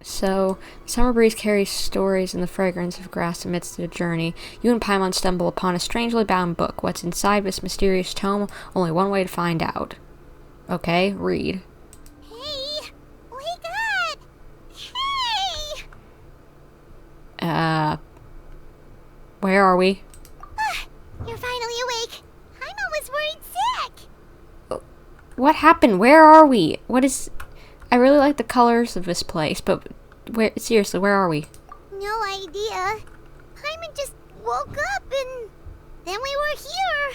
So, the summer breeze carries stories and the fragrance of grass amidst the journey. You and Paimon stumble upon a strangely bound book. What's inside this mysterious tome? Only one way to find out. Okay, read. Hey! Wake up! Hey! Where are we? You're finally awake. Paimon was worried sick. What happened? Where are we? What is... I really like the colors of this place, but seriously, where are we? No idea. Paimon just woke up and then we were here.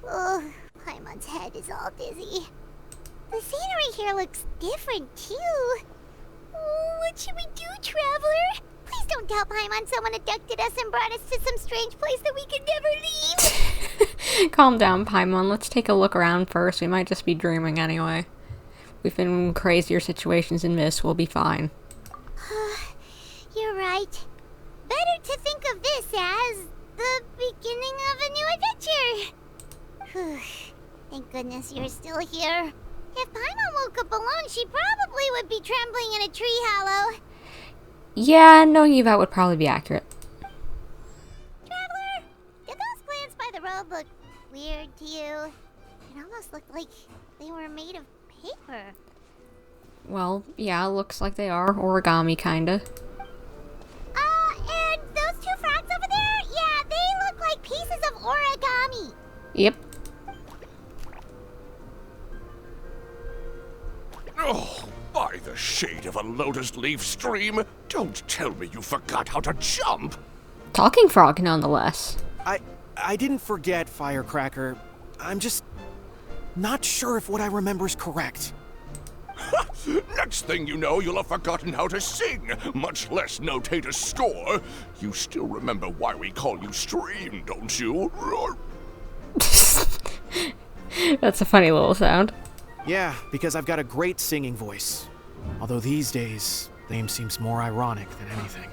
Ugh, Paimon's head is all dizzy. The scenery here looks different too. Oh, what should we do, Traveler? Please don't tell Paimon someone abducted us and brought us to some strange place that we could never leave. Calm down, Paimon. Let's take a look around first. We might just be dreaming anyway. We've been in crazier situations than this. We'll be fine. You're right. Better to think of this as the beginning of a new adventure. Thank goodness you're still here. If Paimon woke up alone, she probably would be trembling in a tree hollow. Yeah, knowing you that would probably be accurate. Traveler, did those plants by the road look weird to you? It almost looked like they were made of paper. Well, yeah, looks like they are. Origami, kinda. And those two frogs over there? Yeah, they look like pieces of origami. Yep. Oh, by the shade of a lotus leaf stream, don't tell me you forgot how to jump. Talking frog, nonetheless. I didn't forget, Firecracker. I'm just not sure if what I remember is correct. Next thing you know, you'll have forgotten how to sing, much less notate a score. You still remember why we call you Stream, don't you? That's a funny little sound. Yeah, because I've got a great singing voice. Although these days, the name seems more ironic than anything.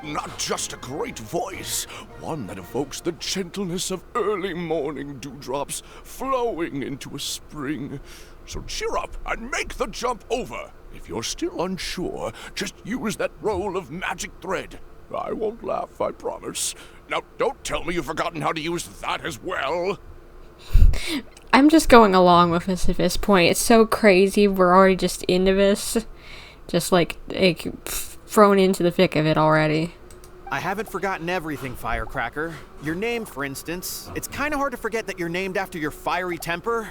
Not just a great voice, one that evokes the gentleness of early morning dewdrops flowing into a spring. So cheer up and make the jump over. If you're still unsure, just use that roll of magic thread. I won't laugh, I promise. Now, don't tell me you've forgotten how to use that as well. I'm just going along with this at this point. It's so crazy. We're already just into this. Just like thrown into the thick of it already. I haven't forgotten everything, Firecracker. Your name, for instance. It's kind of hard to forget that you're named after your fiery temper.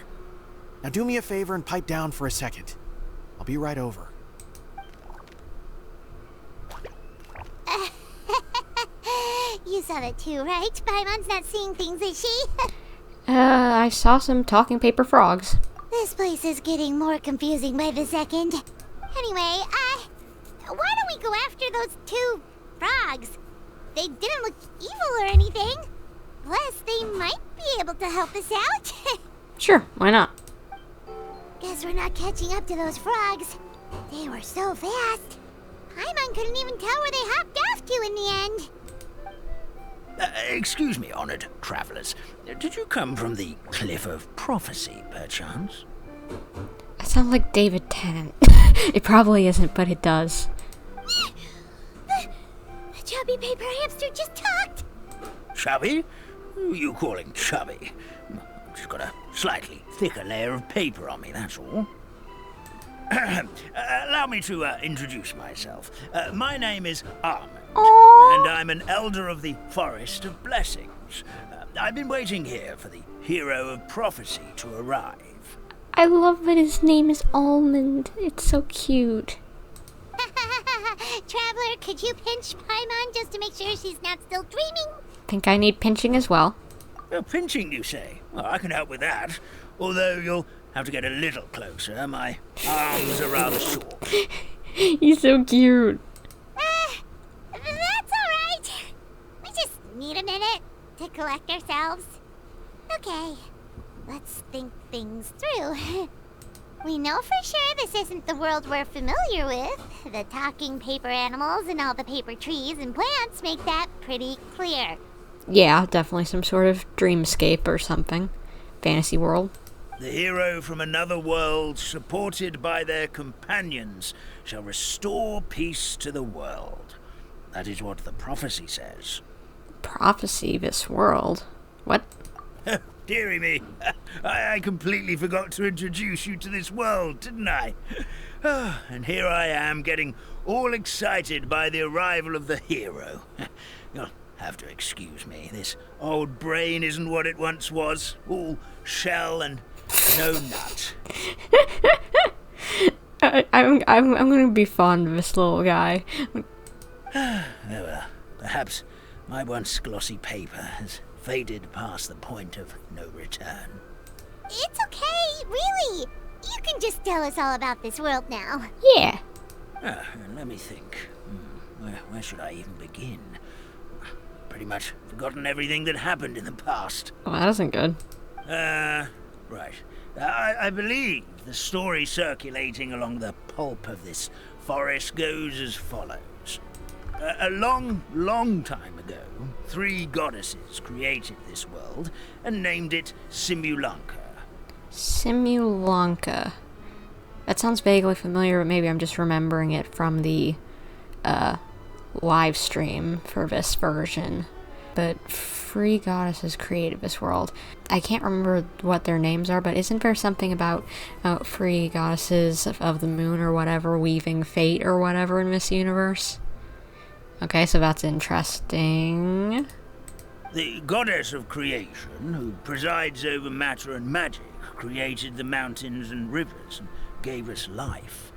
Now do me a favor and pipe down for a second. I'll be right over. You saw that too, right? Paimon's not seeing things, is she? I saw some talking paper frogs. This place is getting more confusing by the second. Anyway, why don't we go after those two frogs? They didn't look evil or anything. Plus, they might be able to help us out. Sure, why not? Guess we're not catching up to those frogs. They were so fast. Paimon couldn't even tell where they hopped off to in the end. Excuse me, honored travelers. Did you come from the Cliff of Prophecy, perchance? That sounds like David Tennant. It probably isn't, but it does. The chubby paper hamster just talked. Chubby? Who are you calling chubby? Just got a slightly thicker layer of paper on me, that's all. Allow me to introduce myself. My name is Armand, and I'm an elder of the Forest of Blessings. I've been waiting here for the hero of prophecy to arrive. I love that his name is Almond. It's so cute. Traveler, could you pinch Paimon just to make sure she's not still dreaming? Think I need pinching as well. Pinching, you say? Well, I can help with that. Although you'll have to get a little closer. My arms are rather short. He's so cute. That's alright. We just need a minute to collect ourselves. Okay, let's think things through. We know for sure this isn't the world we're familiar with. The talking paper animals and all the paper trees and plants make that pretty clear. Yeah, definitely some sort of dreamscape or something. Fantasy world. The hero from another world, supported by their companions, shall restore peace to the world. That is what the prophecy says. Prophecy, this world? What? Dearie me, I completely forgot to introduce you to this world, didn't I? And here I am, getting all excited by the arrival of the hero. You'll have to excuse me. This old brain isn't what it once was. All shell and no nut. I'm gonna be fond of this little guy. Oh well, perhaps my once glossy paper has faded past the point of no return. It's okay, really. You can just tell us all about this world now. Yeah. Let me think. Where should I even begin? Pretty much forgotten everything that happened in the past. Well, that isn't good. Right. I believe the story circulating along the pulp of this forest goes as follows. A long, long time ago, 3 goddesses created this world and named it Simulanka. Simulanka. That sounds vaguely familiar, but maybe I'm just remembering it from the live stream for this version. But 3 goddesses created this world. I can't remember what their names are, but isn't there something about 3 goddesses of the moon or whatever weaving fate or whatever in this universe? Okay, so that's interesting. The goddess of creation, who presides over matter and magic, created the mountains and rivers and gave us life.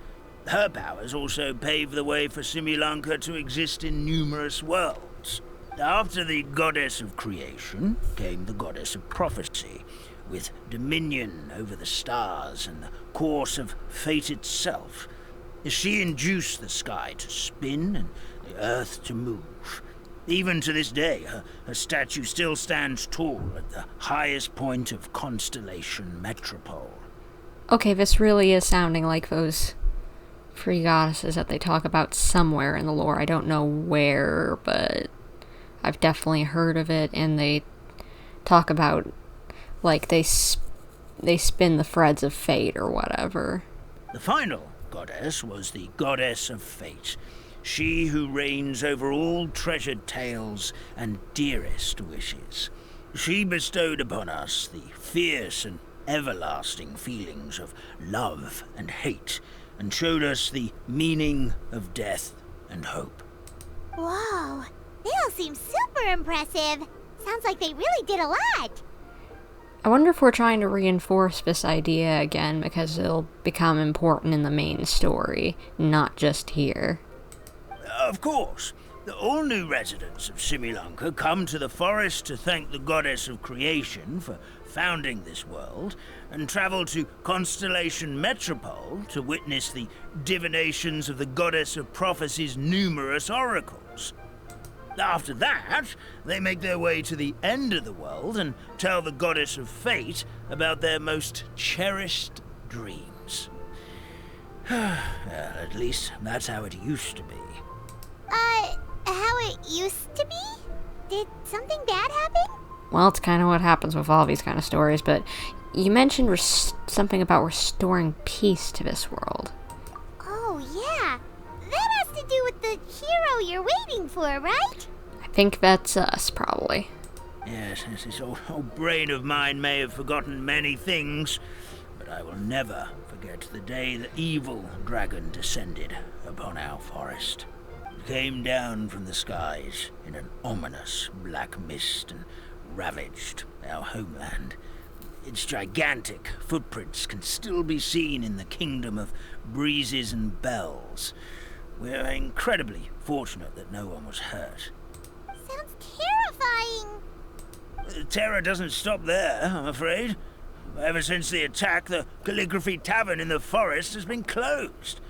Her powers also paved the way for Simulanka to exist in numerous worlds. After the goddess of creation came the goddess of prophecy, with dominion over the stars and the course of fate itself. She induced the sky to spin and the earth to move. Even to this day, her statue still stands tall at the highest point of Constellation Metropole. Okay, this really is sounding like those 3 goddesses that they talk about somewhere in the lore. I don't know where, but I've definitely heard of it, and they talk about, like, they spin the threads of fate or whatever. The final goddess was the goddess of fate, she who reigns over all treasured tales and dearest wishes. She bestowed upon us the fierce and everlasting feelings of love and hate, and showed us the meaning of death and hope. Whoa, they all seem super impressive. Sounds like they really did a lot. I wonder if we're trying to reinforce this idea again because it'll become important in the main story, not just here. Of course. All new residents of Simulanka come to the forest to thank the goddess of creation for founding this world, and travel to Constellation Metropole to witness the divinations of the goddess of prophecy's numerous oracles. After that, they make their way to the end of the world and tell the goddess of fate about their most cherished dreams. At least that's how it used to be. How it used to be? Did something bad happen? Well, it's kind of what happens with all these kind of stories, but you mentioned something about restoring peace to this world. Oh, yeah. That has to do with the hero you're waiting for, right? I think that's us, probably. Yes, this old brain of mine may have forgotten many things, but I will never forget the day the evil dragon descended upon our forest. It came down from the skies in an ominous black mist and ravaged our homeland. Its gigantic footprints can still be seen in the kingdom of breezes and bells. We're incredibly fortunate that no one was hurt. Sounds terrifying. The terror doesn't stop there, I'm afraid. Ever since the attack, the Calligraphy Tavern in the forest has been closed.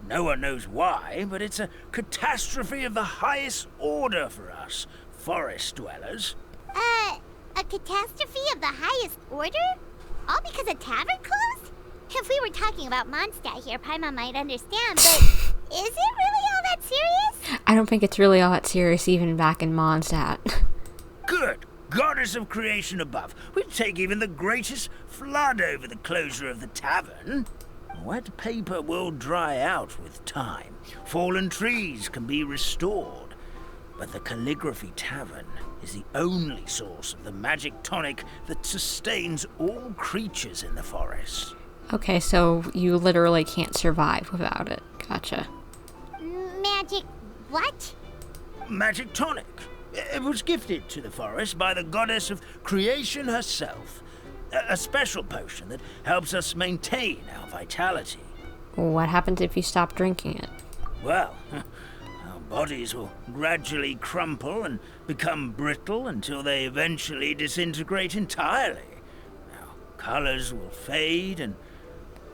No one knows why, but it's a catastrophe of the highest order for us, forest dwellers. A catastrophe of the highest order? All because a tavern closed? If we were talking about Mondstadt here, Paimon might understand, but is it really all that serious? I don't think it's really all that serious even back in Mondstadt. Good goddess of creation above. We'd take even the greatest flood over the closure of the tavern. wet paper will dry out with time. Fallen trees can be restored. But the Calligraphy Tavern is the only source of the magic tonic that sustains all creatures in the forest. Okay, so you literally can't survive without it. Gotcha. Magic what? Magic tonic. It was gifted to the forest by the goddess of creation herself. A special potion that helps us maintain our vitality. What happens if you stop drinking it? Well, our bodies will gradually crumple and become brittle until they eventually disintegrate entirely. Our colors will fade and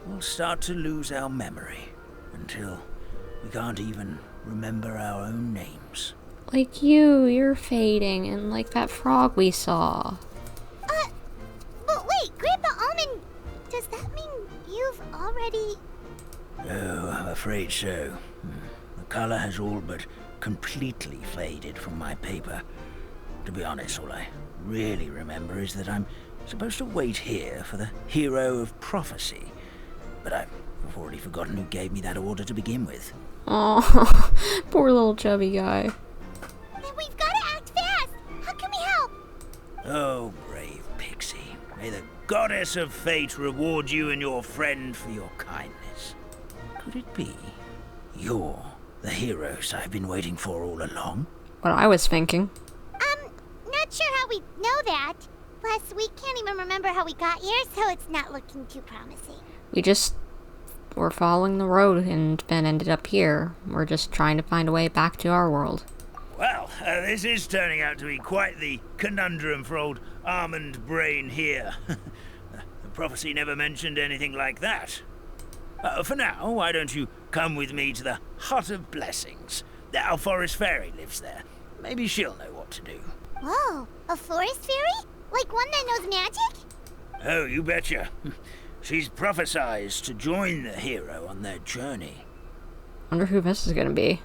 we'll start to lose our memory until we can't even remember our own names. Like you're fading, and like that frog we saw. But wait, Grandpa Almond, does that mean you've already... Oh, I'm afraid so. The color has all but completely faded from my paper. To be honest, all I really remember is that I'm supposed to wait here for the hero of prophecy. But I've already forgotten who gave me that order to begin with. Oh, poor little chubby guy. Then we've got to act fast! How can we help? Oh, brave Pixie. May the goddess of fate reward you and your friend for your kindness. Could it be you're the heroes I've been waiting for all along? What I was thinking. Not sure how we know that. Plus, we can't even remember how we got here, so it's not looking too promising. We just were following the road and then ended up here. We're just trying to find a way back to our world. Well, this is turning out to be quite the conundrum for old Almond Brain here. The prophecy never mentioned anything like that. For now, why don't you come with me to the Hut of Blessings? Our forest fairy lives there. Maybe she'll know what to do. Whoa, a forest fairy? Like one that knows magic? Oh, you betcha. She's prophesized to join the hero on their journey. Wonder who this is gonna be.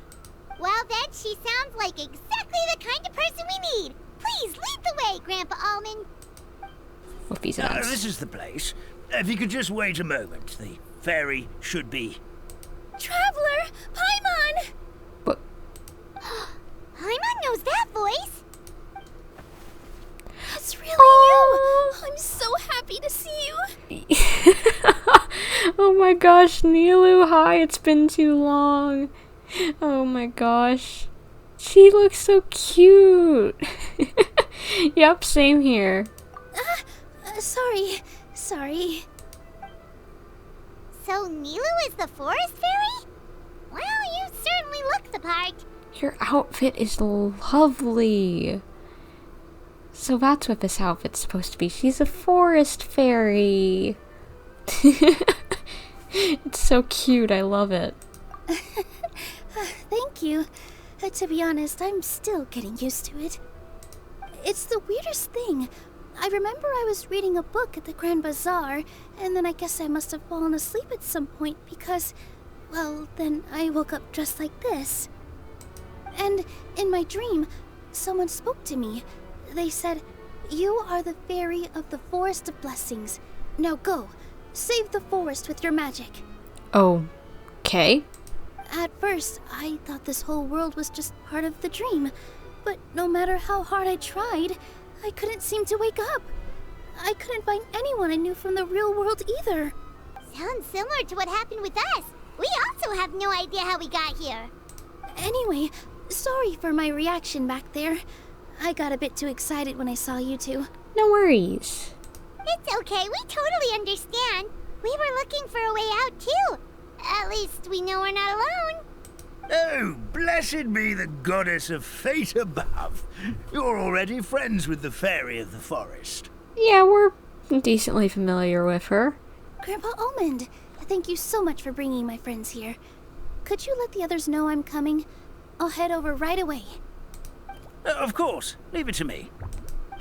Well, then she sounds like exactly the kind of person we need. Please lead the way, Grandpa Almond. With these nuts. This is the place. If you could just wait a moment, the fairy should be... Traveler! Paimon! But Paimon knows that voice! It's really you! I'm so happy to see you! oh my gosh, Nilou, hi, it's been too long. Oh my gosh. She looks so cute. Yep, same here. Sorry. So Nilou is the forest fairy? Well, you certainly look the part. Your outfit is lovely. So that's what this outfit's supposed to be. She's a forest fairy. It's so cute. I love it. Thank you. To be honest, I'm still getting used to it. It's the weirdest thing. I remember I was reading a book at the Grand Bazaar, and then I guess I must have fallen asleep at some point because, well, then I woke up dressed like this. And in my dream, someone spoke to me. They said, "You are the fairy of the Forest of Blessings. Now go, save the forest with your magic." Okay. At first, I thought this whole world was just part of the dream, but no matter how hard I tried, I couldn't seem to wake up. I couldn't find anyone I knew from the real world either. Sounds similar to what happened with us. We also have no idea how we got here. Anyway, sorry for my reaction back there. I got a bit too excited when I saw you two. No worries. It's okay, we totally understand. We were looking for a way out too. At least we know we're not alone. Oh, blessed be the goddess of fate above. You're already friends with the fairy of the forest. Yeah, we're decently familiar with her. Grandpa Almond, thank you so much for bringing my friends here. Could you let the others know I'm coming? I'll head over right away. Of course, leave it to me.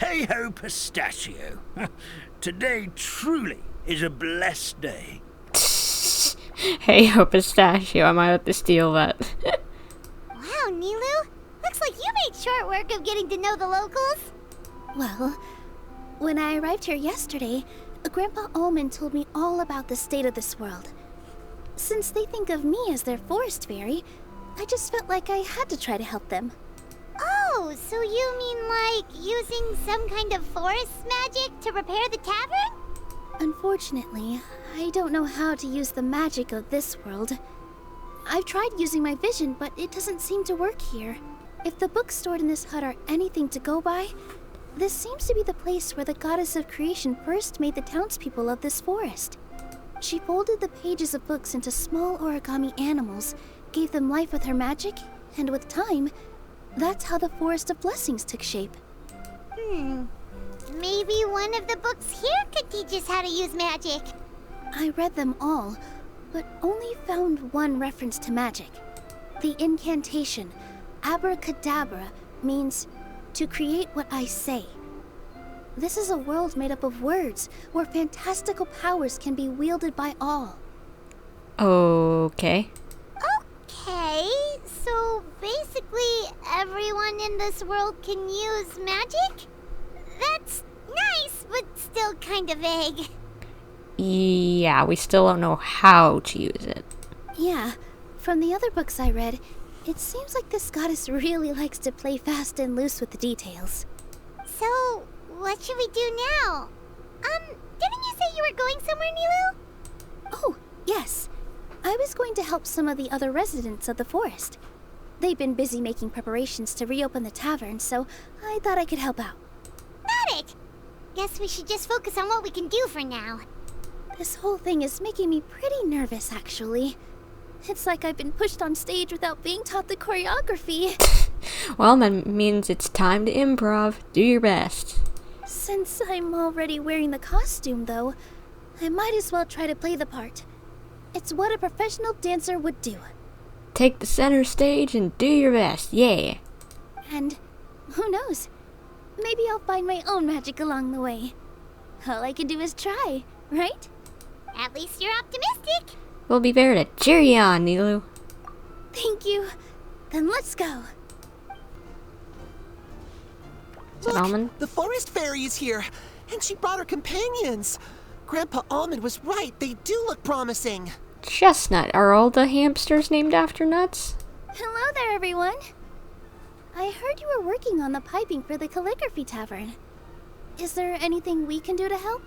Hey ho, pistachio. Today truly is a blessed day. Hey, ho, pistachio, I might have to steal that. Wow, Nilou. Looks like you made short work of getting to know the locals. Well, when I arrived here yesterday, Grandpa Almond told me all about the state of this world. Since they think of me as their forest fairy, I just felt like I had to try to help them. Oh, so you mean like using some kind of forest magic to repair the tavern? Unfortunately, I don't know how to use the magic of this world. I've tried using my vision, but it doesn't seem to work here. If the books stored in this hut are anything to go by, this seems to be the place where the goddess of creation first made the townspeople of this forest. She folded the pages of books into small origami animals, gave them life with her magic, and with time, that's how the Forest of Blessings took shape. Maybe one of the books here could teach us how to use magic. I read them all, but only found one reference to magic. The incantation, abracadabra, means to create what I say. This is a world made up of words, where fantastical powers can be wielded by all. Okay. Okay, so basically everyone in this world can use magic? That's nice, but still kind of vague. Yeah, we still don't know how to use it. Yeah, from the other books I read, it seems like this goddess really likes to play fast and loose with the details. So, what should we do now? Didn't you say you were going somewhere, Nilou? Oh, yes. I was going to help some of the other residents of the forest. They've been busy making preparations to reopen the tavern, so I thought I could help out. Got it! Guess we should just focus on what we can do for now. This whole thing is making me pretty nervous, actually. It's like I've been pushed on stage without being taught the choreography. Well, that means it's time to improv. Do your best. Since I'm already wearing the costume, though, I might as well try to play the part. It's what a professional dancer would do. Take the center stage and do your best, yeah. And who knows? Maybe I'll find my own magic along the way. All I can do is try, right? At least you're optimistic. We'll be there to cheer you on, Nilou. Thank you. Then let's go. Is it Almond? The forest fairy is here, and she brought her companions. Grandpa Almond was right. They do look promising. Chestnut. Are all the hamsters named after nuts? Hello there, everyone. I heard you were working on the piping for the calligraphy tavern. Is there anything we can do to help?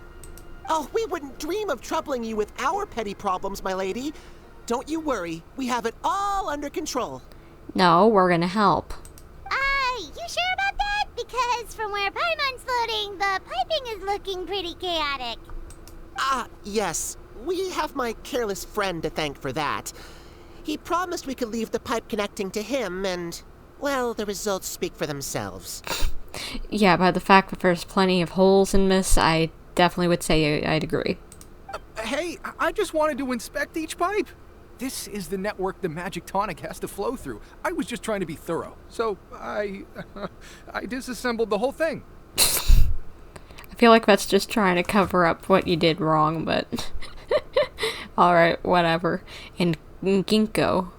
Oh, we wouldn't dream of troubling you with our petty problems, my lady. Don't you worry. We have it all under control. No, we're gonna help. You sure about that? Because from where Paimon's floating, the piping is looking pretty chaotic. Ah, yes. We have my careless friend to thank for that. He promised we could leave the pipe connecting to him, and, well, the results speak for themselves. Yeah, by the fact that there's plenty of holes in this, I definitely would say I'd agree. Hey, I just wanted to inspect each pipe. This is the network the magic tonic has to flow through. I was just trying to be thorough, so I disassembled the whole thing. I feel like that's just trying to cover up what you did wrong, but alright, whatever. And ginkgo.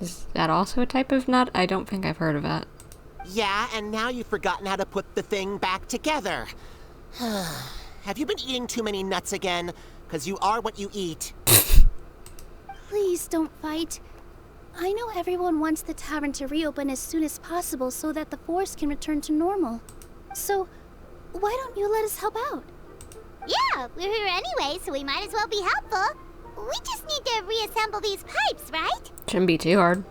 Is that also a type of nut? I don't think I've heard of that. Yeah, and now you've forgotten how to put the thing back together. Have you been eating too many nuts again? 'Cause you are what you eat. Please don't fight. I know everyone wants the tavern to reopen as soon as possible so that the forest can return to normal. So, why don't you let us help out? Yeah, we're here anyway, so we might as well be helpful. We just need to reassemble these pipes, right? Shouldn't be too hard.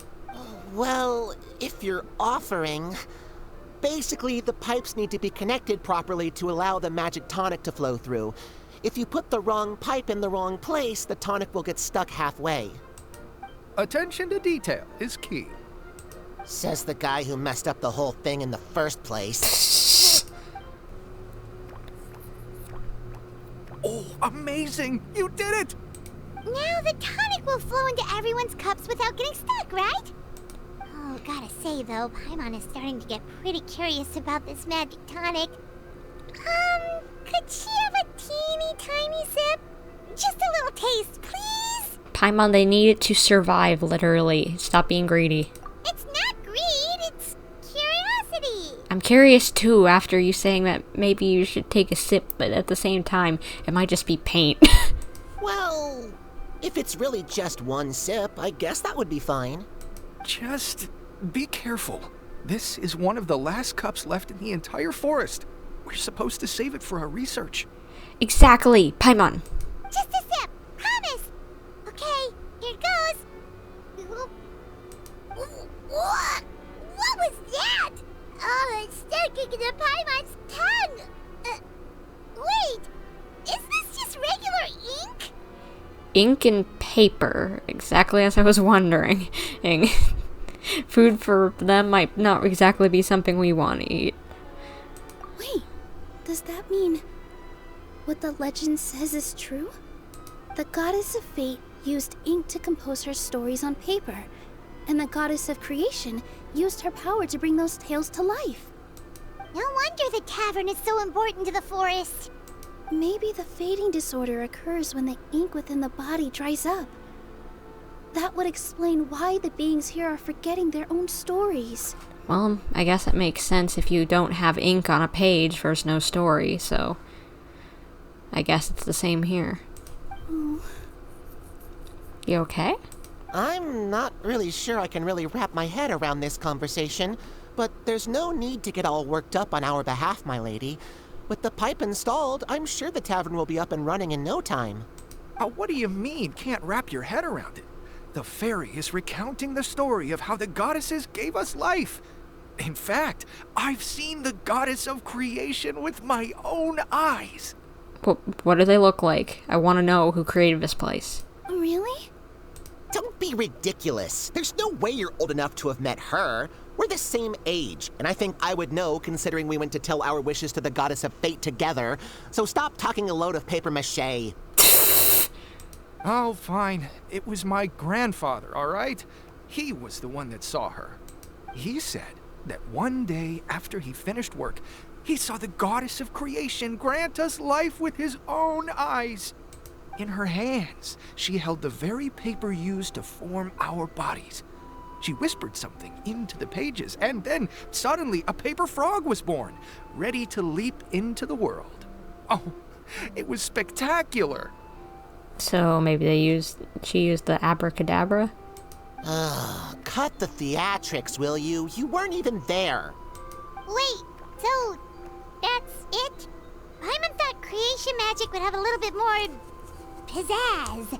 Well, if you're offering... Basically, the pipes need to be connected properly to allow the magic tonic to flow through. If you put the wrong pipe in the wrong place, the tonic will get stuck halfway. Attention to detail is key. Says the guy who messed up the whole thing in the first place. Oh, amazing! You did it! Now the tonic will flow into everyone's cups without getting stuck, right? Oh, gotta say though, Paimon is starting to get pretty curious about this magic tonic. Could she have a teeny tiny sip? Just a little taste, please? Paimon, they need it to survive, literally. Stop being greedy. It's not greed, it's curiosity. I'm curious too, after you saying that maybe you should take a sip, but at the same time, it might just be paint. Well, If it's really just one sip, I guess that would be fine. Just be careful. This is one of the last cups left in the entire forest. We're supposed to save it for our research. Exactly, Paimon. Just a sip, promise. Okay, here goes. What? What was that? Oh, it's sticking to Paimon's tongue. Wait, is this just regular ink? Ink and paper, exactly as I was wondering. Food for them might not exactly be something we want to eat. Wait, does that mean what the legend says is true? The goddess of fate used ink to compose her stories on paper, and the goddess of creation used her power to bring those tales to life. No wonder the tavern is so important to the forest. Maybe the fading disorder occurs when the ink within the body dries up. That would explain why the beings here are forgetting their own stories. Well, I guess it makes sense. If you don't have ink on a page, there's no story, so I guess it's the same here. Oh. You okay? I'm not really sure I can really wrap my head around this conversation, but there's no need to get all worked up on our behalf, my lady. With the pipe installed, I'm sure the tavern will be up and running in no time. What do you mean, can't wrap your head around it? The fairy is recounting the story of how the goddesses gave us life. In fact, I've seen the goddess of creation with my own eyes. What do they look like? I want to know who created this place. Really? Don't be ridiculous. There's no way you're old enough to have met her. We're the same age, and I think I would know considering we went to tell our wishes to the goddess of fate together. So stop talking a load of paper mache. Oh, fine. It was my grandfather, all right? He was the one that saw her. He said that one day after he finished work, he saw the goddess of creation grant us life with his own eyes. In her hands, she held the very paper used to form our bodies. She whispered something into the pages, and then suddenly a paper frog was born, ready to leap into the world. Oh, it was spectacular. So maybe she used the abracadabra? Cut the theatrics, will you? You weren't even there. Wait, so that's it? Paimon thought creation magic would have a little bit more pizzazz.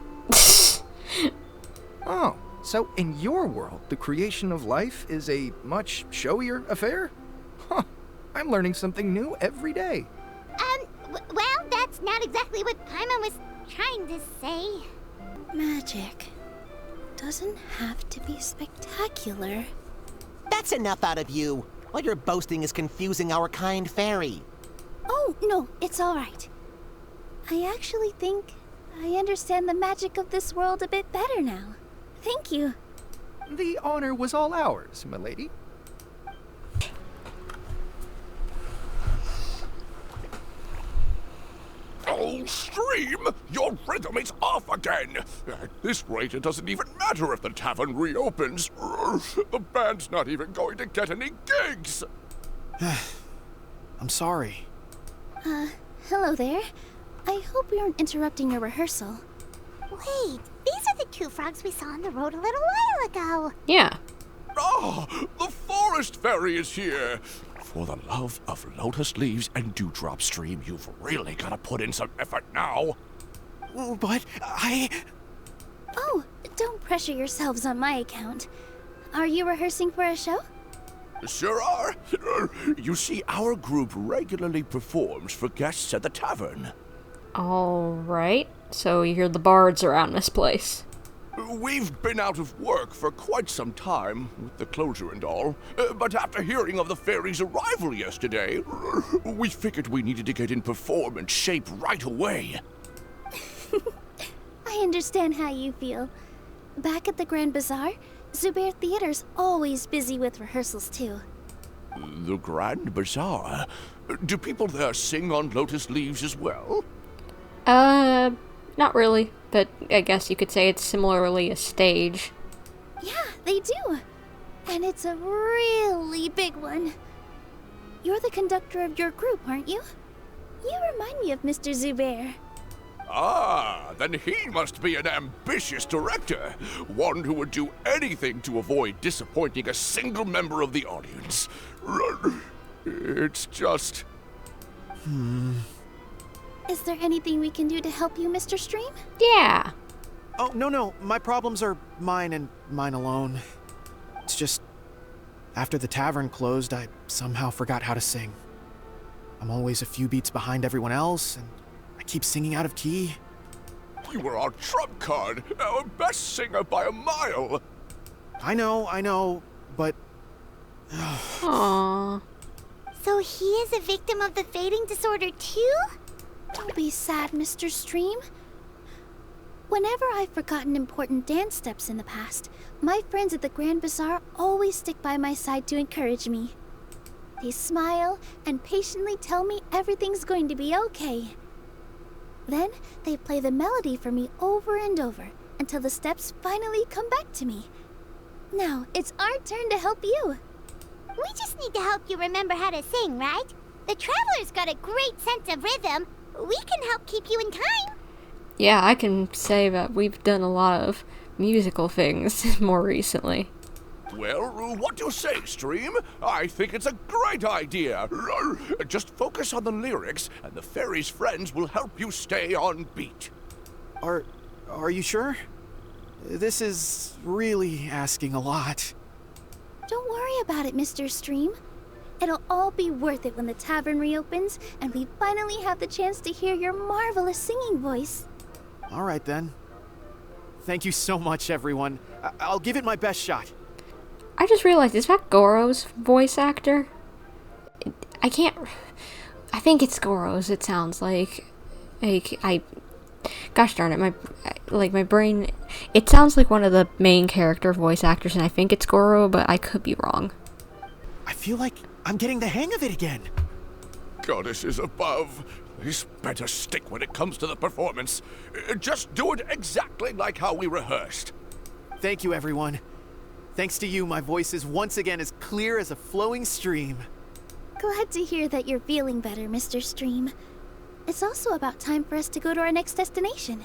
Oh, so in your world, the creation of life is a much showier affair? Huh, I'm learning something new every day. Well, that's not exactly what Paimon was trying to say. Magic doesn't have to be spectacular. That's enough out of you. All your boasting is confusing our kind fairy. Oh, no, it's all right. I actually think I understand the magic of this world a bit better now. Thank you. The honor was all ours, milady. Oh, Stream! Your rhythm is off again! At this rate, it doesn't even matter if the tavern reopens. The band's not even going to get any gigs! I'm sorry. Hello there. I hope we aren't interrupting your rehearsal. Wait, these are the two frogs we saw on the road a little while ago. Yeah. Ah, the forest fairy is here! For the love of lotus leaves and dewdrop, Stream, you've really got to put in some effort now. But Oh, don't pressure yourselves on my account. Are you rehearsing for a show? Sure are. You see, our group regularly performs for guests at the tavern. Alright. So you hear the bards around this place. We've been out of work for quite some time, with the closure and all, but after hearing of the fairy's arrival yesterday, we figured we needed to get in performance shape right away. I understand how you feel. Back at the Grand Bazaar, Zubair Theater's always busy with rehearsals too. The Grand Bazaar? Do people there sing on lotus leaves as well? Not really, but I guess you could say it's similarly a stage. Yeah, they do. And it's a really big one. You're the conductor of your group, aren't you? You remind me of Mr. Zubair. Ah, then he must be an ambitious director. One who would do anything to avoid disappointing a single member of the audience. It's just... Is there anything we can do to help you, Mr. Stream? Yeah. Oh, no. My problems are mine and mine alone. It's just... after the tavern closed, I somehow forgot how to sing. I'm always a few beats behind everyone else, and I keep singing out of key. You were our trump card, our best singer by a mile. I know, but... Aww. So he is a victim of the fading disorder too? Don't be sad, Mr. Stream. Whenever I've forgotten important dance steps in the past, my friends at the Grand Bazaar always stick by my side to encourage me. They smile and patiently tell me everything's going to be okay. Then they play the melody for me over and over until the steps finally come back to me. Now it's our turn to help you. We just need to help you remember how to sing, right? The Traveler's got a great sense of rhythm. We can help keep you in time. Yeah, I can say that we've done a lot of musical things more recently. Well, what do you say, Stream? I think it's a great idea. Just focus on the lyrics, and the fairy's friends will help you stay on beat. Are you sure? This is really asking a lot. Don't worry about it, Mr. Stream. It'll all be worth it when the tavern reopens and we finally have the chance to hear your marvelous singing voice. All right, then. Thank you so much, everyone. I'll give it my best shot. I just realized, is that Goro's voice actor? I think it's Goro's, it sounds like. Gosh darn it, my brain, it sounds like one of the main character voice actors, and I think it's Goro, but I could be wrong. I feel like I'm getting the hang of it again. Goddesses above, this better stick when it comes to the performance. Just do it exactly like how we rehearsed. Thank you, everyone. Thanks to you, my voice is once again as clear as a flowing stream. Glad to hear that you're feeling better, Mr. Stream. It's also about time for us to go to our next destination.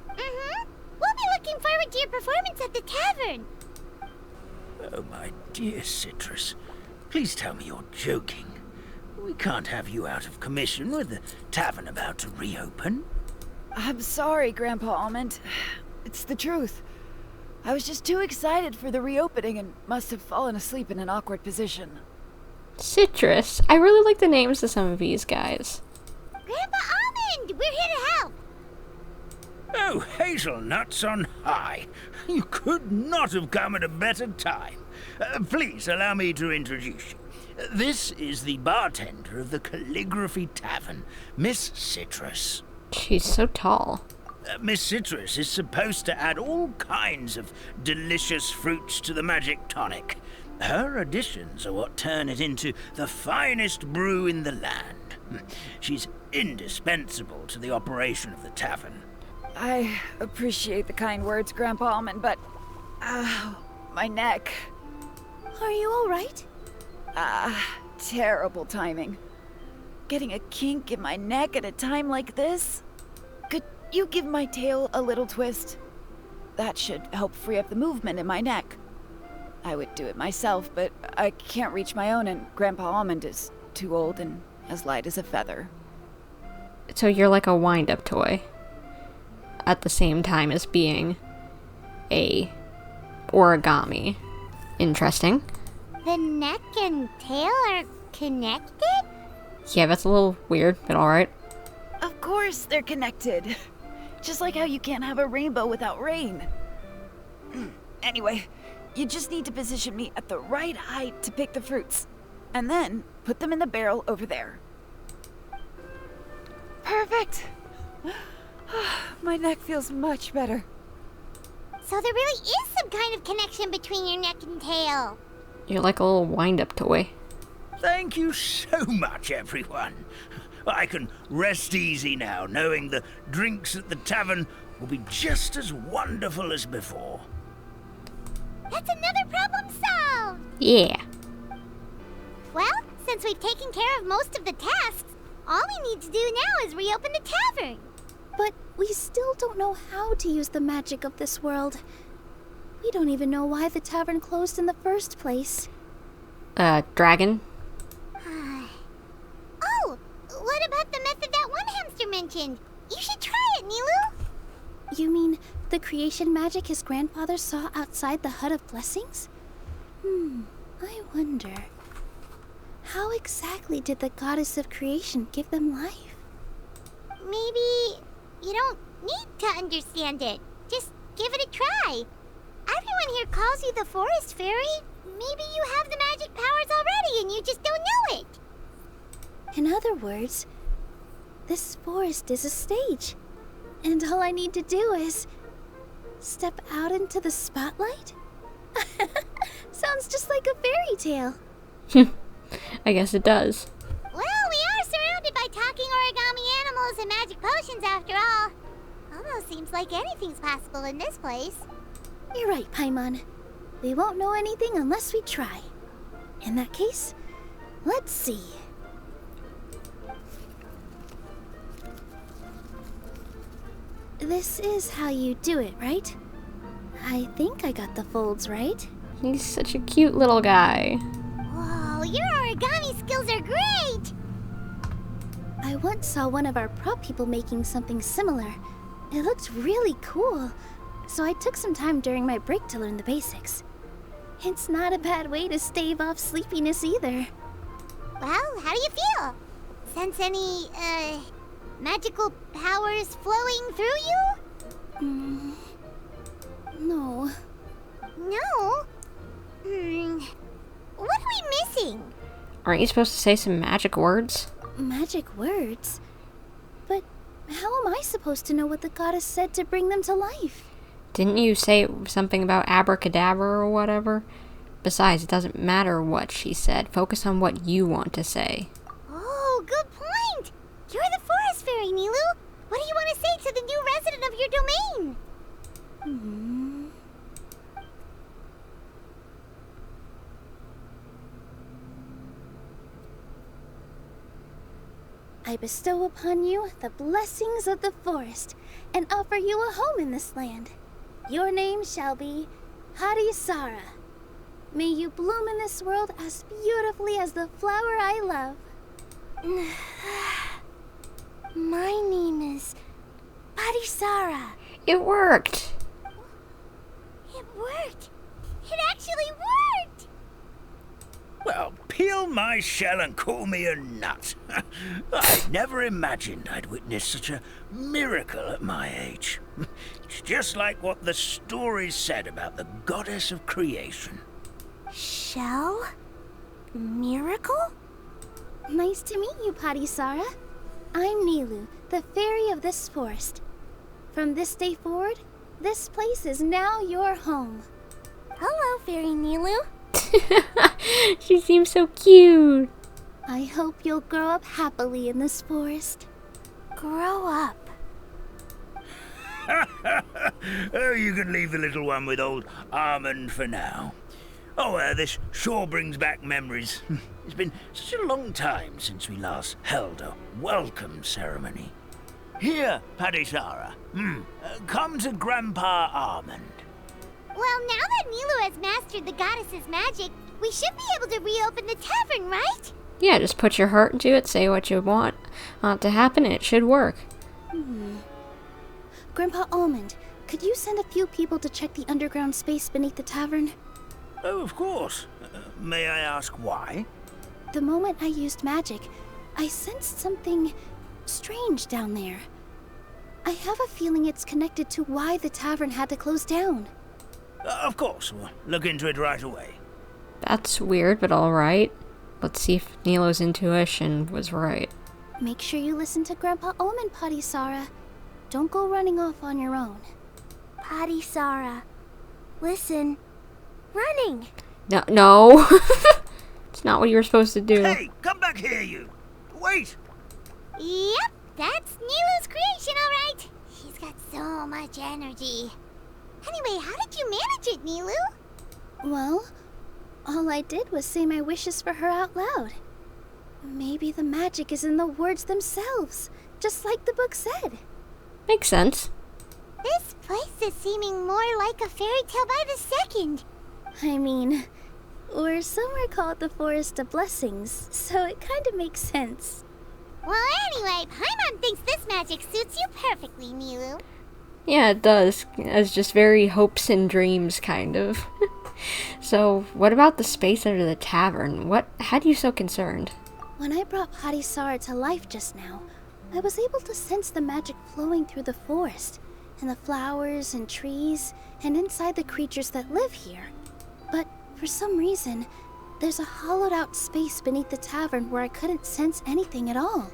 We'll be looking forward to your performance at the tavern. Oh, my dear Citrus. Please tell me you're joking. We can't have you out of commission with the tavern about to reopen. I'm sorry, Grandpa Almond. It's the truth. I was just too excited for the reopening and must have fallen asleep in an awkward position. Citrus. I really like the names of some of these guys. Grandpa Almond, we're here to help. Oh, hazelnuts on high. You could not have come at a better time. Please allow me to introduce you. This is the bartender of the Calligraphy Tavern, Miss Citrus. She's so tall. Miss Citrus is supposed to add all kinds of delicious fruits to the magic tonic. Her additions are what turn it into the finest brew in the land. She's indispensable to the operation of the tavern. I appreciate the kind words, Grandpa Almond, but... my neck. Are you alright? Terrible timing. Getting a kink in my neck at a time like this? Could you give my tail a little twist? That should help free up the movement in my neck. I would do it myself, but I can't reach my own, and Grandpa Almond is too old and as light as a feather. So you're like a wind-up toy. At the same time as being a origami. Interesting. The neck and tail are connected? Yeah, that's a little weird, but alright. Of course they're connected. Just like how you can't have a rainbow without rain. Anyway, you just need to position me at the right height to pick the fruits. And then put them in the barrel over there. Perfect! My neck feels much better. So there really is some kind of connection between your neck and tail. You're like a little wind-up toy. Thank you so much, everyone. I can rest easy now, knowing the drinks at the tavern will be just as wonderful as before. That's another problem solved! Yeah. Well, since we've taken care of most of the tasks, all we need to do now is reopen the tavern. But we still don't know how to use the magic of this world. We don't even know why the tavern closed in the first place. Dragon? Oh, what about the method that one hamster mentioned? You should try it, Nilou. You mean the creation magic his grandfather saw outside the Hut of Blessings? I wonder. How exactly did the goddess of creation give them life? Maybe you don't need to understand it. Just give it a try. Everyone here calls you the Forest Fairy. Maybe you have the magic powers already and you just don't know it. In other words, this forest is a stage. And all I need to do is step out into the spotlight? Sounds just like a fairy tale. I guess it does. Well, we are surrounded by talking origami animals and magic potions after all. Almost seems like anything's possible in this place. You're right, Paimon. We won't know anything unless we try. In that case, let's see. This is how you do it, right? I think I got the folds right. He's such a cute little guy. Whoa, your origami skills are great! I once saw one of our prop people making something similar. It looked really cool, so I took some time during my break to learn the basics. It's not a bad way to stave off sleepiness either. Well, how do you feel? Sense any, magical powers flowing through you? No. No? What are we missing? Aren't you supposed to say some magic words? Magic words? But how am I supposed to know what the goddess said to bring them to life? Didn't you say something about abracadabra or whatever? Besides, it doesn't matter what she said. Focus on what you want to say. Oh, good point! You're the Forest Fairy, Nilou! What do you want to say to the new resident of your domain? I bestow upon you the blessings of the forest and offer you a home in this land. Your name shall be Harisara. May you bloom in this world as beautifully as the flower I love. My name is Harisara. It worked! It worked! It actually worked! Well, peel my shell and call me a nut. I never imagined I'd witness such a miracle at my age. It's just like what the stories said about the goddess of creation. Shell? Miracle? Nice to meet you, Harisara. I'm Nilou, the fairy of this forest. From this day forward, this place is now your home. Hello, Fairy Nilou. She seems so cute. I hope you'll grow up happily in this forest. Grow up. Oh, you can leave the little one with old Armand for now. Oh, this sure brings back memories. It's been such a long time since we last held a welcome ceremony. Here, Harisara. Come to Grandpa Armand. Well, now that Nilou has mastered the goddess's magic, we should be able to reopen the tavern, right? Yeah, just put your heart into it, say what you want to happen, and it should work. Grandpa Almond, could you send a few people to check the underground space beneath the tavern? Oh, of course. May I ask why? The moment I used magic, I sensed something strange down there. I have a feeling it's connected to why the tavern had to close down. Of course. We'll look into it right away. That's weird, but alright. Let's see if Nilou's intuition was right. Make sure you listen to Grandpa Almond, Harisara. Don't go running off on your own. Harisara, listen. Running. No. It's not what you were supposed to do. Hey, come back here, you! Wait! Yep, that's Nilou's creation, all right. She's got so much energy. Anyway, how did you manage it, Nilou? Well, all I did was say my wishes for her out loud. Maybe the magic is in the words themselves, just like the book said. Makes sense. This place is seeming more like a fairy tale by the second. I mean, we're somewhere called the Forest of Blessings, so it kind of makes sense. Well, anyway, Paimon thinks this magic suits you perfectly, Nilou. Yeah, it does. It's just very hopes and dreams, kind of. So, what about the space under the tavern? What had you so concerned? When I brought Patisara to life just now, I was able to sense the magic flowing through the forest, and the flowers and trees, and inside the creatures that live here. But for some reason, there's a hollowed out space beneath the tavern where I couldn't sense anything at all.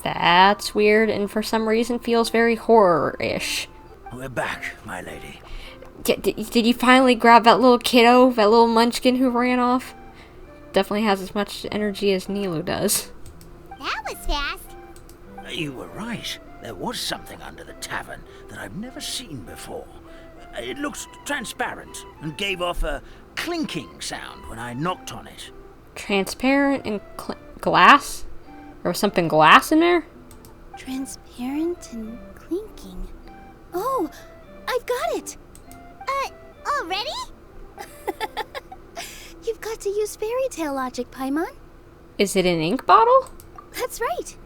That's weird, and for some reason feels very horror-ish. We're back, my lady. Did you finally grab that little kiddo, that little munchkin who ran off? Definitely has as much energy as Nilou does. That was fast. You were right. There was something under the tavern that I've never seen before. It looked transparent and gave off a clinking sound when I knocked on it. Transparent and glass? Or was something glass in there? Transparent and clinking. Oh, I've got it! Already? You've got to use fairy tale logic, Paimon. Is it an ink bottle? That's right.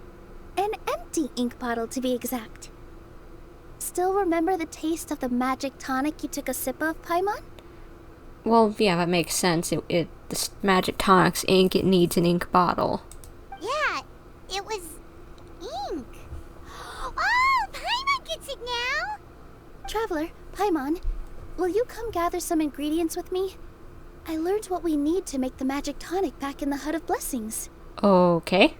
An empty ink bottle, to be exact. Still remember the taste of the magic tonic you took a sip of, Paimon? Well, yeah, that makes sense. The magic tonic's ink, it needs an ink bottle. Yeah, it was ink. Oh, Paimon gets it now! Traveler, Paimon, will you come gather some ingredients with me? I learned what we need to make the magic tonic back in the Hut of Blessings. Okay.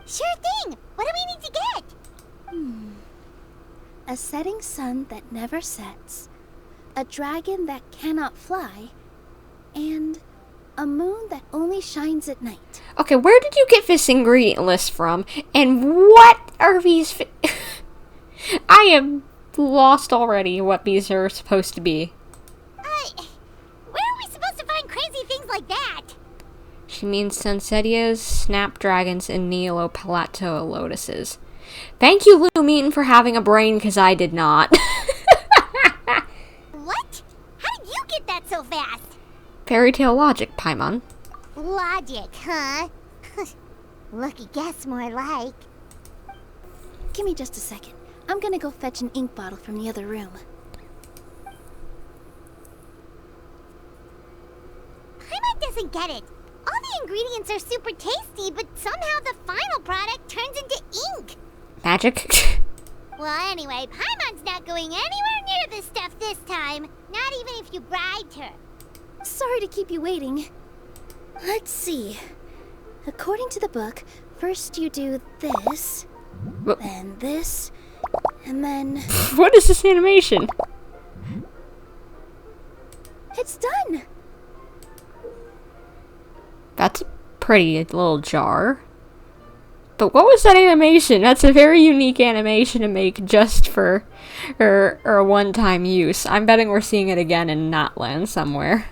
Sure thing! What do we need to get? A setting sun that never sets, a dragon that cannot fly, and a moon that only shines at night. Okay, where did you get this ingredient list from? And what are these I am lost already what these are supposed to be. Where are we supposed to find crazy things like that? She means Sunsetias, snapdragons, and Neopalato lotuses. Thank you, Lumiton, for having a brain, because I did not. What? How did you get that so fast? Fairy tale logic, Paimon. Logic, huh? Lucky guess, more like. Give me just a second. I'm gonna go fetch an ink bottle from the other room. Paimon doesn't get it. All the ingredients are super tasty, but somehow the final product turns into ink. Magic? Well, anyway, Paimon's not going anywhere near this stuff this time. Not even if you bribed her. Sorry to keep you waiting. Let's see. According to the book, first you do this, then this, and then... What is this animation? It's done! That's a pretty little jar. But what was that animation? That's a very unique animation to make just for a one-time use. I'm betting we're seeing it again in Notland somewhere.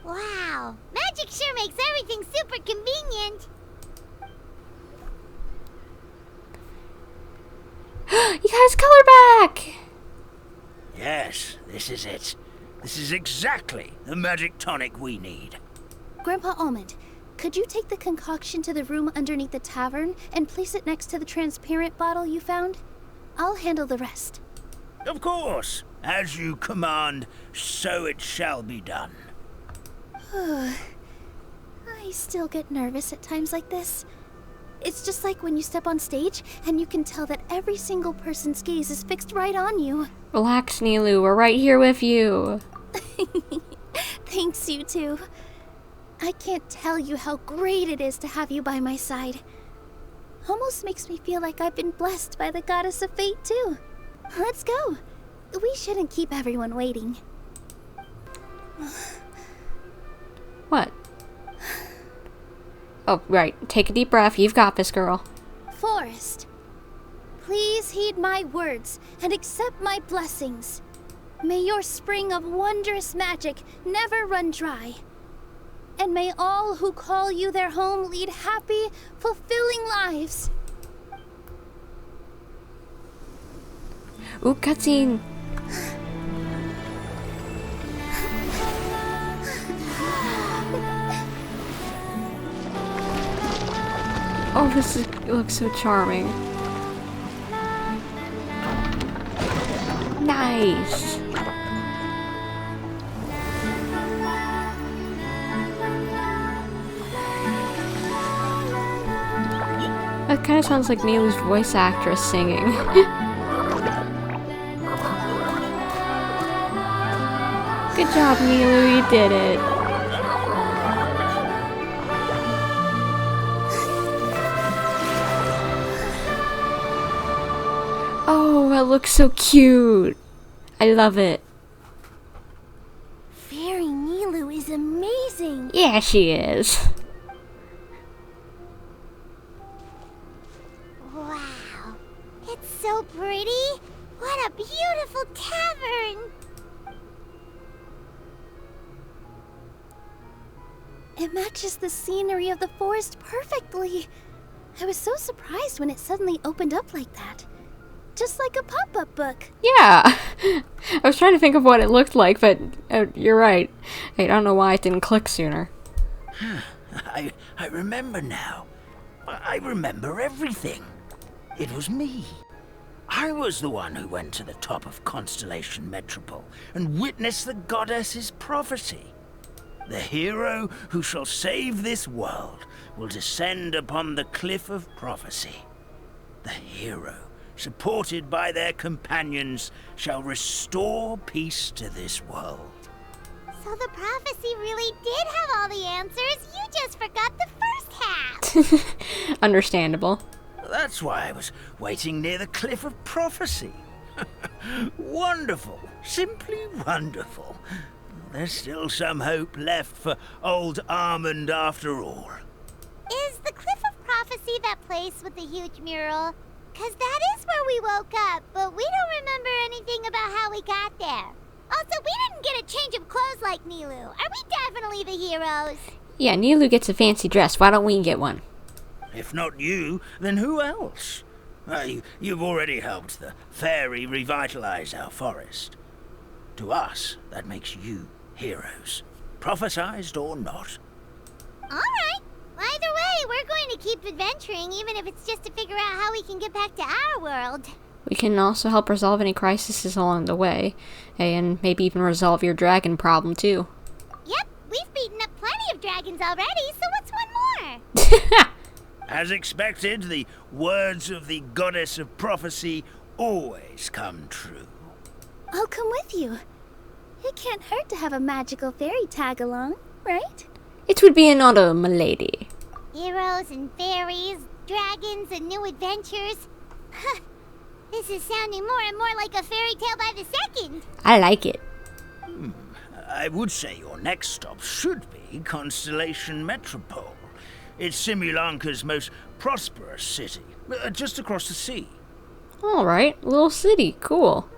Wow, magic sure makes everything super convenient. You got his color back! Yes, this is it. This is exactly the magic tonic we need. Grandpa Almond, could you take the concoction to the room underneath the tavern and place it next to the transparent bottle you found? I'll handle the rest. Of course. As you command, so it shall be done. I still get nervous at times like this. It's just like when you step on stage and you can tell that every single person's gaze is fixed right on you. Relax, Nilou. We're right here with you. Thanks, you two. I can't tell you how great it is to have you by my side. Almost makes me feel like I've been blessed by the goddess of fate, too. Let's go. We shouldn't keep everyone waiting. What? Oh, right. Take a deep breath. You've got this, girl. Forest, please heed my words and accept my blessings. May your spring of wondrous magic never run dry. And may all who call you their home lead happy, fulfilling lives. Ooh, cutscene. Oh, it looks so charming. Nice. That kind of sounds like Nilou's voice actress singing. Good job, Nilou, you did it. Oh, it looks so cute. I love it. Fairy Nilou is amazing. Yeah, she is. Wow. It's so pretty. What a beautiful tavern. It matches the scenery of the forest perfectly. I was so surprised when it suddenly opened up like that. Just like a pop-up book. Yeah. I was trying to think of what it looked like, but you're right. I don't know why it didn't click sooner. I remember now. I remember everything. It was me. I was the one who went to the top of Constellation Metropole and witnessed the goddess's prophecy. The hero who shall save this world will descend upon the cliff of prophecy. The hero, supported by their companions, shall restore peace to this world. So the prophecy really did have all the answers. You just forgot the first half. Understandable. That's why I was waiting near the cliff of prophecy. Wonderful. Simply wonderful. There's still some hope left for old Armand after all. Is the Cliff of Prophecy that place with the huge mural? 'Cause that is where we woke up, but we don't remember anything about how we got there. Also, we didn't get a change of clothes like Nilou. Are we definitely the heroes? Yeah, Nilou gets a fancy dress. Why don't we get one? If not you, then who else? You've already helped the fairy revitalize our forest. To us, that makes you heroes, prophesized or not. Alright. Either way, we're going to keep adventuring, even if it's just to figure out how we can get back to our world. We can also help resolve any crises along the way, and maybe even resolve your dragon problem too. Yep, we've beaten up plenty of dragons already, so what's one more? As expected, the words of the goddess of prophecy always come true. I'll come with you. It can't hurt to have a magical fairy tag along, right? It would be an honor, milady. Heroes and fairies, dragons and new adventures. This is sounding more and more like a fairy tale by the second. I like it. I would say your next stop should be Constellation Metropole. It's Simulanka's most prosperous city, just across the sea. Alright, little city, cool.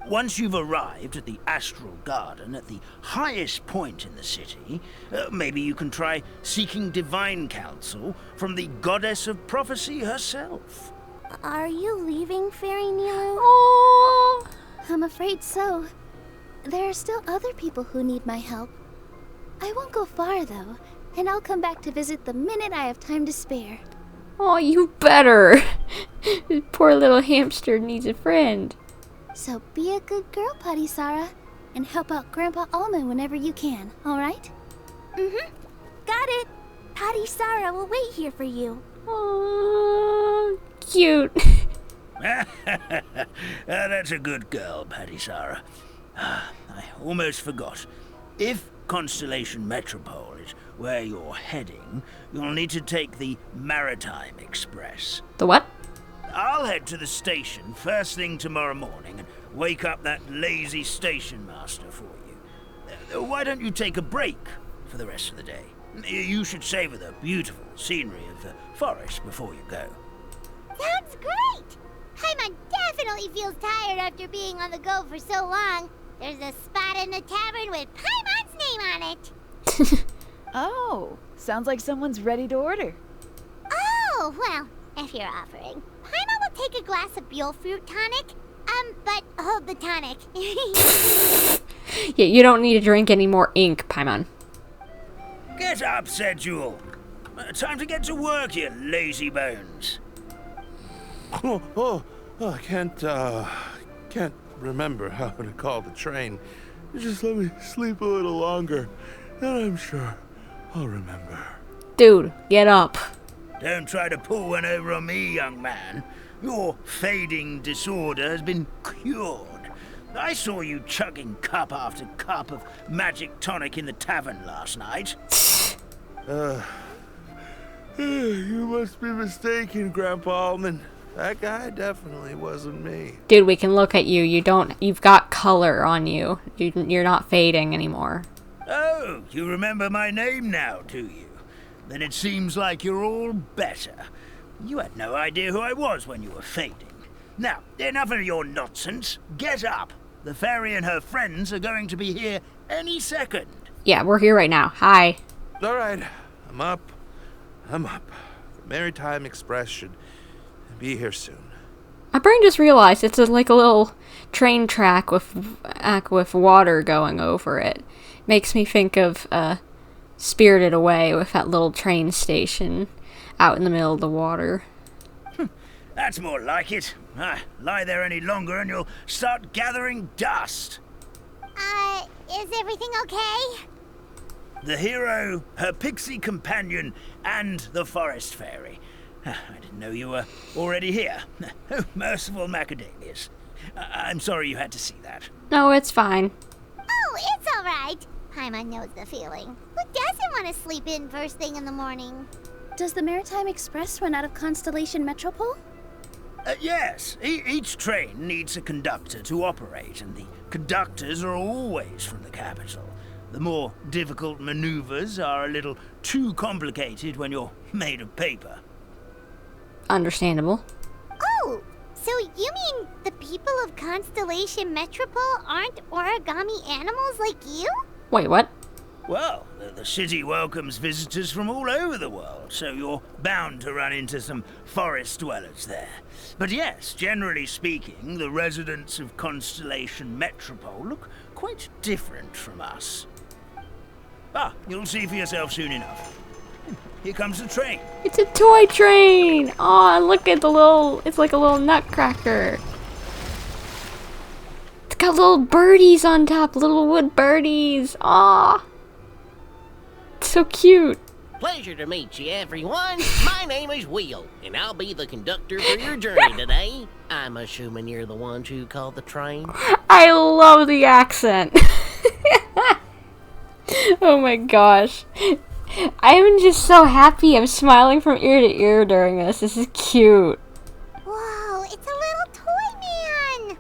Once you've arrived at the Astral Garden at the highest point in the city, maybe you can try seeking divine counsel from the goddess of prophecy herself. Are you leaving, Fairy Nilou? Aww. I'm afraid so. There are still other people who need my help. I won't go far, though, and I'll come back to visit the minute I have time to spare. Oh, you better. Poor little hamster needs a friend. So be a good girl, Patisara, and help out Grandpa Almond whenever you can, alright? Mm-hmm. Got it. Patisara will wait here for you. Aww, cute. That's a good girl, Patisara. I almost forgot. If Constellation Metropole is where you're heading, you'll need to take the Maritime Express. The what? I'll head to the station first thing tomorrow morning and wake up that lazy station master for you. Why don't you take a break for the rest of the day? You should savor the beautiful scenery of the forest before you go. Sounds great! Paimon definitely feels tired after being on the go for so long. There's a spot in the tavern with Paimon's name on it. Oh, sounds like someone's ready to order. Oh, well, if you're offering. Paimon will take a glass of Buell fruit tonic. But hold the tonic. Yeah, you don't need to drink any more ink, Paimon. Get up, said Jewel. Time to get to work, you lazy bones. I can't remember how to call the train. Just let me sleep a little longer, and I'm sure I'll remember. Dude, get up. Don't try to pull one over on me, young man. Your fading disorder has been cured. I saw you chugging cup after cup of magic tonic in the tavern last night. You must be mistaken, Grandpa Almond. That guy definitely wasn't me. Dude, we can look at you. You've got color on you. You're not fading anymore. Oh, you remember my name now, do you? Then it seems like you're all better. You had no idea who I was when you were fading. Now, enough of your nonsense. Get up. The fairy and her friends are going to be here any second. Yeah, we're here right now. Hi. All right, I'm up. The Maritime Express should be here soon. My brain just realized it's like a little train track with water going over it. Makes me think of Spirited Away with that little train station out in the middle of the water. That's more like it. Lie there any longer and you'll start gathering dust. Is everything okay? The hero, her pixie companion, and the forest fairy. I didn't know you were already here. Oh, merciful macadamias. I'm sorry you had to see that. No, it's fine. Oh, it's alright. Paimon knows the feeling. Who doesn't want to sleep in first thing in the morning? Does the Maritime Express run out of Constellation Metropole? Yes, each train needs a conductor to operate, and the conductors are always from the capital. The more difficult maneuvers are a little too complicated when you're made of paper. Understandable. Oh, so you mean the people of Constellation Metropole aren't origami animals like you? Wait, what? Well, the city welcomes visitors from all over the world, so you're bound to run into some forest dwellers there. But yes, generally speaking, the residents of Constellation Metropole look quite different from us. You'll see for yourself soon enough. Here comes the train. It's a toy train! Aw, look at it's like a little nutcracker. It's got little birdies on top, little wood birdies. Aw. It's so cute. Pleasure to meet you, everyone. My name is Will, and I'll be the conductor for your journey today. I'm assuming you're the ones who called the train. I love the accent. Oh my gosh. I'm just so happy. I'm smiling from ear to ear during this. This is cute. Whoa, it's a little toy man.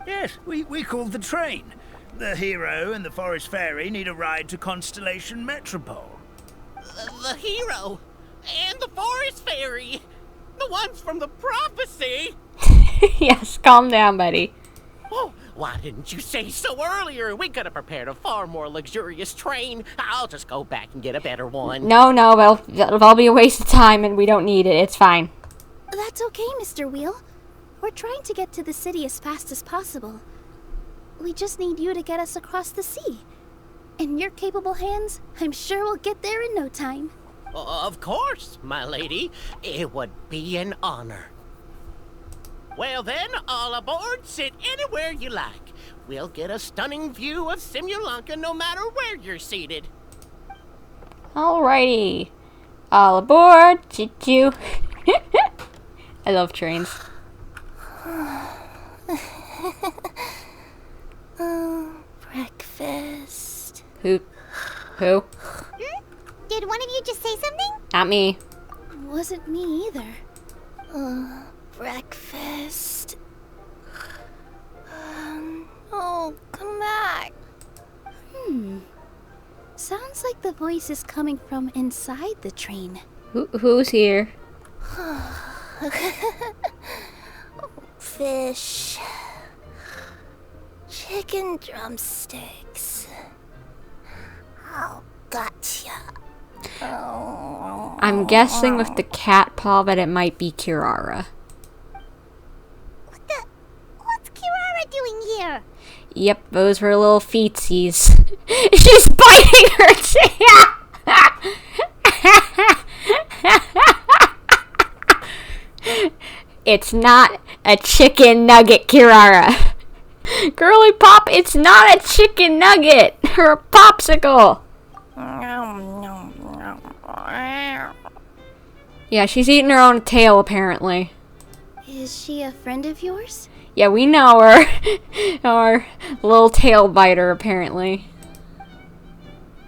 Yes, we called the train. The hero and the forest fairy need a ride to Constellation Metropole. The hero and the forest fairy, the ones from the prophecy. Yes, calm down, buddy. Oh, why didn't you say so earlier? We could have prepared a far more luxurious train. I'll just go back and get a better one. No, that'll all be a waste of time and we don't need it. It's fine. That's okay, Mr. Wheel. We're trying to get to the city as fast as possible. We just need you to get us across the sea. In your capable hands, I'm sure we'll get there in no time. Of course, my lady. It would be an honor. Well then, all aboard, sit anywhere you like. We'll get a stunning view of Simulanka no matter where you're seated. Alrighty. All aboard. Choo-choo. I love trains. Breakfast. Who? Did one of you just say something? Not me. Wasn't me either. Breakfast. Oh, come back. Sounds like the voice is coming from inside the train. Who's here? Fish. Chicken drumsticks. Oh, gotcha. I'm guessing with the cat paw that it might be Kirara. What's Kirara Yep, those were little feetsies. She's biting her tail! It's not a chicken nugget, Kirara. Girly Pop, it's not a chicken nugget. Or a popsicle. Yeah, she's eating her own tail, apparently. Is she a friend of yours? Yeah, we know her. Our little tail biter, apparently.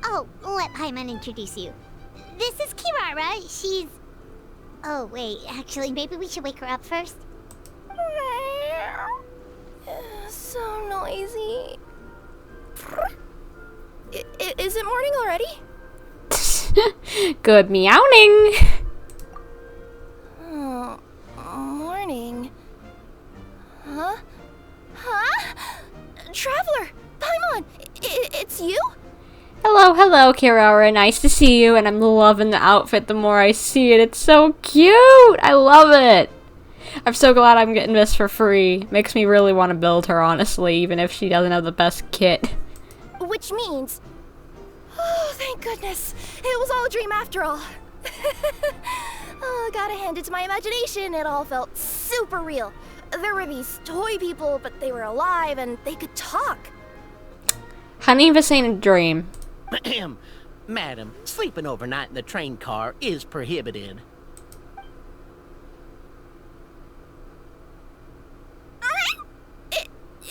Oh, let Paimon introduce you. This is Kirara. She's... Oh, wait. Actually, maybe we should wake her up first. So noisy. Is it morning already? Good meowing. Oh, morning. Huh? Huh? Traveler! Paimon! It's you? Hello, Kirara. Nice to see you, and I'm loving the outfit the more I see it. It's so cute! I love it! I'm so glad I'm getting this for free. Makes me really want to build her, honestly, even if she doesn't have the best kit. Which means... Oh, thank goodness. It was all a dream after all. Oh, gotta hand it to my imagination. It all felt super real. There were these toy people, but they were alive and they could talk. Honey, this ain't a dream. Madam, sleeping overnight in the train car is prohibited.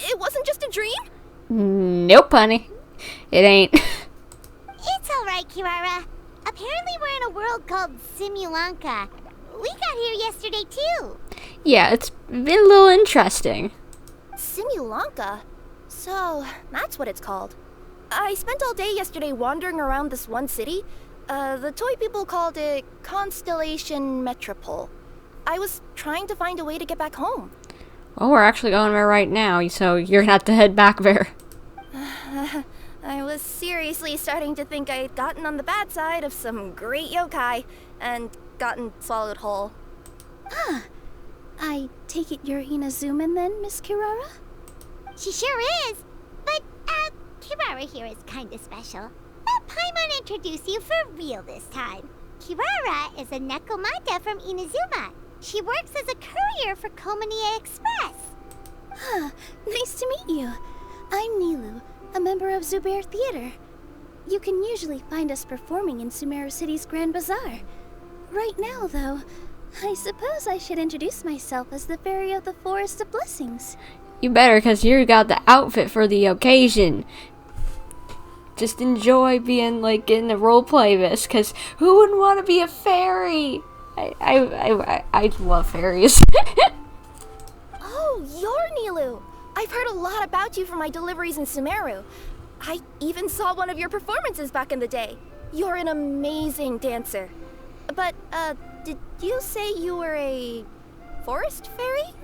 It wasn't just a dream? Nope, honey. It ain't. It's alright, Kirara. Apparently we're in a world called Simulanka. We got here yesterday, too. Yeah, it's been a little interesting. Simulanka? So, that's what it's called. I spent all day yesterday wandering around this one city. The toy people called it Constellation Metropole. I was trying to find a way to get back home. Well, we're actually going there right now, so you're gonna have to head back there. I was seriously starting to think I had gotten on the bad side of some great yokai and gotten swallowed whole. Ah, I take it you're Inazuman then, Miss Kirara? She sure is. But, Kirara here is kinda special. Let Paimon introduce you for real this time. Kirara is a Nekomata from Inazuma. She works as a courier for Komanie Express. Huh, nice to meet you. I'm Nilou, a member of Zubair Theater. You can usually find us performing in Sumeru City's Grand Bazaar. Right now, though, I suppose I should introduce myself as the Fairy of the Forest of Blessings. You better, because you got the outfit for the occasion. Just enjoy being, like, getting to roleplay this, because who wouldn't want to be a fairy? I love fairies. Oh, you're Nilou! I've heard a lot about you from my deliveries in Sumeru. I even saw one of your performances back in the day. You're an amazing dancer. But, did you say you were a forest fairy?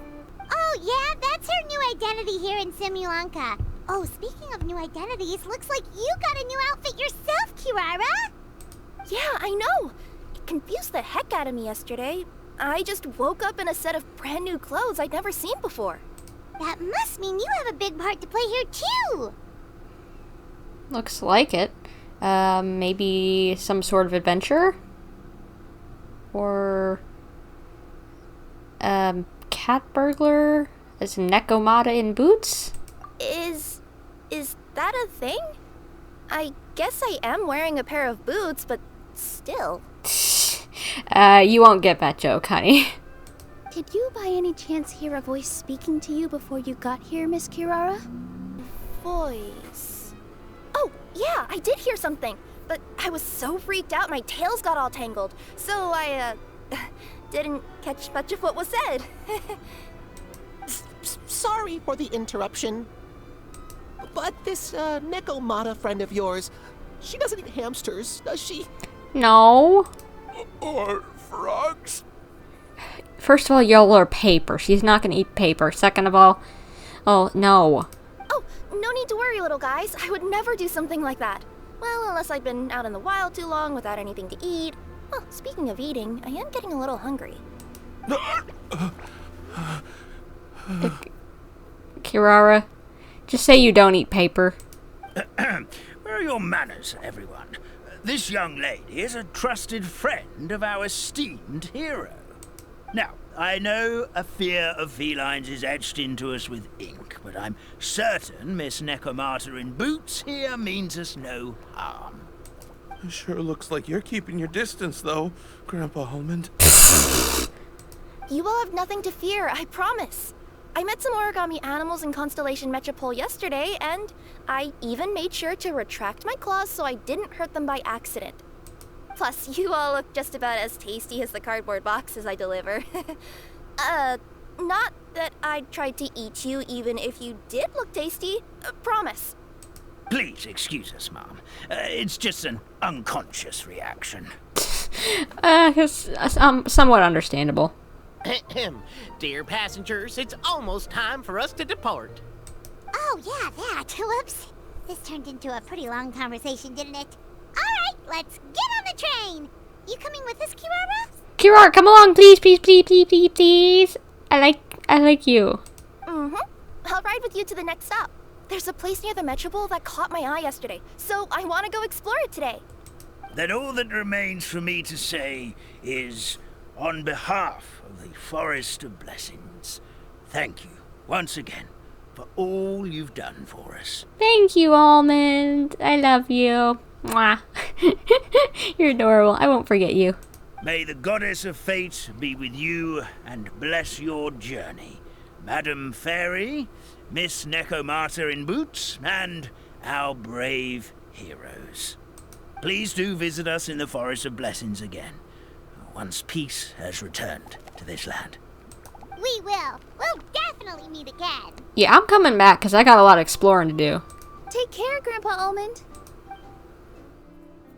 Oh, yeah, that's her new identity here in Simulanka. Oh, speaking of new identities, looks like you got a new outfit yourself, Kirara! Yeah, I know! It confused the heck out of me yesterday. I just woke up in a set of brand new clothes I'd never seen before. That must mean you have a big part to play here, too! Looks like it. Maybe some sort of adventure? Or... cat burglar? As Nekomata in boots? Is that a thing? I guess I am wearing a pair of boots, but still. You won't get that joke, honey. Did you by any chance hear a voice speaking to you before you got here, Miss Kirara? Voice... Oh, yeah, I did hear something, but I was so freaked out my tails got all tangled, so I, didn't catch much of what was said. Sorry for the interruption. But this, Nekomata friend of yours, she doesn't eat hamsters, does she? No. Or frogs? First of all, y'all are paper. She's not gonna eat paper. Second of all, oh, no. Oh, no need to worry, little guys. I would never do something like that. Well, unless I've been out in the wild too long without anything to eat. Well, speaking of eating, I am getting a little hungry. Kirara, Just say you don't eat paper. Where are your manners, everyone? This young lady is a trusted friend of our esteemed hero. Now, I know a fear of felines is etched into us with ink, but I'm certain Miss Necomata in boots here means us no harm. It sure looks like you're keeping your distance, though, Grandpa Almond. You will have nothing to fear, I promise. I met some origami animals in Constellation Metropole yesterday, and I even made sure to retract my claws so I didn't hurt them by accident. Plus, you all look just about as tasty as the cardboard boxes I deliver. Not that I'd try to eat you even if you did look tasty. Promise. Please excuse us, Mom. It's just an unconscious reaction. It's somewhat understandable. Dear passengers, it's almost time for us to depart. Oh, yeah, that. Whoops. This turned into a pretty long conversation, didn't it? Alright, let's get on the train. You coming with us, Kirara? Kirara, come along, please, please, please, please, please, please. I like you. Mm-hmm. I'll ride with you to the next stop. There's a place near the Metropole that caught my eye yesterday, so I want to go explore it today. Then all that remains for me to say is, on behalf of the Forest of Blessings, thank you once again for all you've done for us. Thank you, Almond. I love you. Mwah. You're adorable. I won't forget you. May the goddess of fate be with you and bless your journey, Madam Fairy, Miss Necomata in boots, and our brave heroes. Please do visit us in the Forest of Blessings again, once peace has returned to this land. We will. We'll definitely meet again. Yeah, I'm coming back because I got a lot of exploring to do. Take care, Grandpa Almond.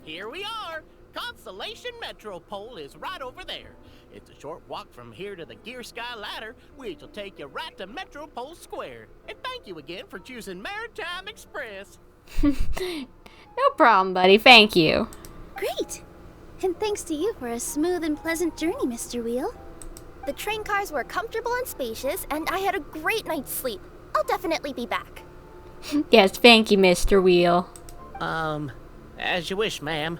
Here we are. Constellation Metropole is right over there. It's a short walk from here to the Gear Sky Ladder, which will take you right to Metropole Square. And thank you again for choosing Maritime Express. No problem, buddy. Thank you. Great. And thanks to you for a smooth and pleasant journey, Mr. Wheel. The train cars were comfortable and spacious, and I had a great night's sleep. I'll definitely be back. Yes, thank you, Mr. Wheel. As you wish, ma'am.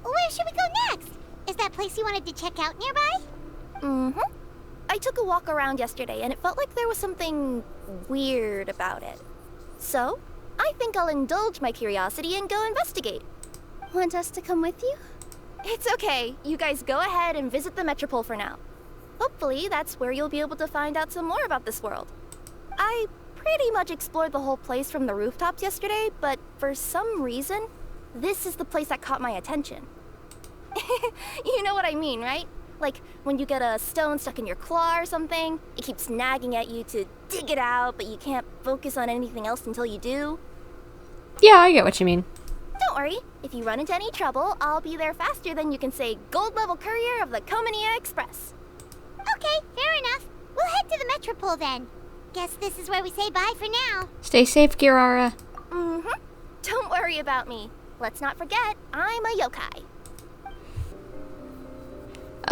Where should we go next? Is that place you wanted to check out nearby? Mm-hmm. I took a walk around yesterday, and it felt like there was something weird about it. So, I think I'll indulge my curiosity and go investigate. Want us to come with you? It's okay. You guys go ahead and visit the Metropole for now. Hopefully, that's where you'll be able to find out some more about this world. I pretty much explored the whole place from the rooftops yesterday, but for some reason, this is the place that caught my attention. You know what I mean, right? Like, when you get a stone stuck in your claw or something, it keeps nagging at you to dig it out, but you can't focus on anything else until you do. Yeah, I get what you mean. Don't worry, if you run into any trouble, I'll be there faster than you can say gold level courier of the Comania Express. Okay, fair enough. We'll head to the Metropole then. Guess this is where we say bye for now. Stay safe, Kirara. Mm-hmm. Don't worry about me. Let's not forget, I'm a yokai.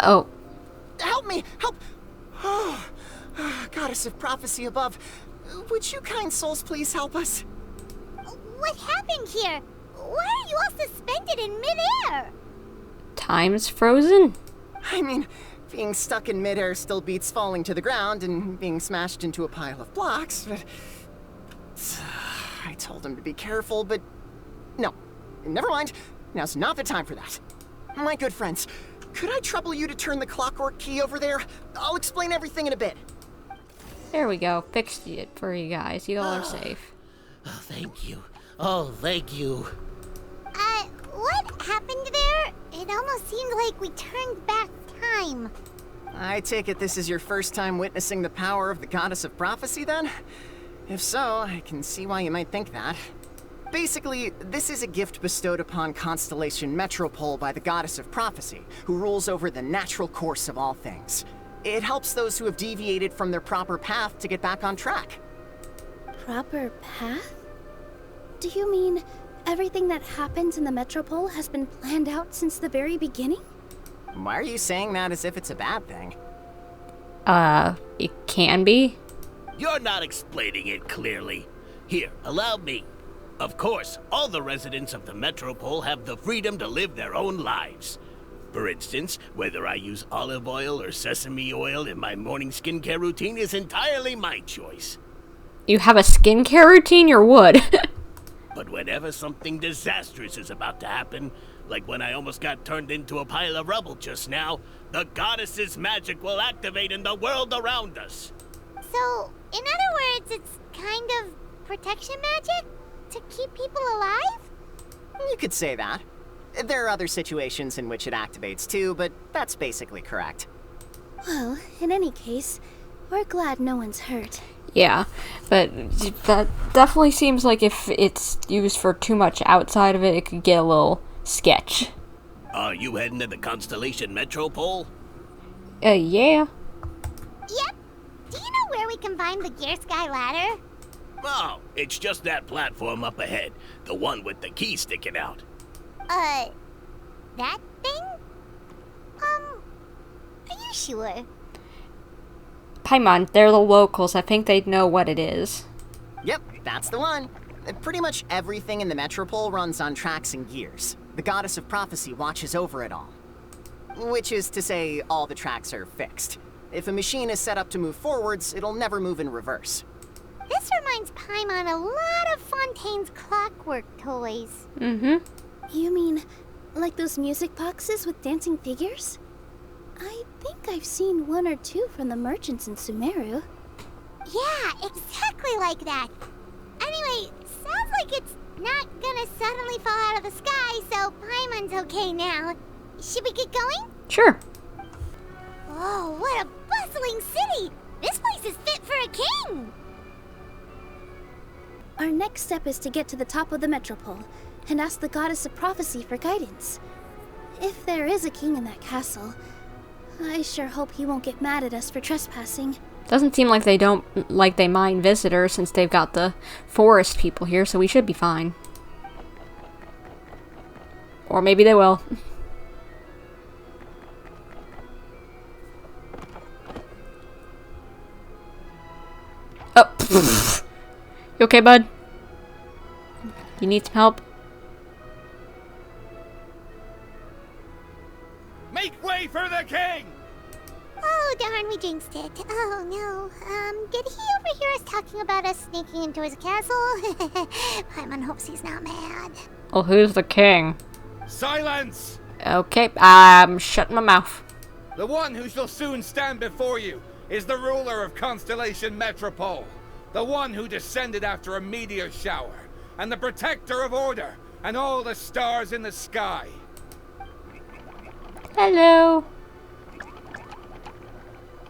Oh. Help me! Help! Oh, Goddess of Prophecy above, would you kind souls please help us? What happened here? Why are you all suspended in midair? Time's frozen? I mean, being stuck in midair still beats falling to the ground and being smashed into a pile of blocks, but... I told him to be careful, but... No. Never mind. Now's not the time for that. My good friends, could I trouble you to turn the clockwork key over there? I'll explain everything in a bit. There we go. Fixed it for you guys. You all are safe. Oh, thank you. Oh, thank you. What happened there? It almost seemed like we turned back time. I take it this is your first time witnessing the power of the Goddess of Prophecy, then? If so, I can see why you might think that. Basically, this is a gift bestowed upon Constellation Metropole by the Goddess of Prophecy, who rules over the natural course of all things. It helps those who have deviated from their proper path to get back on track. Proper path? Do you mean Everything that happens in the Metropole has been planned out since the very beginning? Why are you saying that as if it's a bad thing? It can be. You're not explaining it clearly. Here, allow me. Of course, all the residents of the Metropole have the freedom to live their own lives. For instance, whether I use olive oil or sesame oil in my morning skincare routine is entirely my choice. You have a skincare routine? You would. But whenever something disastrous is about to happen, like when I almost got turned into a pile of rubble just now, the goddess's magic will activate in the world around us. So, in other words, it's kind of protection magic? To keep people alive? You could say that. There are other situations in which it activates too, but that's basically correct. Well, in any case, we're glad no one's hurt. Yeah, but that definitely seems like if it's used for too much outside of it, it could get a little sketch. Are you heading to the Constellation Metropole? Yeah. Yep. Do you know where we can find the Gear Sky ladder? Oh, it's just that platform up ahead. The one with the key sticking out. That thing? Are you sure? Paimon, they're the locals. I think they'd know what it is. Yep, that's the one. Pretty much everything in the Metropole runs on tracks and gears. The Goddess of Prophecy watches over it all. Which is to say, all the tracks are fixed. If a machine is set up to move forwards, it'll never move in reverse. This reminds Paimon a lot of Fontaine's clockwork toys. Mm-hmm. You mean, like those music boxes with dancing figures? I think I've seen one or two from the merchants in Sumeru. Yeah, exactly like that. Anyway, sounds like it's not gonna suddenly fall out of the sky, so Paimon's okay now. Should we get going? Sure. Oh, what a bustling city! This place is fit for a king! Our next step is to get to the top of the Metropole and ask the Goddess of Prophecy for guidance. If there is a king in that castle, I sure hope he won't get mad at us for trespassing. Doesn't seem like they mind visitors since they've got the forest people here, so we should be fine. Or maybe they will. Oh. You okay, bud? You need some help? Make way for the king! Oh, darn, we jinxed it. Oh, no. Did he overhear us talking about us sneaking into his castle? Paimon hopes he's not mad. Well, who's the king? Silence! Okay, I'm shutting my mouth. The one who shall soon stand before you is the ruler of Constellation Metropole. The one who descended after a meteor shower, and the protector of order, and all the stars in the sky. Hello.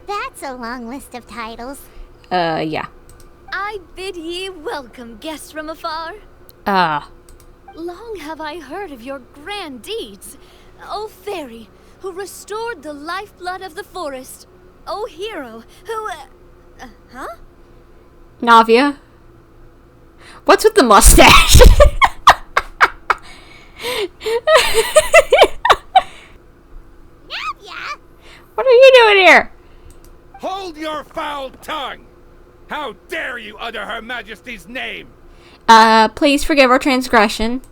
That's a long list of titles. Yeah. I bid ye welcome, guests from afar. Long have I heard of your grand deeds. O fairy, who restored the lifeblood of the forest. O hero, who... huh? Navia. What's with the mustache? Navia! What are you doing here? Hold your foul tongue! How dare you utter Her Majesty's name? Please forgive our transgression.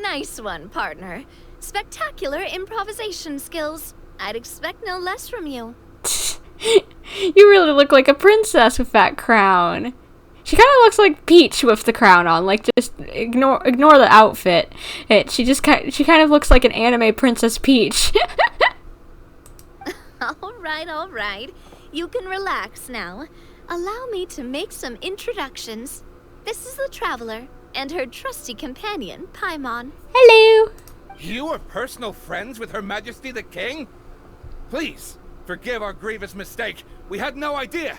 Nice one, partner. Spectacular improvisation skills. I'd expect no less from you. You really look like a princess with that crown. She kind of looks like Peach with the crown on. Like, just ignore the outfit. She kind of looks like an anime Princess Peach. All right. You can relax now. Allow me to make some introductions. This is the Traveler and her trusty companion, Paimon. Hello. You are personal friends with Her Majesty the King? Please, forgive our grievous mistake. We had no idea.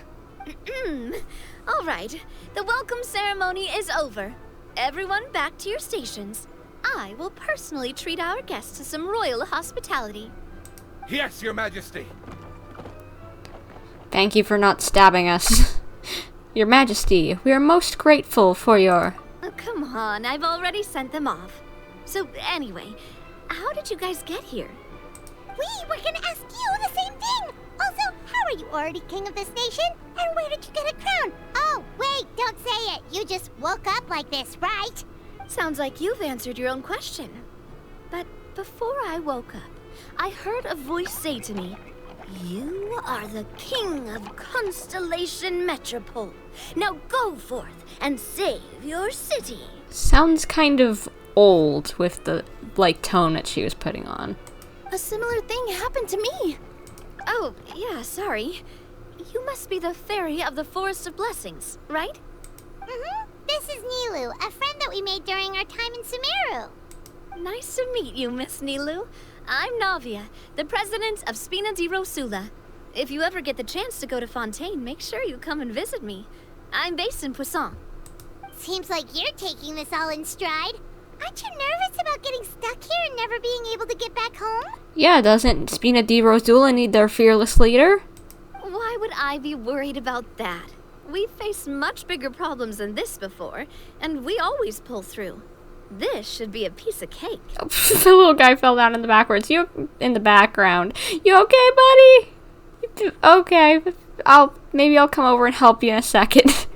All right. The welcome ceremony is over. Everyone back to your stations. I will personally treat our guests to some royal hospitality. Yes, Your Majesty. Thank you for not stabbing us. Your Majesty, we are most grateful for your... come on, I've already sent them off. So anyway, how did you guys get here? We were gonna ask you the same thing! Also, how are you already king of this nation? And where did you get a crown? Oh, wait, don't say it. You just woke up like this, right? Sounds like you've answered your own question. But before I woke up, I heard a voice say to me, "You are the king of Constellation Metropole. Now go forth and save your city." Sounds kind of old with the, tone that she was putting on. A similar thing happened to me. Oh, yeah, sorry. You must be the fairy of the Forest of Blessings, right? Mm-hmm. This is Nilou, a friend that we made during our time in Sumeru. Nice to meet you, Miss Nilou. I'm Navia, the president of Spina di Rosula. If you ever get the chance to go to Fontaine, make sure you come and visit me. I'm based in Poisson. Seems like you're taking this all in stride. Aren't you nervous about getting stuck here and never being able to get back home? Yeah, doesn't Spina di Rosula need their fearless leader? Why would I be worried about that? We've faced much bigger problems than this before, and we always pull through. This should be a piece of cake. The little guy fell down in the backwards. You in the background. You okay, buddy? Okay. Maybe I'll come over and help you in a second.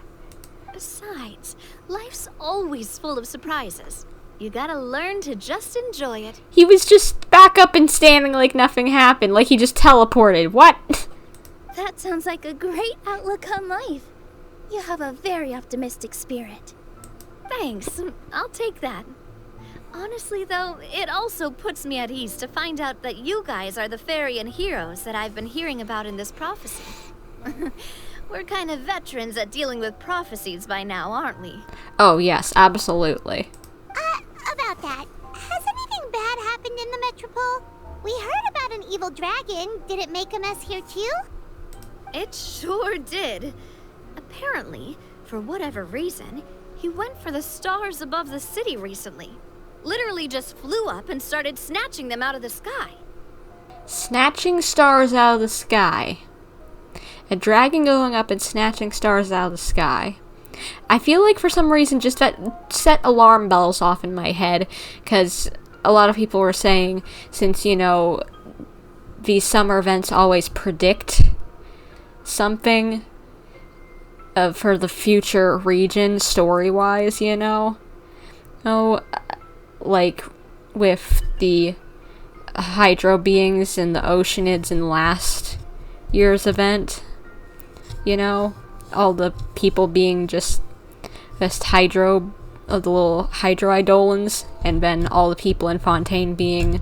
Besides, life's always full of surprises. You gotta learn to just enjoy it. He was just back up and standing like nothing happened, like he just teleported. What? That sounds like a great outlook on life. You have a very optimistic spirit. Thanks, I'll take that. Honestly though, it also puts me at ease to find out that you guys are the fairy and heroes that I've been hearing about in this prophecy. We're kind of veterans at dealing with prophecies by now, aren't we? Oh yes, absolutely. About that, has anything bad happened in the Metropole? We heard about an evil dragon. Did it make a mess here too? It sure did. Apparently, for whatever reason, he went for the stars above the city recently. Literally just flew up and started snatching them out of the sky. Snatching stars out of the sky. A dragon going up and snatching stars out of the sky. I feel like for some reason just that set alarm bells off in my head, because a lot of people were saying, since, these summer events always predict something for the future region, story-wise, like with the hydro beings and the oceanids in last year's event, all the people being just hydro, of the little hydro eidolons, and then all the people in Fontaine being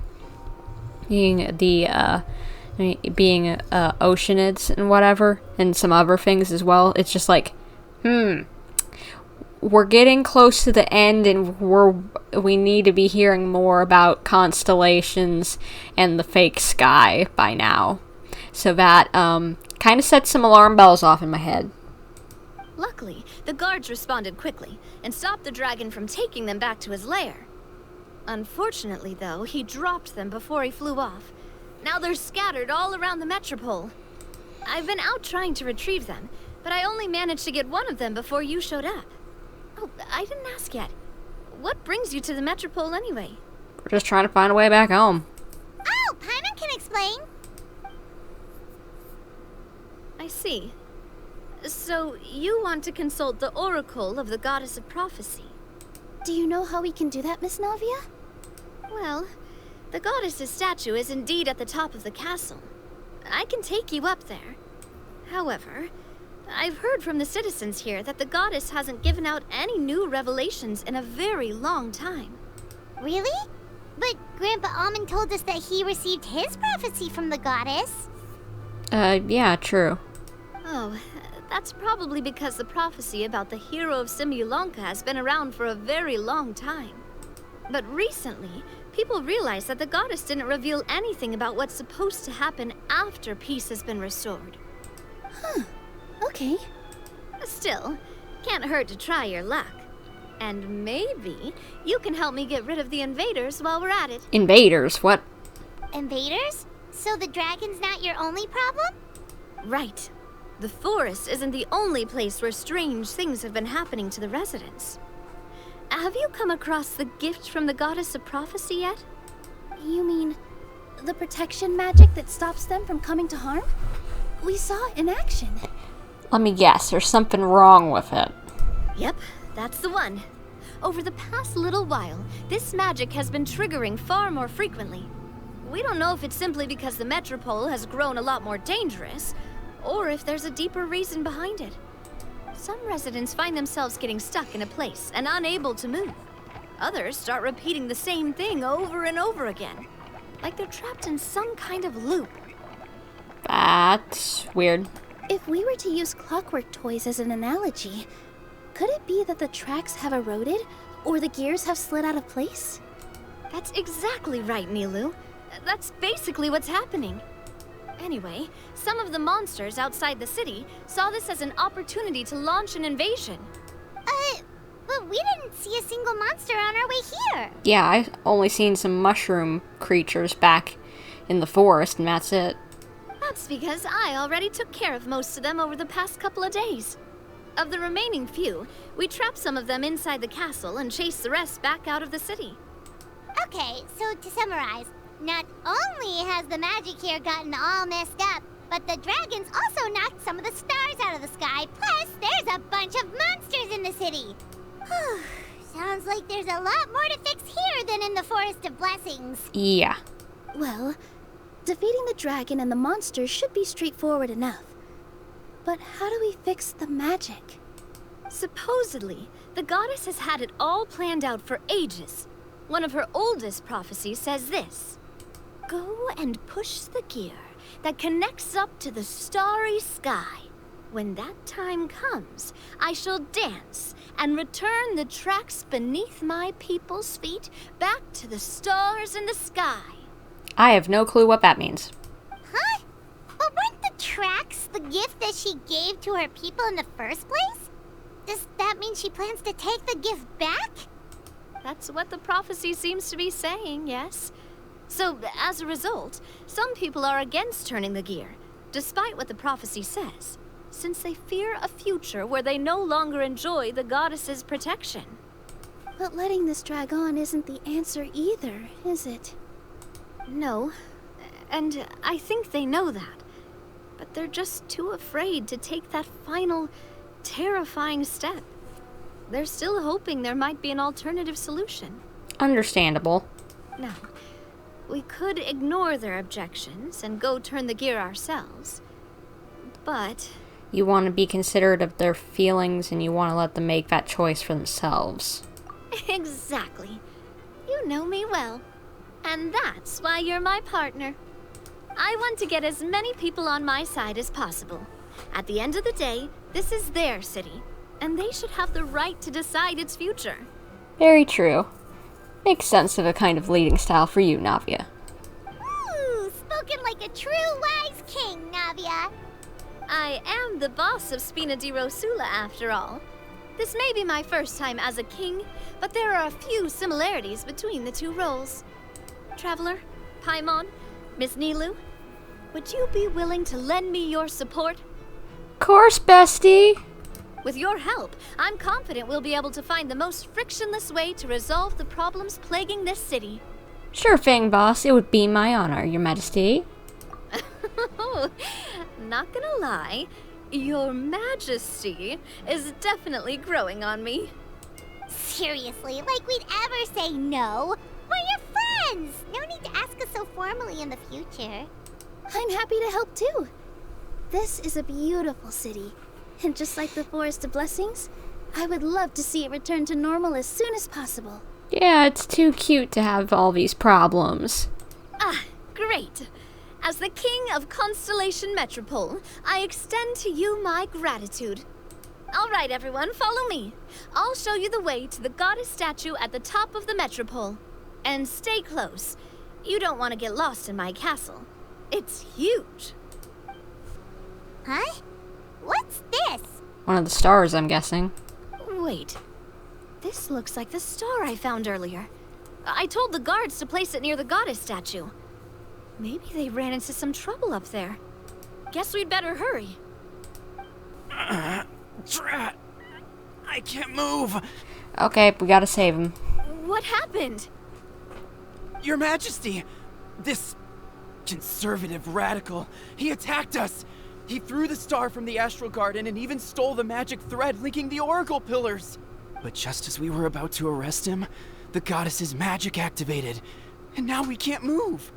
oceanids and whatever, and some other things as well. It's just like, we're getting close to the end, and we need to be hearing more about constellations and the fake sky by now. So that kind of set some alarm bells off in my head. Luckily, the guards responded quickly and stopped the dragon from taking them back to his lair. Unfortunately, though, he dropped them before he flew off. Now they're scattered all around the Metropole. I've been out trying to retrieve them, but I only managed to get one of them before you showed up. Oh, I didn't ask yet. What brings you to the Metropole anyway? We're just trying to find a way back home. Oh, Paimon can explain. I see. So, you want to consult the oracle of the goddess of prophecy. Do you know how we can do that, Miss Navia? Well, the goddess's statue is indeed at the top of the castle. I can take you up there. However, I've heard from the citizens here that the goddess hasn't given out any new revelations in a very long time. Really? But Grandpa Almond told us that he received his prophecy from the goddess. Yeah, true. Oh, that's probably because the prophecy about the hero of Simulanka has been around for a very long time. But recently, people realized that the goddess didn't reveal anything about what's supposed to happen after peace has been restored. Huh. Okay. Still, can't hurt to try your luck. And maybe you can help me get rid of the invaders while we're at it. Invaders? What? Invaders? So the dragon's not your only problem? Right. The forest isn't the only place where strange things have been happening to the residents. Have you come across the gift from the Goddess of Prophecy yet? You mean the protection magic that stops them from coming to harm? We saw it in action. Let me guess, there's something wrong with it. Yep, that's the one. Over the past little while, this magic has been triggering far more frequently. We don't know if it's simply because the Metropole has grown a lot more dangerous, or if there's a deeper reason behind it. Some residents find themselves getting stuck in a place and unable to move. Others start repeating the same thing over and over again, like they're trapped in some kind of loop. That's weird. If we were to use clockwork toys as an analogy, could it be that the tracks have eroded, or the gears have slid out of place? That's exactly right, Nilou. That's basically what's happening. Anyway, some of the monsters outside the city saw this as an opportunity to launch an invasion. But we didn't see a single monster on our way here. Yeah, I only seen some mushroom creatures back in the forest, and that's it. That's because I already took care of most of them over the past couple of days. Of the remaining few, we trapped some of them inside the castle and chased the rest back out of the city. Okay, so to summarize, not only has the magic here gotten all messed up, but the dragons also knocked some of the stars out of the sky, plus there's a bunch of monsters in the city. Sounds like there's a lot more to fix here than in the Forest of Blessings. Yeah. Well, defeating the dragon and the monsters should be straightforward enough. But how do we fix the magic? Supposedly, the goddess has had it all planned out for ages. One of her oldest prophecies says this: "Go and push the gear that connects up to the starry sky. When that time comes, I shall dance and return the tracks beneath my people's feet back to the stars in the sky." I have no clue what that means. Huh? But weren't the tracks the gift that she gave to her people in the first place? Does that mean she plans to take the gift back? That's what the prophecy seems to be saying, yes. So, as a result, some people are against turning the gear, despite what the prophecy says, since they fear a future where they no longer enjoy the goddess's protection. But letting this drag on isn't the answer either, is it? No, and I think they know that. But they're just too afraid to take that final, terrifying step. They're still hoping there might be an alternative solution. Understandable. Now, we could ignore their objections and go turn the gear ourselves. But You want to be considerate of their feelings, and you want to let them make that choice for themselves. exactly. You know me well. And that's why you're my partner. I want to get as many people on my side as possible. At the end of the day, this is their city, and they should have the right to decide its future. Very true. Makes sense of a kind of leading style for you, Navia. Ooh, spoken like a true wise king, Navia. I am the boss of Spina di Rosula, after all. This may be my first time as a king, but there are a few similarities between the two roles. Traveler, Paimon, Miss Nilou, would you be willing to lend me your support? Course, bestie. With your help, I'm confident we'll be able to find the most frictionless way to resolve the problems plaguing this city. Sure thing, boss. It would be my honor, Your Majesty. Not gonna lie, Your Majesty is definitely growing on me. Seriously, like we'd ever say no. We're your friends. No need to ask us so formally in the future. I'm happy to help too. This is a beautiful city. And just like the Forest of Blessings, I would love to see it return to normal as soon as possible. Yeah, it's too cute to have all these problems. Ah, great. As the King of Constellation Metropole, I extend to you my gratitude. All right, everyone, follow me. I'll show you the way to the goddess statue at the top of the Metropole. And stay close. You don't want to get lost in my castle. It's huge. Huh? What's this? One of the stars, I'm guessing. Wait. This looks like the star I found earlier. I told the guards to place it near the goddess statue. Maybe they ran into some trouble up there. Guess we'd better hurry. Drat! I can't move. Okay, we gotta save him. What happened? Your Majesty! This conservative radical, he attacked us! He threw the star from the Astral Garden and even stole the magic thread linking the Oracle Pillars! But just as we were about to arrest him, the goddess's magic activated, and now we can't move!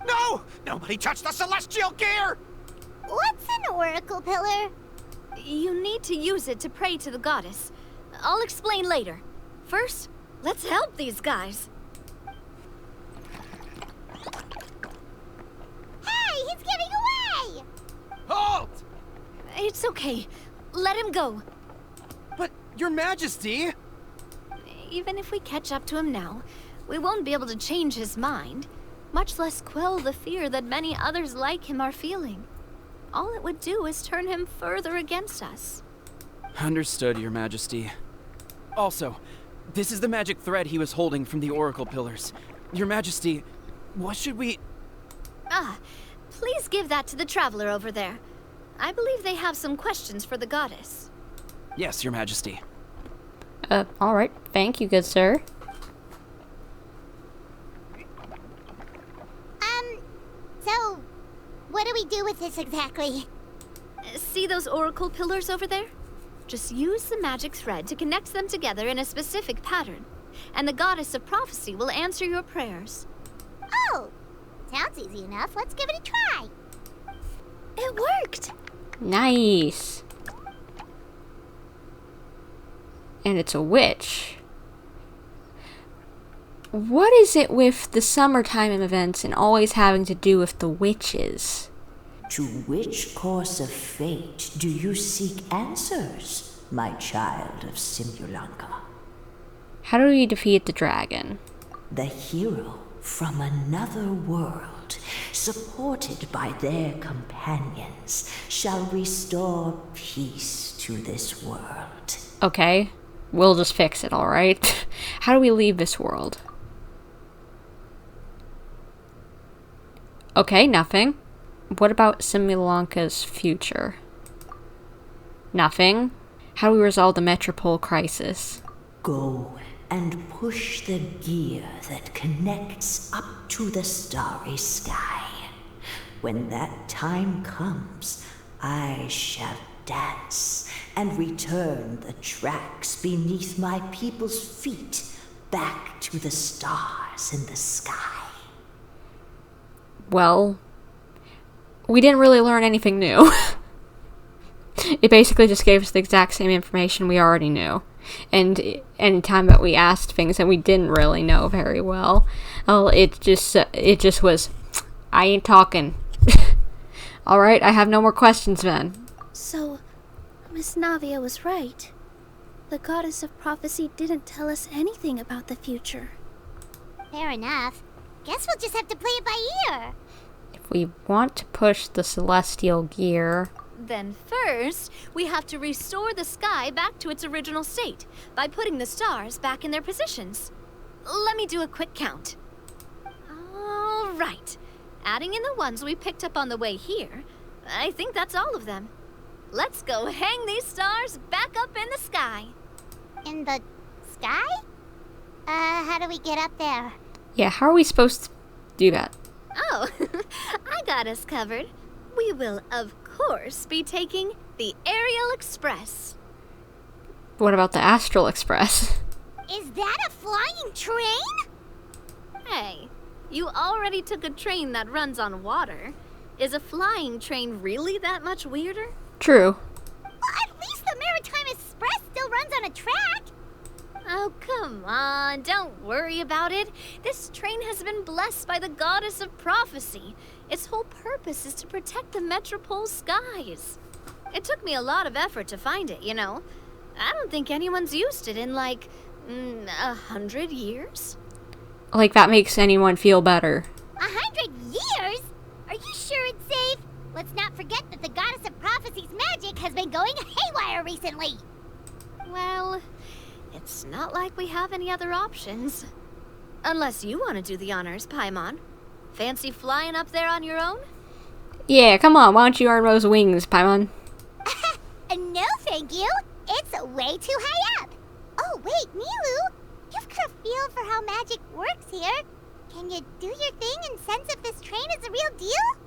No! Nobody touched the celestial gear! What's an oracle pillar? You need to use it to pray to the goddess. I'll explain later. First, let's help these guys. Hey, he's getting away! Halt! It's okay. Let him go. But, Your Majesty! Even if we catch up to him now, we won't be able to change his mind, much less quell the fear that many others like him are feeling. All it would do is turn him further against us. Understood, Your Majesty. Also, this is the magic thread he was holding from the Oracle Pillars. Your Majesty, what should we... Please give that to the traveler over there. I believe they have some questions for the goddess. Yes, Your Majesty. Alright. Thank you, good sir. So, what do we do with this exactly? See those oracle pillars over there? Just use the magic thread to connect them together in a specific pattern, and the goddess of prophecy will answer your prayers. Oh, sounds easy enough. Let's give it a try. It worked! Nice. And it's a witch. What is it with the summertime events and always having to do with the witches? To which course of fate do you seek answers, my child of Simulanka? How do we defeat the dragon? The hero from another world, supported by their companions, shall restore peace to this world. Okay, we'll just fix it, alright? How do we leave this world? Okay, nothing. What about Simulanka's future? Nothing. How do we resolve the Metropole crisis? Go and push the gear that connects up to the starry sky. When that time comes, I shall dance and return the tracks beneath my people's feet back to the stars in the sky. Well, we didn't really learn anything new. It basically just gave us the exact same information we already knew. And anytime that we asked things that we didn't really know very well, it just was, I ain't talking. Alright, I have no more questions then. So, Miss Navia was right. The goddess of prophecy didn't tell us anything about the future. Fair enough. Guess we'll just have to play it by ear. If we want to push the celestial gear... Then first, we have to restore the sky back to its original state by putting the stars back in their positions. Let me do a quick count. All right. Adding in the ones we picked up on the way here, I think that's all of them. Let's go hang these stars back up in the sky. In the sky? How do we get up there? Yeah, how are we supposed to do that? Oh, I got us covered. We will, of course, be taking the Aerial Express. What about the Astral Express? Is that a flying train? Hey, you already took a train that runs on water. Is a flying train really that much weirder? True. Well, at least the Maritime Express still runs on a track. Oh, come on, don't worry about it. This train has been blessed by the goddess of prophecy. Its whole purpose is to protect the Metropole skies. It took me a lot of effort to find it, you know. I don't think anyone's used it in, like, 100 years. Like, that makes anyone feel better. 100 years? Are you sure it's safe? Let's not forget that the goddess of prophecy's magic has been going haywire recently. Well, it's not like we have any other options. Unless you want to do the honors, Paimon. Fancy flying up there on your own? Yeah, come on, why don't you earn those wings, Paimon? No, thank you. It's way too high up. Oh, Oh, wait, Nilou! You've got a feel for how magic works here. Can you do your thing and sense if this train is the real deal?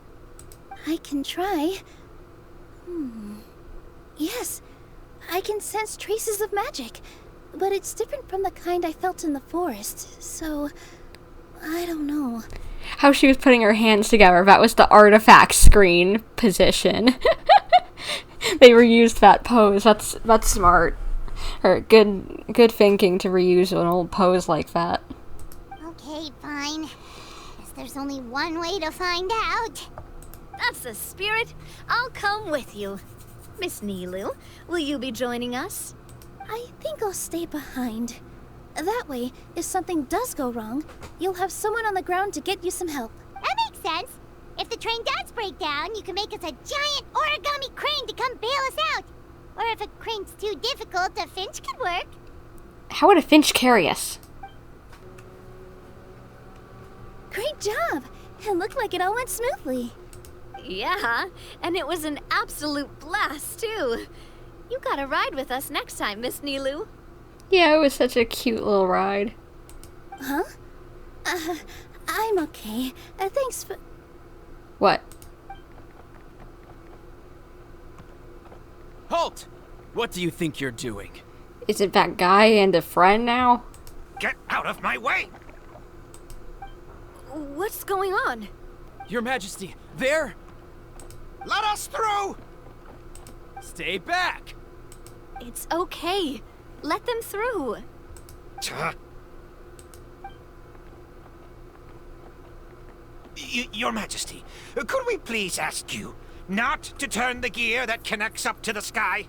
I can try. Yes, I can sense traces of magic, but it's different from the kind I felt in the forest, so I don't know. How she was putting her hands together, that was the artifact screen position. They reused that pose. That's smart. Or good thinking to reuse an old pose like that. Okay, fine. Guess there's only one way to find out. That's the spirit. I'll come with you. Miss Nilou, will you be joining us? I think I'll stay behind. That way, if something does go wrong, you'll have someone on the ground to get you some help. That makes sense. If the train does break down, you can make us a giant origami crane to come bail us out. Or if a crane's too difficult, a finch could work. How would a finch carry us? Great job! It looked like it all went smoothly. Yeah, and it was an absolute blast, too. You gotta ride with us next time, Miss Nilou. Yeah, it was such a cute little ride. Huh? I'm okay. Thanks for... What? Halt! What do you think you're doing? Is it that guy and a friend now? Get out of my way! What's going on? Your Majesty, there! Let us through! Stay back! It's okay. Let them through. Your Majesty, could we please ask you not to turn the gear that connects up to the sky?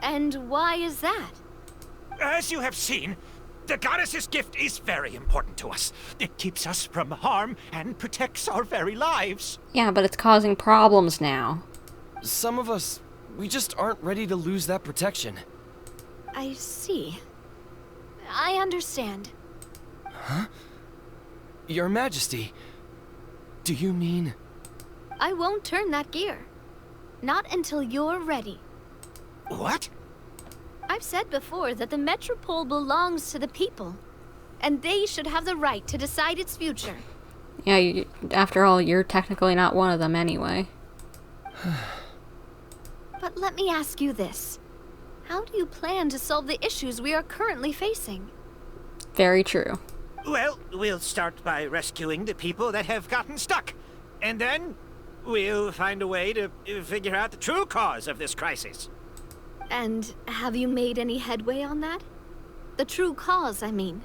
And why is that? As you have seen, the goddess's gift is very important to us. It keeps us from harm and protects our very lives. Yeah, but it's causing problems now. Some of us, we just aren't ready to lose that protection. I see. I understand. Huh? Your Majesty, do you mean... I won't turn that gear. Not until you're ready. What? I've said before that the Metropole belongs to the people, and they should have the right to decide its future. Yeah, after all, you're technically not one of them anyway. But let me ask you this. How do you plan to solve the issues we are currently facing? Very true. Well, we'll start by rescuing the people that have gotten stuck. And then we'll find a way to figure out the true cause of this crisis. And have you made any headway on that? The true cause, I mean.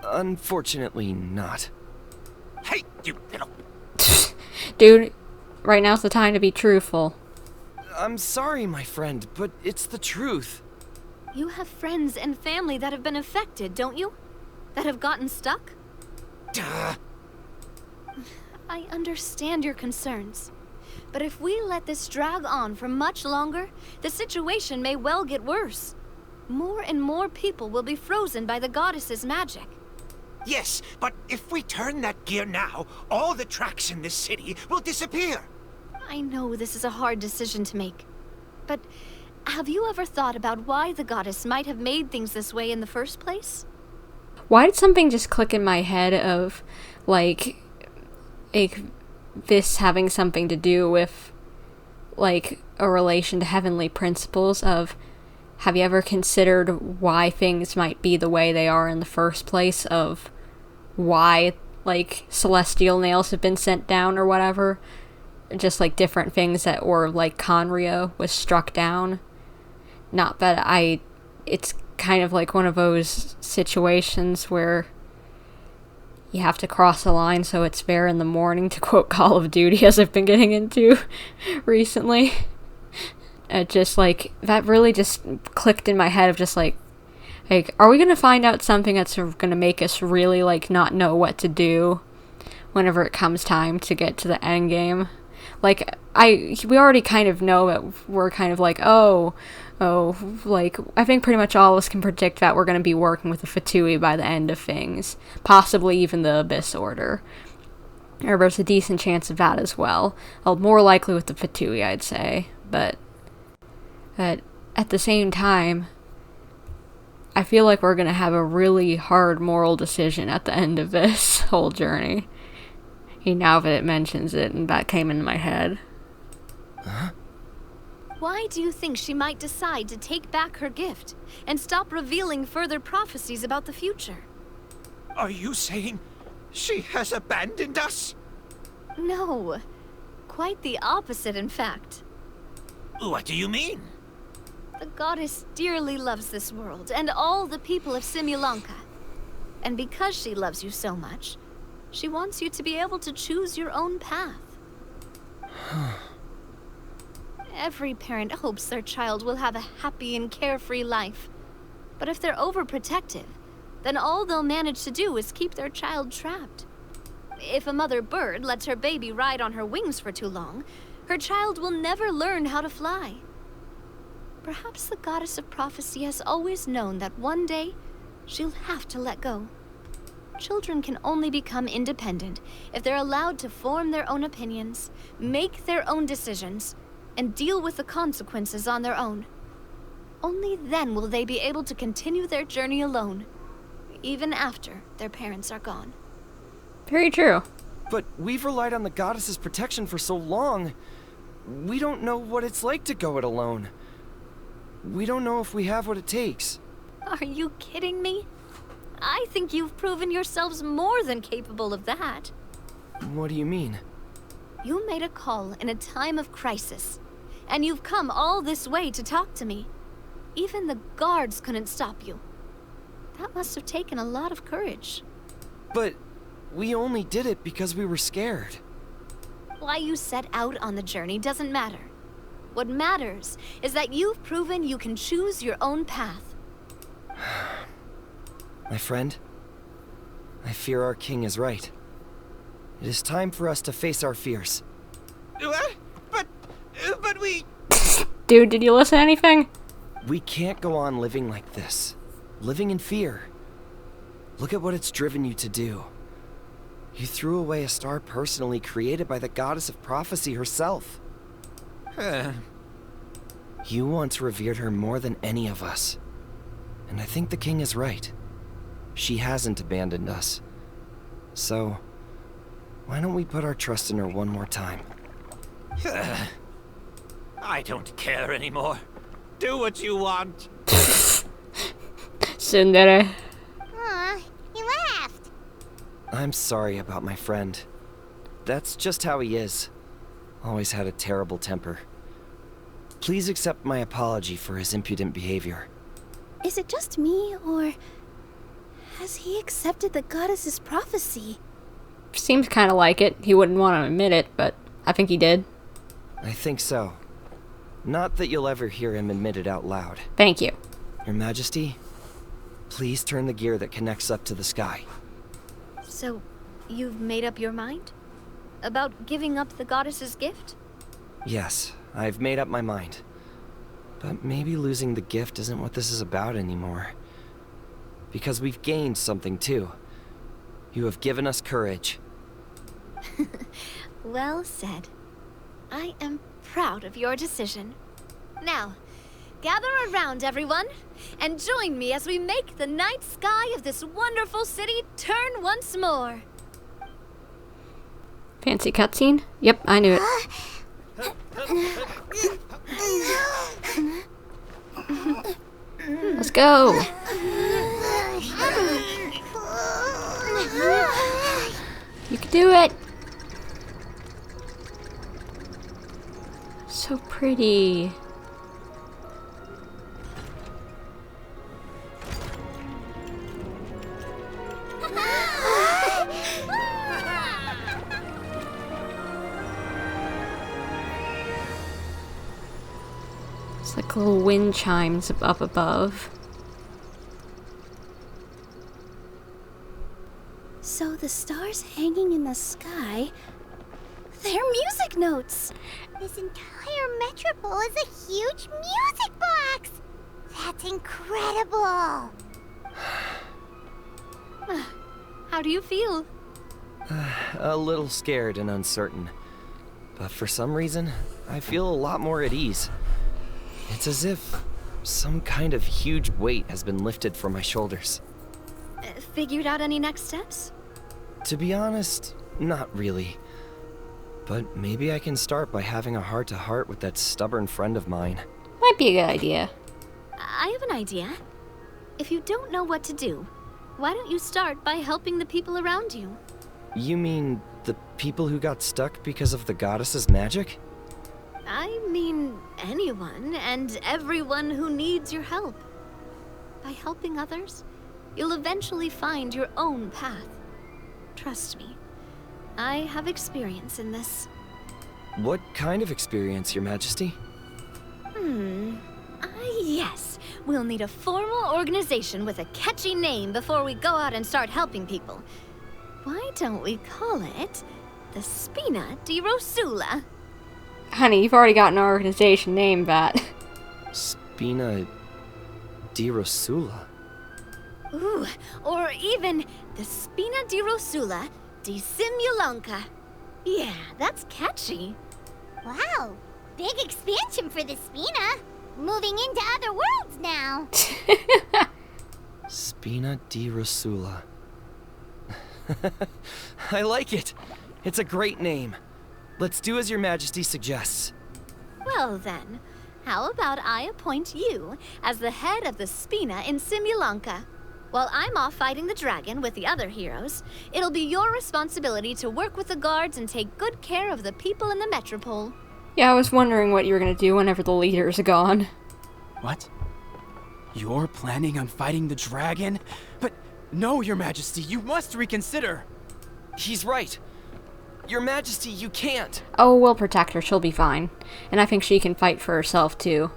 Unfortunately not. Hey, you little... Dude, right now's the time to be truthful. I'm sorry, my friend, but it's the truth. You have friends and family that have been affected, don't you? That have gotten stuck? Duh. I understand your concerns. But if we let this drag on for much longer, the situation may well get worse. More and more people will be frozen by the goddess's magic. Yes, but if we turn that gear now, all the tracks in this city will disappear. I know this is a hard decision to make. But have you ever thought about why the goddess might have made things this way in the first place? Why did something just click in my head of, like, this having something to do with, like, a relation to heavenly principles of, have you ever considered why things might be the way they are in the first place, of why, like, celestial nails have been sent down or whatever? Just, like, different things that, or, like, Conria was struck down. Not that it's kind of like one of those situations where you have to cross a line so it's fair in the morning, to quote Call of Duty, as I've been getting into recently. It just, like, that really just clicked in my head of just, like, are we gonna find out something that's gonna make us really, like, not know what to do whenever it comes time to get to the end game? Like, we already kind of know that we're kind of like, like, I think pretty much all of us can predict that we're going to be working with the Fatui by the end of things. Possibly even the Abyss Order. Or there's a decent chance of that as well. More likely with the Fatui, I'd say. But at the same time, I feel like we're gonna have a really hard moral decision at the end of this whole journey. Now that it mentions it, and that came into my head. Huh? Why do you think she might decide to take back her gift and stop revealing further prophecies about the future? Are you saying she has abandoned us? No. Quite the opposite, in fact. What do you mean? The goddess dearly loves this world and all the people of Simulanka. And because she loves you so much, she wants you to be able to choose your own path. Every parent hopes their child will have a happy and carefree life. But if they're overprotective, then all they'll manage to do is keep their child trapped. If a mother bird lets her baby ride on her wings for too long, her child will never learn how to fly. Perhaps the goddess of prophecy has always known that one day she'll have to let go. Children can only become independent if they're allowed to form their own opinions, make their own decisions, and deal with the consequences on their own. Only then will they be able to continue their journey alone, even after their parents are gone. Very true. But we've relied on the goddess's protection for so long. We don't know what it's like to go it alone. We don't know if we have what it takes. Are you kidding me? I think you've proven yourselves more than capable of that. What do you mean? You made a call in a time of crisis, and you've come all this way to talk to me. Even the guards couldn't stop you. That must have taken a lot of courage. But we only did it because we were scared. Why you set out on the journey doesn't matter. What matters is that you've proven you can choose your own path. My friend, I fear our king is right. It is time for us to face our fears. But we... Dude, did you listen to anything? We can't go on living like this. Living in fear. Look at what it's driven you to do. You threw away a star personally created by the goddess of prophecy herself. You once revered her more than any of us. And I think the king is right. She hasn't abandoned us. So, why don't we put our trust in her one more time? I don't care anymore. Do what you want. Tsundere. Aw, he laughed. I'm sorry about my friend. That's just how he is. Always had a terrible temper. Please accept my apology for his impudent behavior. Is it just me, or has he accepted the goddess's prophecy? Seems kind of like it. He wouldn't want to admit it, but I think he did. I think so. Not that you'll ever hear him admit it out loud. Thank you. Your Majesty, please turn the gear that connects up to the sky. So, you've made up your mind? About giving up the goddess's gift? Yes, I've made up my mind. But maybe losing the gift isn't what this is about anymore. Because we've gained something too. You have given us courage. Well said. I am proud of your decision. Now, gather around, everyone, and join me as we make the night sky of this wonderful city turn once more. Fancy cutscene? Yep, I knew it. Let's go. You can do it. So pretty. It's like little wind chimes up above. So the stars hanging in the sky, they're music notes. This entire metropole is a huge music box. That's incredible. How do you feel? A little scared and uncertain. But for some reason, I feel a lot more at ease. It's as if some kind of huge weight has been lifted from my shoulders. Figured out any next steps? To be honest, not really. But maybe I can start by having a heart-to-heart with that stubborn friend of mine. Might be a good idea. I have an idea. If you don't know what to do, why don't you start by helping the people around you? You mean the people who got stuck because of the goddess's magic? I mean anyone and everyone who needs your help. By helping others, you'll eventually find your own path. Trust me, I have experience in this. What kind of experience, Your Majesty? Yes. We'll need a formal organization with a catchy name before we go out and start helping people. Why don't we call it the Spina di Rosula? Honey, you've already got an organization named that. Spina di Rosula? Ooh, or even the Spina di Rosula di Simulanka. Yeah, that's catchy. Wow, big expansion for the Spina. Moving into other worlds now. Spina di Rosula. I like it. It's a great name. Let's do as Your Majesty suggests. Well then, how about I appoint you as the head of the Spina in Simulanka? While I'm off fighting the dragon with the other heroes, it'll be your responsibility to work with the guards and take good care of the people in the metropole. Yeah, I was wondering what you were gonna do whenever the leader's gone. What? You're planning on fighting the dragon? But no, Your Majesty, you must reconsider. He's right. Your Majesty, you can't. Oh, we'll protect her. She'll be fine. And I think she can fight for herself, too.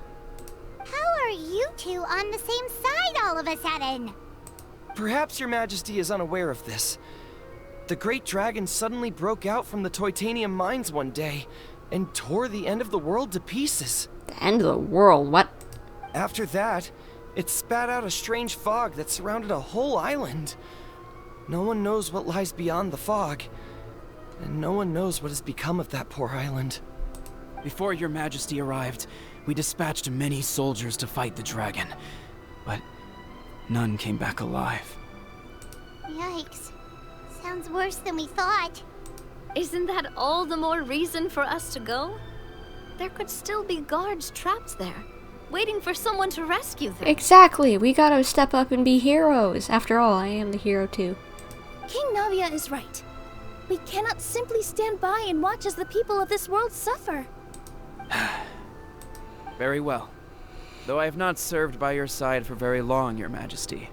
How are you two on the same side all of a sudden? Perhaps Your Majesty is unaware of this. The great dragon suddenly broke out from the Titanium mines one day and tore the end of the world to pieces. The end of the world? What? After that, it spat out a strange fog that surrounded a whole island. No one knows what lies beyond the fog, and no one knows what has become of that poor island. Before Your Majesty arrived, we dispatched many soldiers to fight the dragon, but none came back alive. Yikes. Sounds worse than we thought. Isn't that all the more reason for us to go? There could still be guards trapped there, waiting for someone to rescue them. Exactly! We gotta step up and be heroes. After all, I am the hero too. King Navia is right. We cannot simply stand by and watch as the people of this world suffer. Very well. Though I have not served by your side for very long, Your Majesty.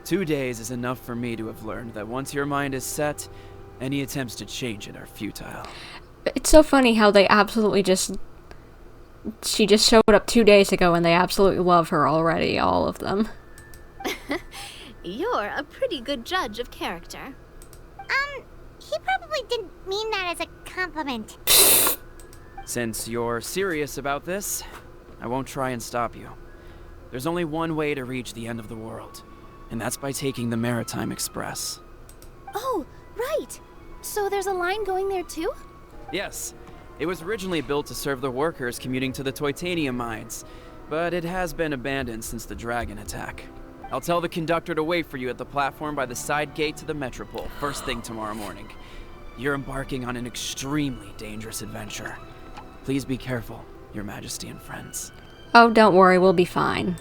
2 days is enough for me to have learned that once your mind is set, any attempts to change it are futile. It's so funny how they absolutely just... She just showed up 2 days ago and they absolutely love her already, all of them. You're a pretty good judge of character. He probably didn't mean that as a compliment. Since you're serious about this, I won't try and stop you. There's only one way to reach the end of the world, and that's by taking the Maritime Express. Oh, right! So there's a line going there too? Yes. It was originally built to serve the workers commuting to the Titanium mines, but it has been abandoned since the dragon attack. I'll tell the conductor to wait for you at the platform by the side gate to the Metropole, first thing tomorrow morning. You're embarking on an extremely dangerous adventure. Please be careful, Your Majesty and friends. Oh, don't worry, we'll be fine.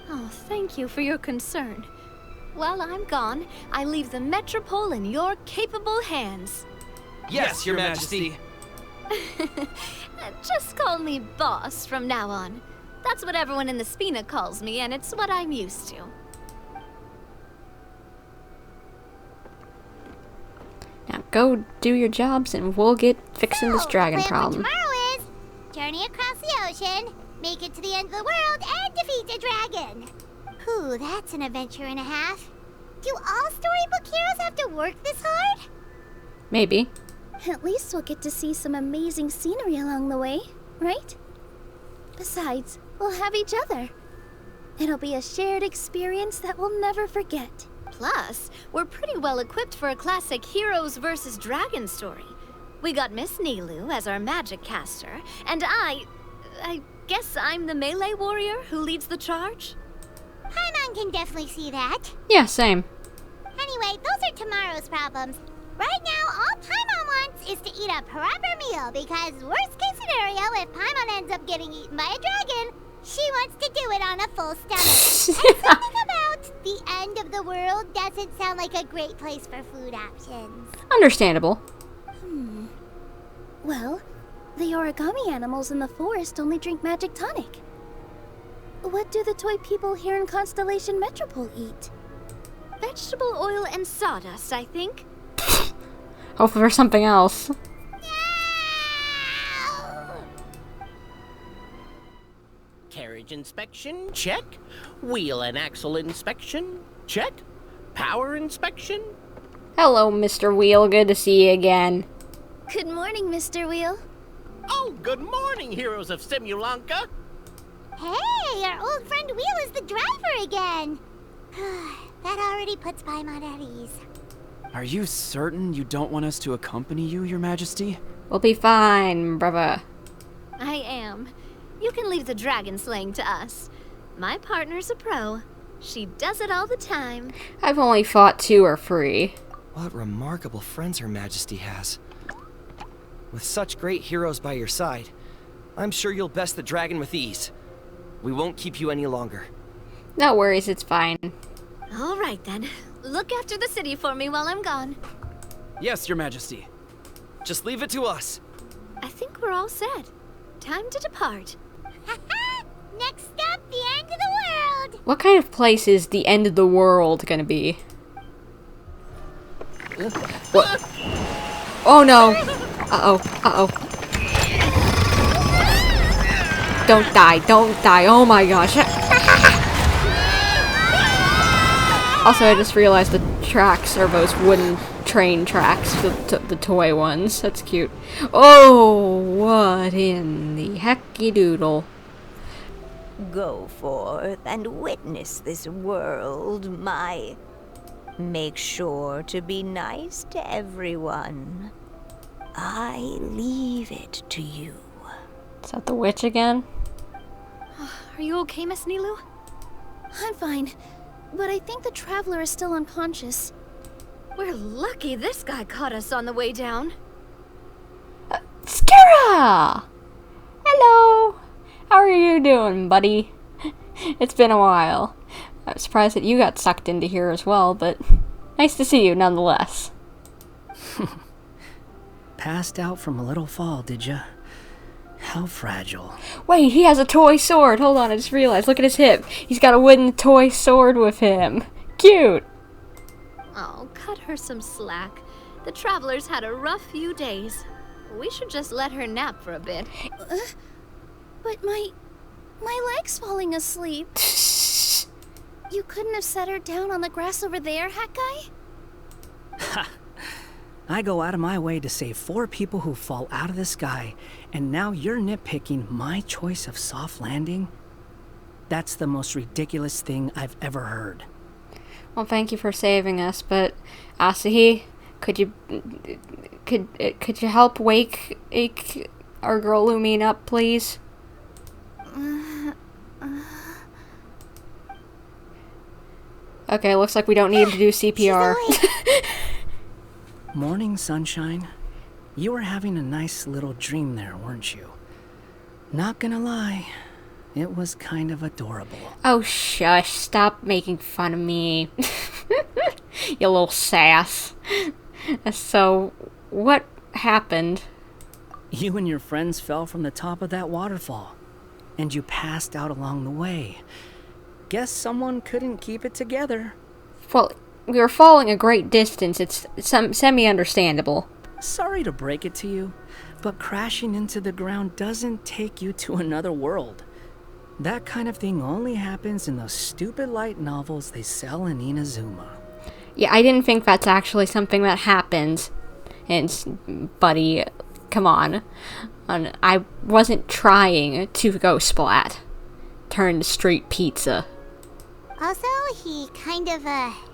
Oh, thank you for your concern. While I'm gone, I leave the Metropole in your capable hands. Yes, Your Majesty. Just call me boss from now on. That's what everyone in the Spina calls me, and it's what I'm used to. Now go do your jobs and we'll get fixing this dragon problem. Tomorrow is journey across the ocean, make it to the end of the world, and defeat a dragon. Whew, that's an adventure and a half. Do all storybook heroes have to work this hard? Maybe. At least we'll get to see some amazing scenery along the way, right? Besides, we'll have each other. It'll be a shared experience that we'll never forget. Plus, we're pretty well equipped for a classic heroes versus dragons story. We got Miss Nilou as our magic caster, and I guess I'm the melee warrior who leads the charge? Paimon can definitely see that. Yeah, same. Anyway, those are tomorrow's problems. Right now, all Paimon wants is to eat a proper meal, because worst case scenario, if Paimon ends up getting eaten by a dragon, she wants to do it on a full stomach. And something about the end of the world doesn't sound like a great place for food options. Understandable. Well, the origami animals in the forest only drink magic tonic. What do the toy people here in Constellation Metropole eat? Vegetable oil and sawdust, I think. Hopefully there's something else. Carriage inspection, check. Wheel and axle inspection, check. Power inspection. Hello, Mr. Wheel. Good to see you again. Good morning, Mr. Wheel. Oh, good morning, heroes of Simulanka. Hey, our old friend Wheel is the driver again. That already puts Paimon at ease. Are you certain you don't want us to accompany you, Your Majesty? We'll be fine, brother. I am. You can leave the dragon slaying to us. My partner's a pro. She does it all the time. I've only fought 2 or 3. What remarkable friends Her Majesty has. With such great heroes by your side, I'm sure you'll best the dragon with ease. We won't keep you any longer. No worries, it's fine. All right, then. Look after the city for me while I'm gone. Yes, Your Majesty. Just leave it to us. I think we're all set. Time to depart. Next stop, the end of the world. What kind of place is the end of the world gonna be? What? Oh no! Uh-oh, uh-oh. Don't die, don't die. Oh my gosh. Also, I just realized the tracks are those wooden train tracks, the toy ones. That's cute. Oh, what in the hecky doodle? Go forth and witness this world, my... Make sure to be nice to everyone. I leave it to you. Is that the witch again? Are you okay, Miss Nilou? I'm fine, but I think the traveler is still unconscious. We're lucky this guy caught us on the way down. Scaramouche! Hello! How are you doing, buddy? It's been a while. I'm surprised that you got sucked into here as well, but nice to see you nonetheless. Passed out from a little fall, did ya? How fragile. Wait, he has a toy sword! Hold on, I just realized. Look at his hip. He's got a wooden toy sword with him. Cute! Oh, cut her some slack. The traveler's had a rough few days. We should just let her nap for a bit. But my leg's falling asleep. You couldn't have set her down on the grass over there, Hat Guy? Ha! I go out of my way to save 4 people who fall out of the sky, and now you're nitpicking my choice of soft landing? That's the most ridiculous thing I've ever heard. Well, thank you for saving us, but Asahi, could you help wake our girl Lumine up, please? Okay, looks like we don't need to do CPR. Morning, sunshine. You were having a nice little dream there, weren't you? Not gonna lie, it was kind of adorable. Oh, shush. Stop making fun of me. You little sass. So, what happened? You and your friends fell from the top of that waterfall, and you passed out along the way. Guess someone couldn't keep it together. Well, we were falling a great distance. It's semi-understandable. Sorry to break it to you, but crashing into the ground doesn't take you to another world. That kind of thing only happens in those stupid light novels they sell in Inazuma. Yeah, I didn't think that's actually something that happens. And, buddy, come on. I wasn't trying to go splat. Turn to street pizza. Also, he kind of,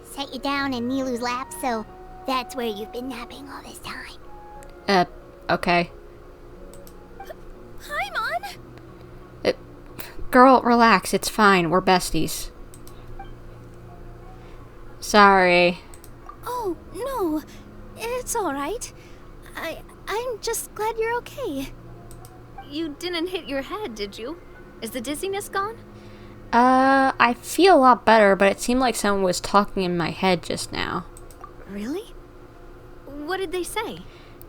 set you down in Nilou's lap, so that's where you've been napping all this time. Okay. Paimon? girl, relax. It's fine. We're besties. Sorry. Oh, no. It's alright. I'm just glad you're okay. You didn't hit your head, did you? Is the dizziness gone? I feel a lot better, but it seemed like someone was talking in my head just now. Really? What did they say?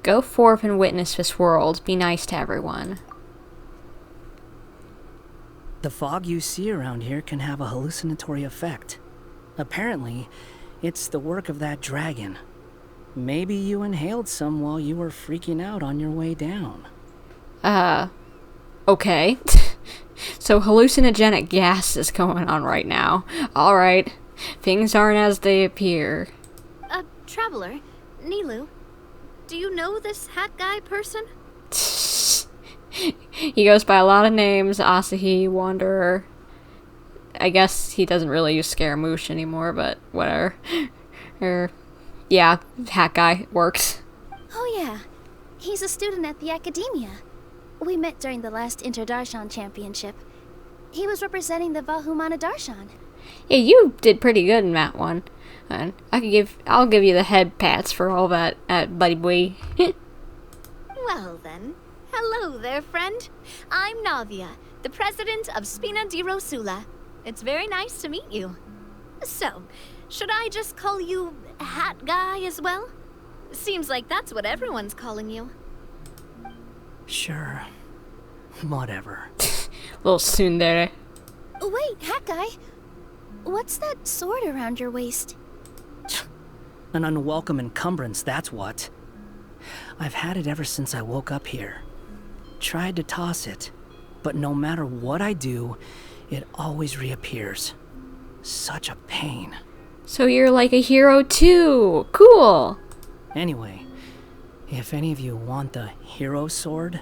Go forth and witness this world. Be nice to everyone. The fog you see around here can have a hallucinatory effect. Apparently, it's the work of that dragon. Maybe you inhaled some while you were freaking out on your way down. Okay. So hallucinogenic gas is going on right now. Alright. Things aren't as they appear. Traveler, Nilou, do you know this hat guy person? He goes by a lot of names. Asahi, Wanderer. I guess he doesn't really use Scaramouche anymore, but whatever. Yeah, hat guy works. Oh yeah, he's a student at the academia. We met during the last Interdarshan Championship. He was representing the Vahumana Darshan. Yeah, you did pretty good in that one. And I'll give you the head pats for all that, buddy boy. Well then, hello there, friend. I'm Navia, the president of Spina di Rosula. It's very nice to meet you. So, should I just call you Hat Guy as well? Seems like that's what everyone's calling you. Sure. Whatever. Little tsundere. Oh, wait, Hat Guy. What's that sword around your waist? An unwelcome encumbrance, that's what. I've had it ever since I woke up here. Tried to toss it, but no matter what I do, it always reappears. Such a pain. So you're like a hero too. Cool. Anyway, if any of you want the hero sword,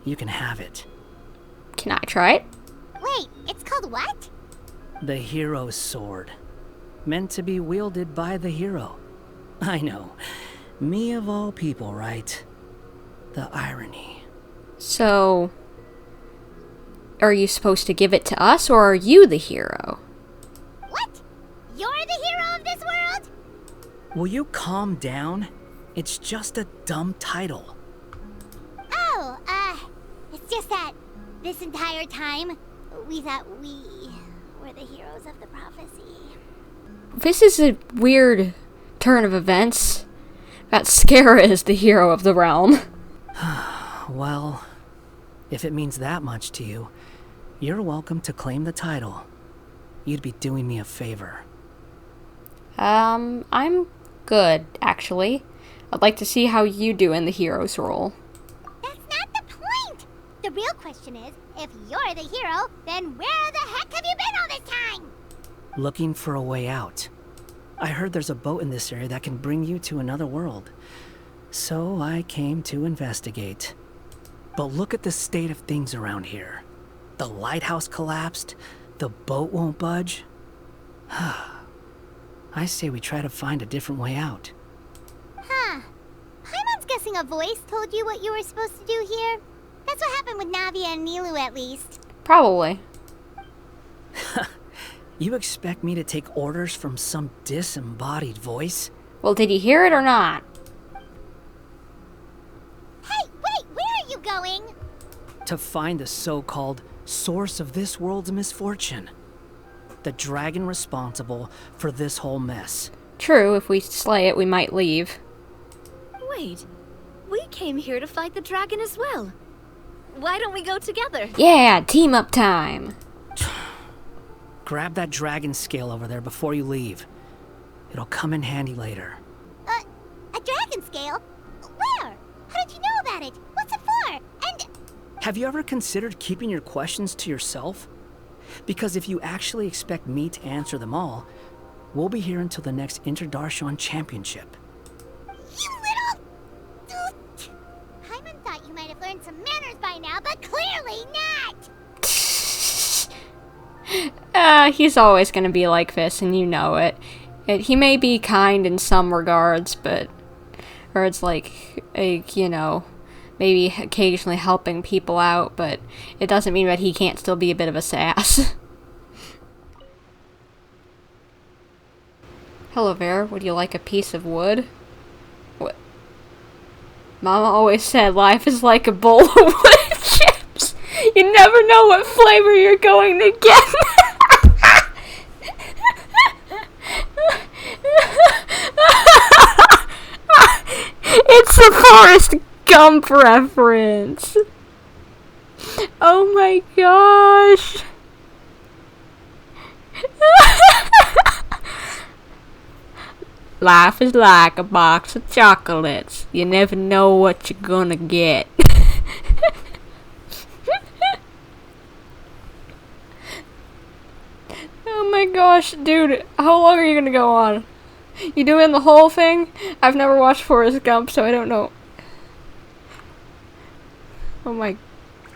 you can have it. Can I try it? Wait, it's called what? The hero sword. Meant to be wielded by the hero. I know. Me of all people, right? The irony. So, are you supposed to give it to us, or are you the hero? What? You're the hero of this world? Will you calm down? It's just a dumb title. Oh, it's just that this entire time, we thought we were the heroes of the prophecy. This is a weird turn of events. That Scara is the hero of the realm. Well, if it means that much to you, you're welcome to claim the title. You'd be doing me a favor. I'm good, actually. I'd like to see how you do in the hero's role. That's not the point! The real question is, if you're the hero, then where the heck have you been all this time? Looking for a way out. I heard there's a boat in this area that can bring you to another world. So I came to investigate. But look at the state of things around here. The lighthouse collapsed. The boat won't budge. I say we try to find a different way out. Huh. Paimon's guessing a voice told you what you were supposed to do here. That's what happened with Navia and Nilou, at least. Probably. You expect me to take orders from some disembodied voice? Well, did you hear it or not? Hey, wait, where are you going? To find the so-called source of this world's misfortune. The dragon responsible for this whole mess. True, if we slay it, we might leave. Wait, we came here to fight the dragon as well. Why don't we go together? Yeah, team up time. Grab that dragon scale over there before you leave. It'll come in handy later. A dragon scale? Where? How did you know about it? What's it for? And... Have you ever considered keeping your questions to yourself? Because if you actually expect me to answer them all, we'll be here until the next Interdarshan Championship. You little... Paimon thought you might have learned some manners by now, but clearly not! He's always gonna be like this, and you know it. He may be kind in some regards, but... Or it's like, you know, maybe occasionally helping people out, but it doesn't mean that he can't still be a bit of a sass. Hello there, would you like a piece of wood? What? Mama always said life is like a bowl of wood chips. You never know what flavor you're going to get. It's a Forrest Gump reference. Oh my gosh. Life is like a box of chocolates. You never know what you're gonna get. Oh my gosh, dude, how long are you gonna go on? You doing the whole thing? I've never watched Forrest Gump, so I don't know. Oh my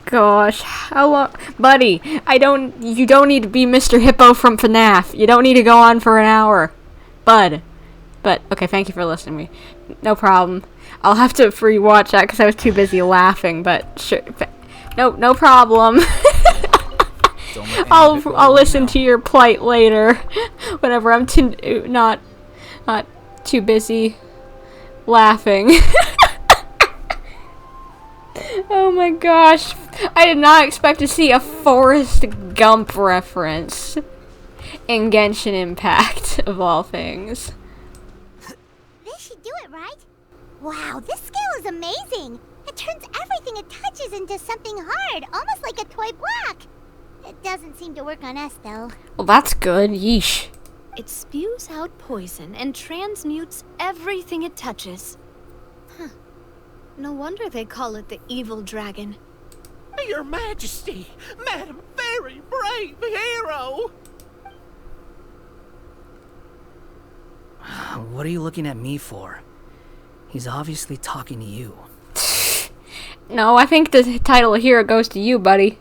gosh, how long? Buddy, you don't need to be Mr. Hippo from FNAF. You don't need to go on for an hour. Bud. But, okay, thank you for listening to me. No problem. I'll have to rewatch that because I was too busy laughing, but sure. No problem. I'll listen to your plight later. Whenever I'm not too busy laughing. Oh my gosh. I did not expect to see a Forrest Gump reference in Genshin Impact, of all things. This should do it, right? Wow, this scale is amazing. It turns everything it touches into something hard, almost like a toy block. It doesn't seem to work on us, though. Well, that's good. Yeesh. It spews out poison and transmutes everything it touches. Huh. No wonder they call it the evil dragon. Your Majesty, Madam Very Brave Hero! What are you looking at me for? He's obviously talking to you. No, I think the title of hero goes to you, buddy.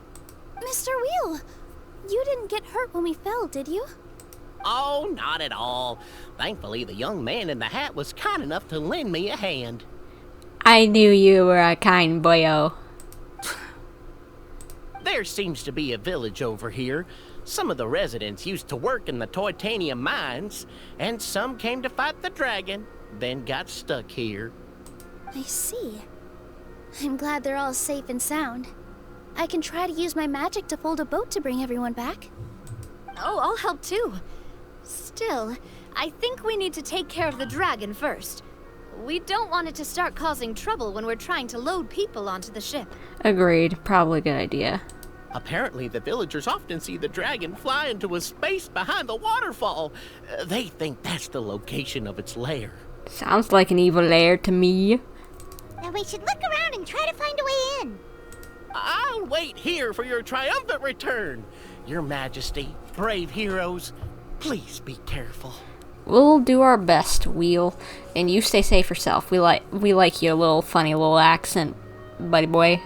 Mr. Wheel, you didn't get hurt when we fell, did you? Oh, not at all. Thankfully, the young man in the hat was kind enough to lend me a hand. I knew you were a kind boyo. There seems to be a village over here. Some of the residents used to work in the titanium mines, and some came to fight the dragon, then got stuck here. I see. I'm glad they're all safe and sound. I can try to use my magic to fold a boat to bring everyone back. Oh, I'll help too. Still, I think we need to take care of the dragon first. We don't want it to start causing trouble when we're trying to load people onto the ship. Agreed. Probably a good idea. Apparently, the villagers often see the dragon fly into a space behind the waterfall. They think that's the location of its lair. Sounds like an evil lair to me. Then we should look around and try to find a way in. I'll wait here for your triumphant return. Your Majesty, brave heroes, please be careful. We'll do our best, Wheel, and you stay safe yourself. We like your little funny little accent, buddy boy.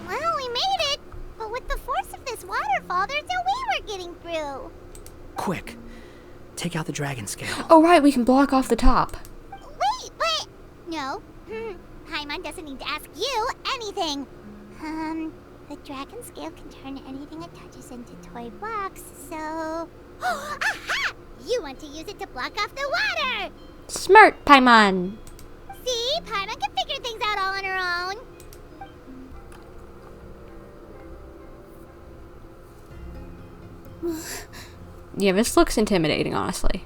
Well, we made it, but with the force of this waterfall, there's no way we're getting through. Quick, take out the dragon scale. Oh right, we can block off the top. Wait, but no. Paimon doesn't need to ask you anything. The dragon scale can turn anything it touches into toy blocks, so... Aha! You want to use it to block off the water! Smart, Paimon! See? Paimon can figure things out all on her own. Yeah, this looks intimidating, honestly.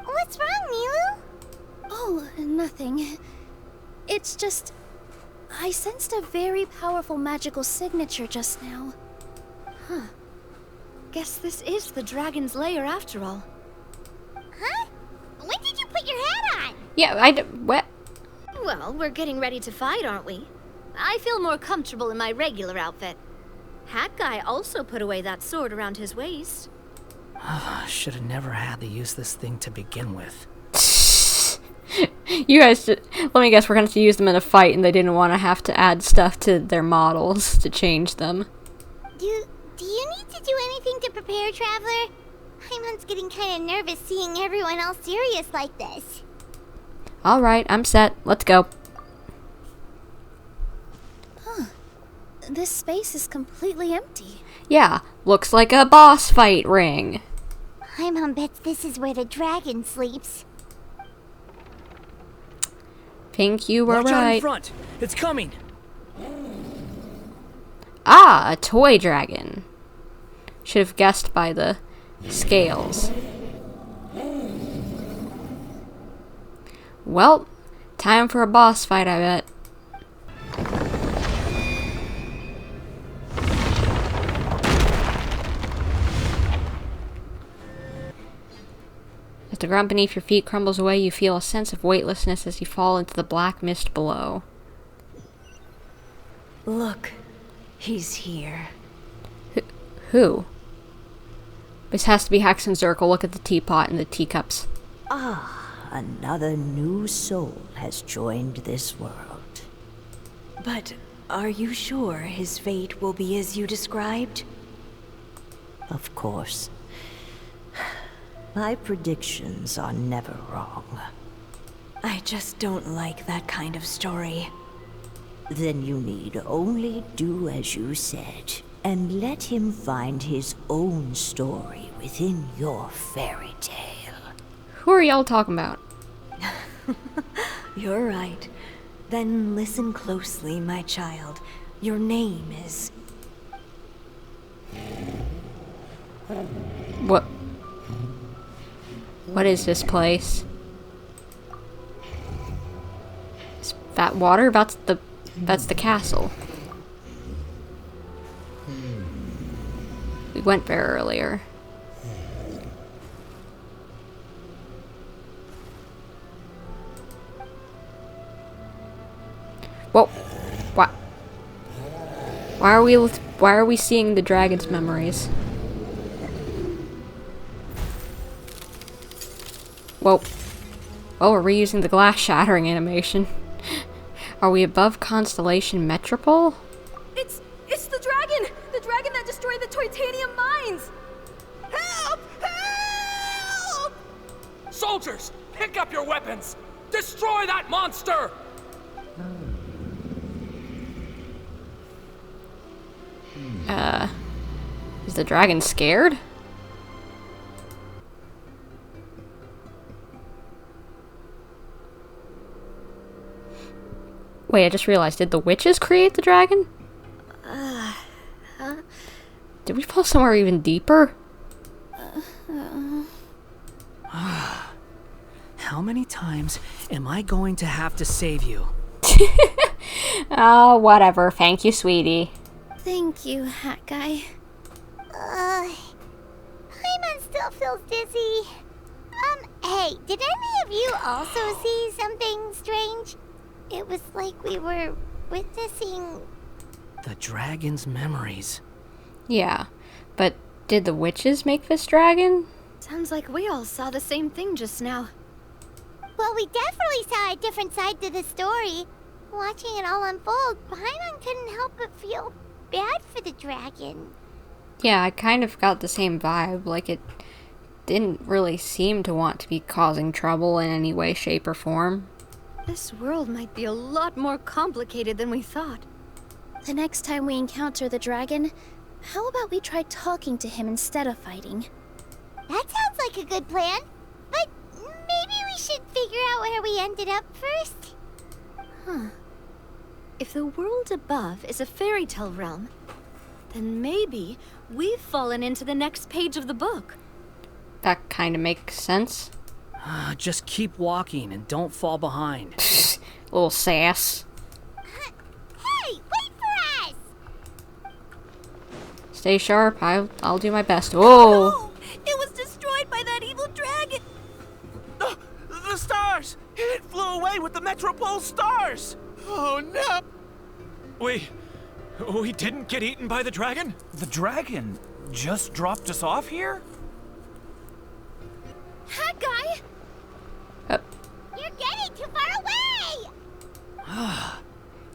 What's wrong, Nilou? Oh, nothing. It's just... I sensed a very powerful magical signature just now. Huh. Guess this is the dragon's lair after all. Huh? When did you put your hat on? Yeah, what? Well, we're getting ready to fight, aren't we? I feel more comfortable in my regular outfit. Hat Guy also put away that sword around his waist. Should have never had to use this thing to begin with. You guys, let me guess, we're going to use them in a fight and they didn't want to have to add stuff to their models to change them. Do you need to do anything to prepare, Traveler? Paimon's getting kind of nervous seeing everyone else serious like this. Alright, I'm set. Let's go. this space is completely empty. Yeah, looks like a boss fight ring. Paimon bets this is where the dragon sleeps. Pink, you were Watch out in right. front. It's coming. Ah, a toy dragon. Should have guessed by the scales. Well, time for a boss fight, I bet. As the ground beneath your feet crumbles away, you feel a sense of weightlessness as you fall into the black mist below. Look, he's here. Who? This has to be Hex and Zirkle. Look at the teapot and the teacups. Ah, another new soul has joined this world. But are you sure his fate will be as you described? Of course. My predictions are never wrong. I just don't like that kind of story. Then you need only do as you said, and let him find his own story within your fairy tale. Who are y'all talking about? You're right. Then listen closely, my child. Your name is... What is this place? Is that water? That's the castle. We went there earlier. Whoa! What? Why are we seeing the dragon's memories? Whoa. Oh, we're reusing the glass shattering animation. Are we above Constellation Metropole? It's the dragon! The dragon that destroyed the titanium mines! Help! Help! Soldiers, pick up your weapons! Destroy that monster! Is the dragon scared? Wait, I just realized, did the witches create the dragon? Huh? Did we fall somewhere even deeper? How many times am I going to have to save you? Oh, whatever. Thank you, sweetie. Thank you, Hat Guy. Paimon still feels dizzy. Hey, did any of you also see something strange? It was like we were witnessing... The dragon's memories. Yeah, but did the witches make this dragon? Sounds like we all saw the same thing just now. Well, we definitely saw a different side to the story. Watching it all unfold, Paimon couldn't help but feel bad for the dragon. Yeah, I kind of got the same vibe. Like, it didn't really seem to want to be causing trouble in any way, shape, or form. This world might be a lot more complicated than we thought. The next time we encounter the dragon, how about we try talking to him instead of fighting? That sounds like a good plan. But maybe we should figure out where we ended up first. Huh. If the world above is a fairy tale realm, then maybe we've fallen into the next page of the book. That kind of makes sense. Just keep walking and don't fall behind. Little sass. Hey, wait for us! Stay sharp. I'll do my best. Whoa! It was destroyed by that evil dragon! The stars! It flew away with the Metropole stars! Oh no! We didn't get eaten by the dragon? The dragon just dropped us off here? Hat Guy! You're getting too far away!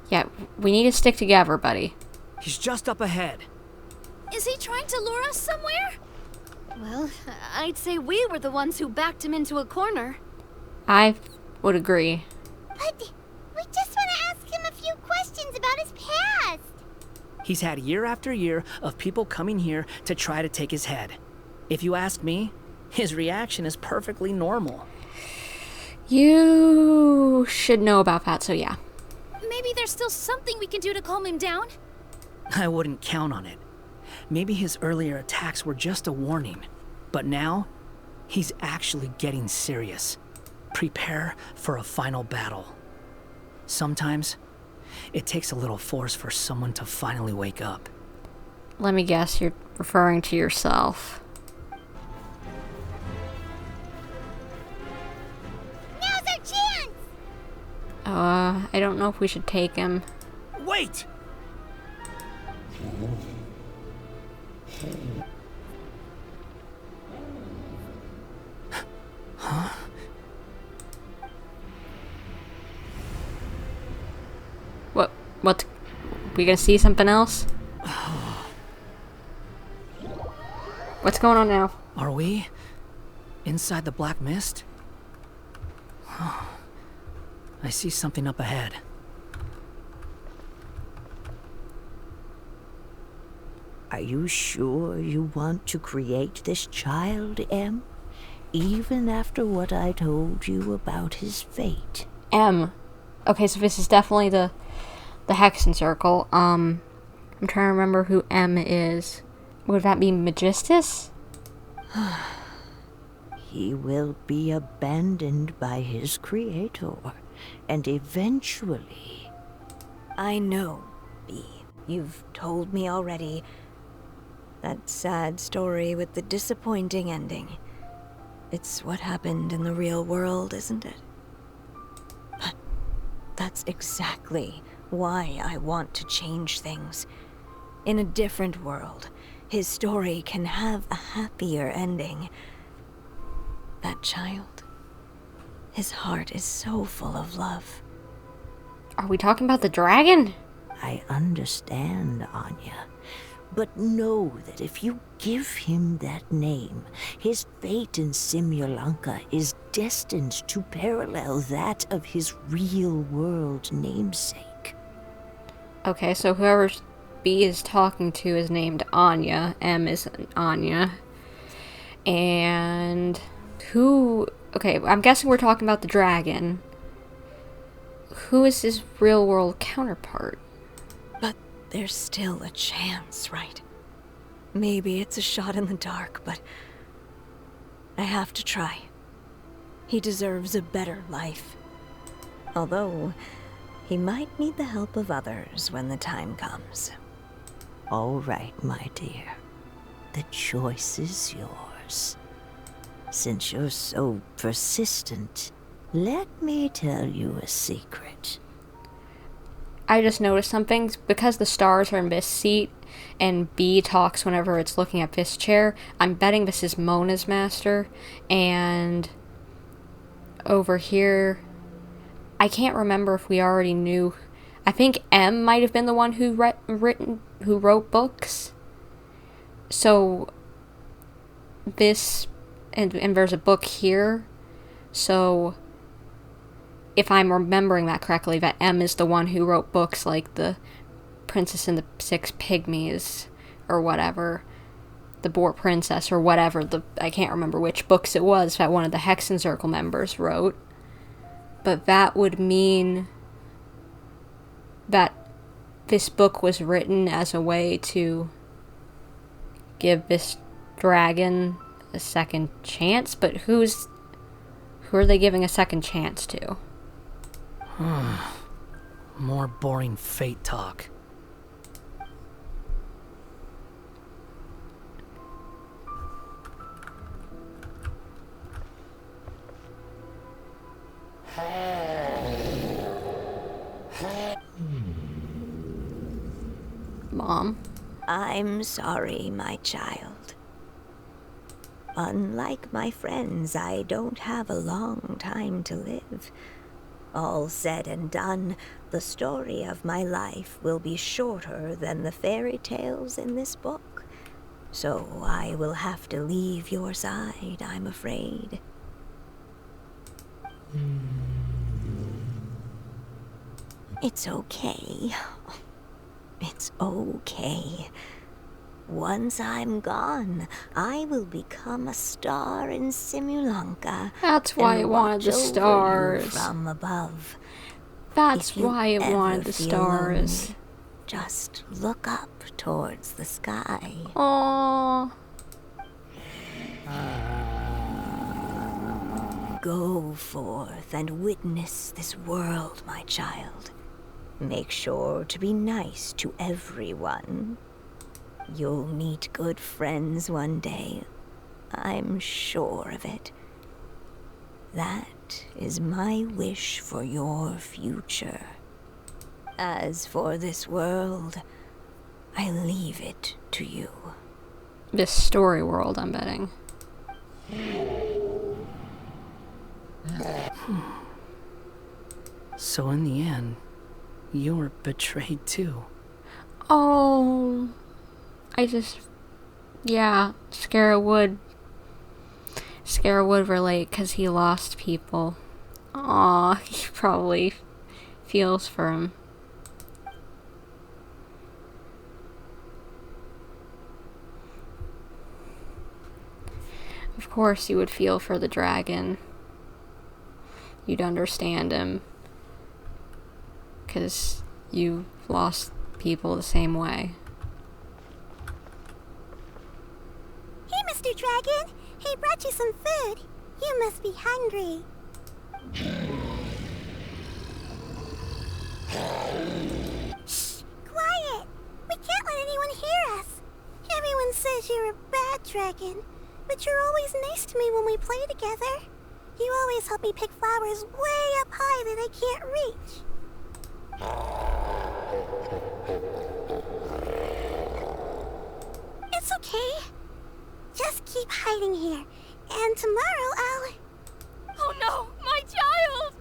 Yeah, we need to stick together, buddy. He's just up ahead. Is he trying to lure us somewhere? Well, I'd say we were the ones who backed him into a corner. I would agree. But we just want to ask him a few questions about his past. He's had year after year of people coming here to try to take his head. If you ask me, his reaction is perfectly normal. You should know about that, so yeah. Maybe there's still something we can do to calm him down? I wouldn't count on it. Maybe his earlier attacks were just a warning, but now he's actually getting serious. Prepare for a final battle. Sometimes it takes a little force for someone to finally wake up. Let me guess, you're referring to yourself. Now's our chance! I don't know if we should take him. Wait! Huh? What? We gonna see something else? What's going on now? Are we inside the black mist? I see something up ahead. Are you sure you want to create this child, Em? Even after what I told you about his fate? M. Okay, so this is definitely the Hexen Circle. I'm trying to remember who M is. Would that be Magistus? He will be abandoned by his creator, and eventually... I know, B. You've told me already. That sad story with the disappointing ending. It's what happened in the real world, isn't it? But that's exactly why I want to change things. In a different world, his story can have a happier ending. That child, his heart is so full of love. Are we talking about the dragon? I understand, Anya. But know that if you give him that name, his fate in Simulanka is destined to parallel that of his real-world namesake. Okay, so whoever B is talking to is named Anya. M is Anya. And who... Okay, I'm guessing we're talking about the dragon. Who is his real-world counterpart? But there's still a chance, right? Maybe it's a shot in the dark, but I have to try. He deserves a better life. Although, he might need the help of others when the time comes. All right, my dear. The choice is yours. Since you're so persistent, let me tell you a secret. I just noticed something. Because the stars are in this seat, and B talks whenever it's looking at this chair, I'm betting this is Mona's master. And over here, I can't remember if we already knew. I think M might have been the one who wrote books. So this, and there's a book here. So if I'm remembering that correctly, that M is the one who wrote books like The Princess and the Six Pygmies, or whatever, The Boar Princess, or whatever, I can't remember which books it was that one of the Hexen Circle members wrote. But that would mean that this book was written as a way to give this dragon a second chance, but who are they giving a second chance to? More boring fate talk. Mom? I'm sorry, my child. Unlike my friends, I don't have a long time to live. All said and done, the story of my life will be shorter than the fairy tales in this book. So I will have to leave your side, I'm afraid. It's okay. It's okay. Once I'm gone, I will become a star in Simulanka. That's why it wanted the stars. From above. That's why it wanted the stars. Lonely, just look up towards the sky. Aww. Go forth and witness this world, my child. Make sure to be nice to everyone. You'll meet good friends one day. I'm sure of it. That is my wish for your future. As for this world, I leave it to you. This story world, I'm betting. So in the end, you were betrayed too. Oh, yeah, Scara would relate because he lost people. Aw, he probably feels for him. Of course you would feel for the dragon. You'd understand him. Because you lost people the same way. Hey, Mr. Dragon! He brought you some food. You must be hungry. Shh! Quiet! We can't let anyone hear us. Everyone says you're a bad dragon, but you're always nice to me when we play together. You always help me pick flowers way up high that I can't reach. It's okay. Just keep hiding here, and tomorrow I'll... Oh no, my child!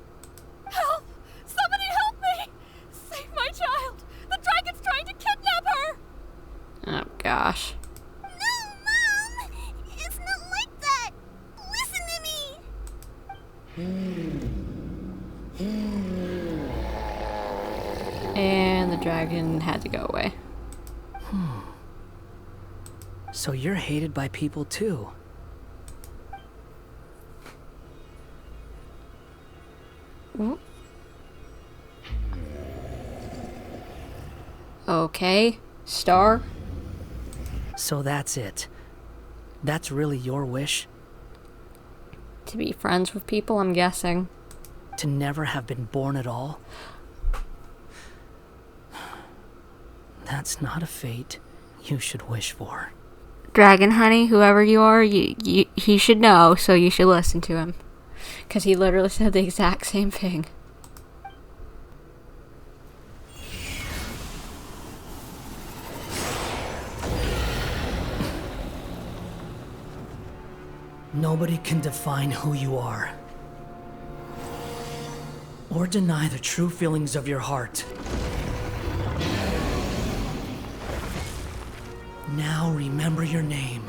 Help! Somebody help me! Save my child! The dragon's trying to kidnap her! Oh gosh. No, Mom! It's not like that! Listen to me! And the dragon had to go away. So you're hated by people too. Okay, Star. So that's it. That's really your wish? To be friends with people, I'm guessing. To never have been born at all? That's not a fate you should wish for. Dragon honey, whoever you are, he should know, so you should listen to him. Because he literally said the exact same thing. Nobody can define who you are. Or deny the true feelings of your heart. Now remember your name.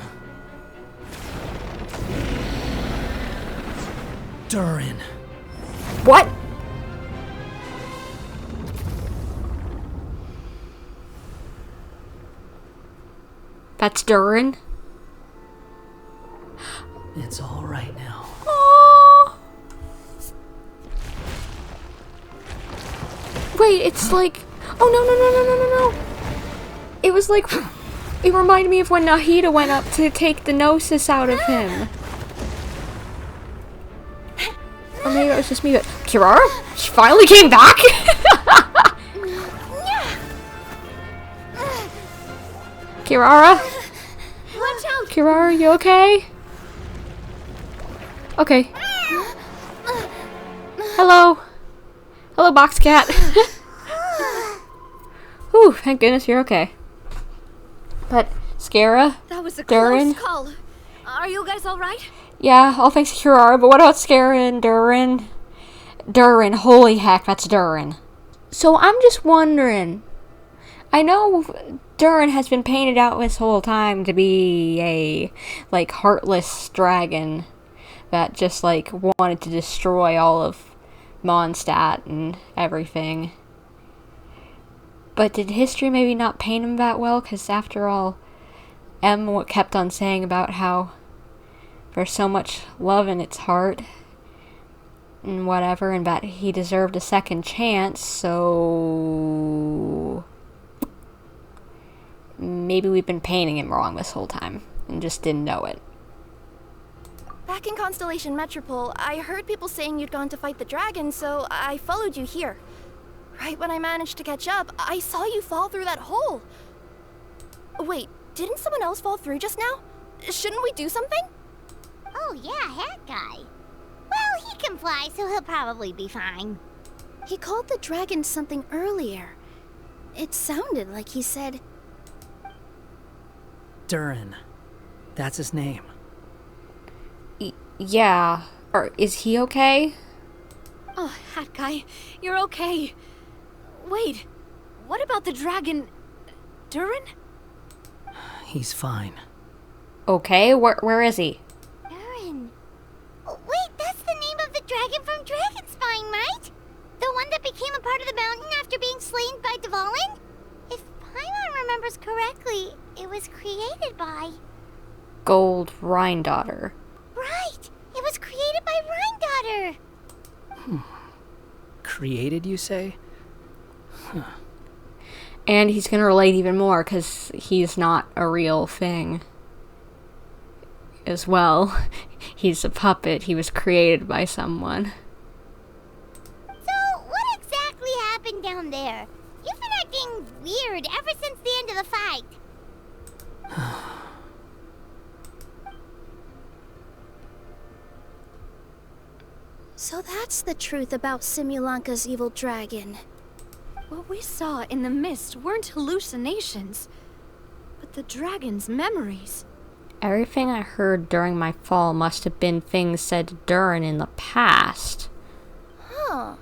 Durin. What? That's Durin? It's all right now. Aww. Wait, it's like... Oh, no. It was like... It reminded me of when Nahida went up to take the gnosis out of him. Or maybe it was just me, but... Kirara? She finally came back? Kirara? Watch out! Kirara, you okay? Okay. Hello. Hello, box cat. Whew, thank goodness you're okay. But, Scara? That was a Durin? close call. Are you guys alright? Yeah, all thanks to Kirara, but what about Scara and Durin? Durin, holy heck, that's Durin. So I'm just wondering, I know Durin has been painted out this whole time to be a, like, heartless dragon that just, like, wanted to destroy all of Mondstadt and everything. But did history maybe not paint him that well? Because after all, M kept on saying about how there's so much love in its heart and whatever, and that he deserved a second chance, so maybe we've been painting him wrong this whole time and just didn't know it. Back in Constellation Metropole, I heard people saying you'd gone to fight the dragon, so I followed you here. Right when I managed to catch up, I saw you fall through that hole. Wait, didn't someone else fall through just now? Shouldn't we do something? Oh yeah, Hat Guy. Well, he can fly, so he'll probably be fine. He called the dragon something earlier. It sounded like he said... Durin. That's his name. Yeah. Or is he okay? Oh, Hat Guy, you're okay. Wait, what about the dragon... Durin? He's fine. Okay, where is he? Durin. Oh, wait, that's the name of the dragon from Dragonspine, right? The one that became a part of the mountain after being slain by Dvalin? If Paimon remembers correctly, it was created by... Gold Rhine-Daughter. Right! It was created by Rhine-Daughter! Created, you say? Huh. And he's gonna relate even more, because he's not a real thing. As well. He's a puppet. He was created by someone. So, what exactly happened down there? You've been acting weird ever since the end of the fight. So that's the truth about Simulanka's evil dragon. What we saw in the mist weren't hallucinations, but the dragon's memories. Everything I heard during my fall must have been things said to Durin in the past. Huh.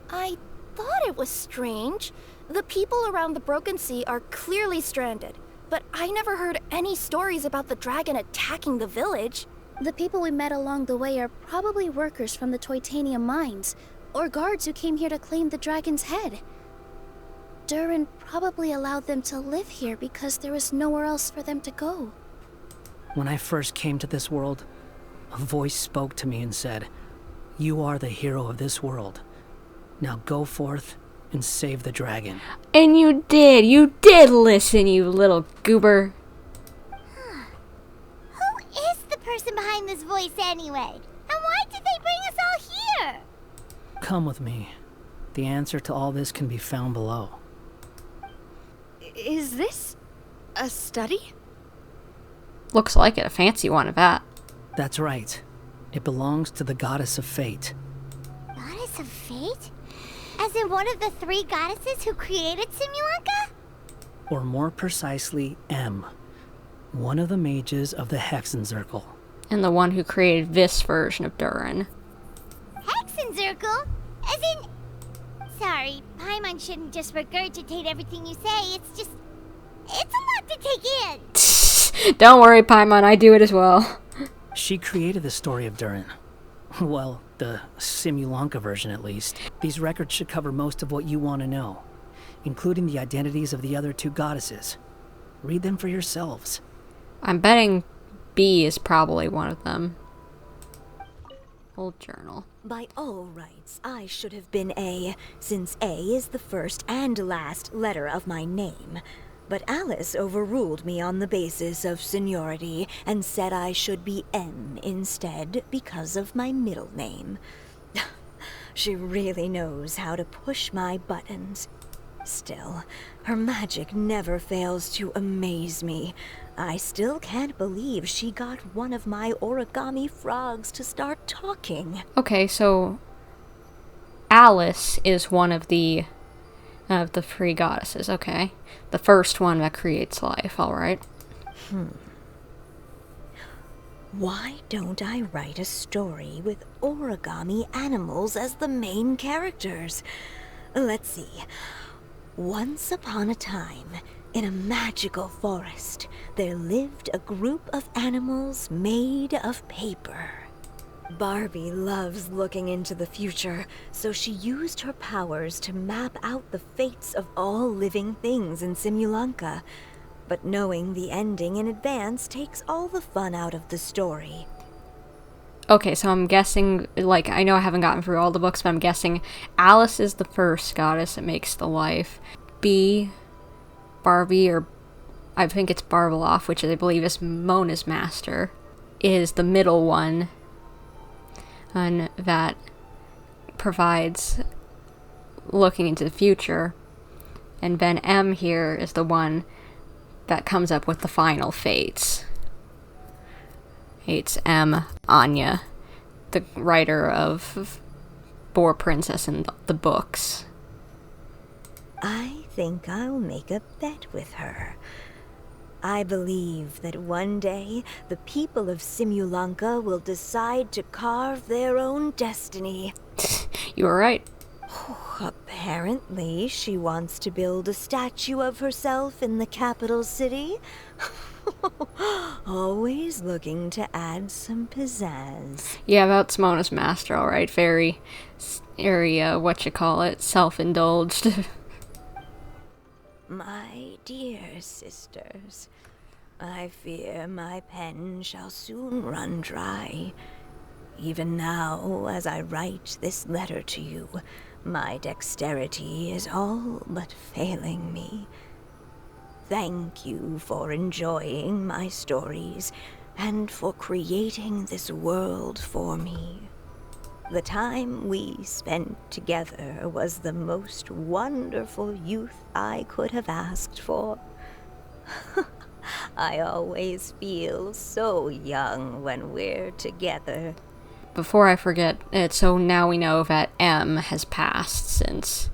I thought it was strange. The people around the Broken Sea are clearly stranded, but I never heard any stories about the dragon attacking the village. The people we met along the way are probably workers from the Toitanium mines, or guards who came here to claim the dragon's head. Durin probably allowed them to live here because there was nowhere else for them to go. When I first came to this world, a voice spoke to me and said, "You are the hero of this world. Now go forth and save the dragon." And you did! You did listen, you little goober! Who is the person behind this voice anyway? And why did they bring us all here? Come with me. The answer to all this can be found below. Is this a study? Looks like it, a fancy one at that. That's right. It belongs to the goddess of fate. Goddess of fate? As in one of the three goddesses who created Simulanka? Or more precisely, M. One of the mages of the Hexenzirkel. And the one who created this version of Durin. Hexenzirkel? As in... Sorry, Paimon shouldn't just regurgitate everything you say. It's just... It's a lot to take in. Don't worry, Paimon, I do it as well. She created the story of Durin. Well, the Simulanka version at least. These records should cover most of what you want to know, including the identities of the other two goddesses. Read them for yourselves. I'm betting B is probably one of them. Old journal. By all rights, I should have been A, since A is the first and last letter of my name. But Alice overruled me on the basis of seniority and said I should be M instead because of my middle name. She really knows how to push my buttons. Still, her magic never fails to amaze me. I still can't believe she got one of my origami frogs to start talking. Okay, so Alice is one of the three goddesses, okay. The first one that creates life, alright. Why don't I write a story with origami animals as the main characters? Let's see. Once upon a time, in a magical forest, there lived a group of animals made of paper. Barbie loves looking into the future, so she used her powers to map out the fates of all living things in Simulanka. But knowing the ending in advance takes all the fun out of the story. Okay, so I'm guessing, like, I know I haven't gotten through all the books, but I'm guessing Alice is the first goddess that makes the life. B, Barbie, or I think it's Barbeloff, which I believe is Mona's master, is the middle one, and that provides looking into the future. And then M here is the one that comes up with the final fates. It's M. Anya, the writer of Boar Princess and the books. I think I'll make a bet with her. I believe that one day the people of Simulanka will decide to carve their own destiny. You were right. Apparently, she wants to build a statue of herself in the capital city. Always looking to add some pizzazz. Yeah, that's Mona's master, alright. Very, self-indulged. My dear sisters, I fear my pen shall soon run dry. Even now, as I write this letter to you, my dexterity is all but failing me. Thank you for enjoying my stories and for creating this world for me. The time we spent together was the most wonderful youth I could have asked for. I always feel so young when we're together. Before I forget it, so now we know that M has passed since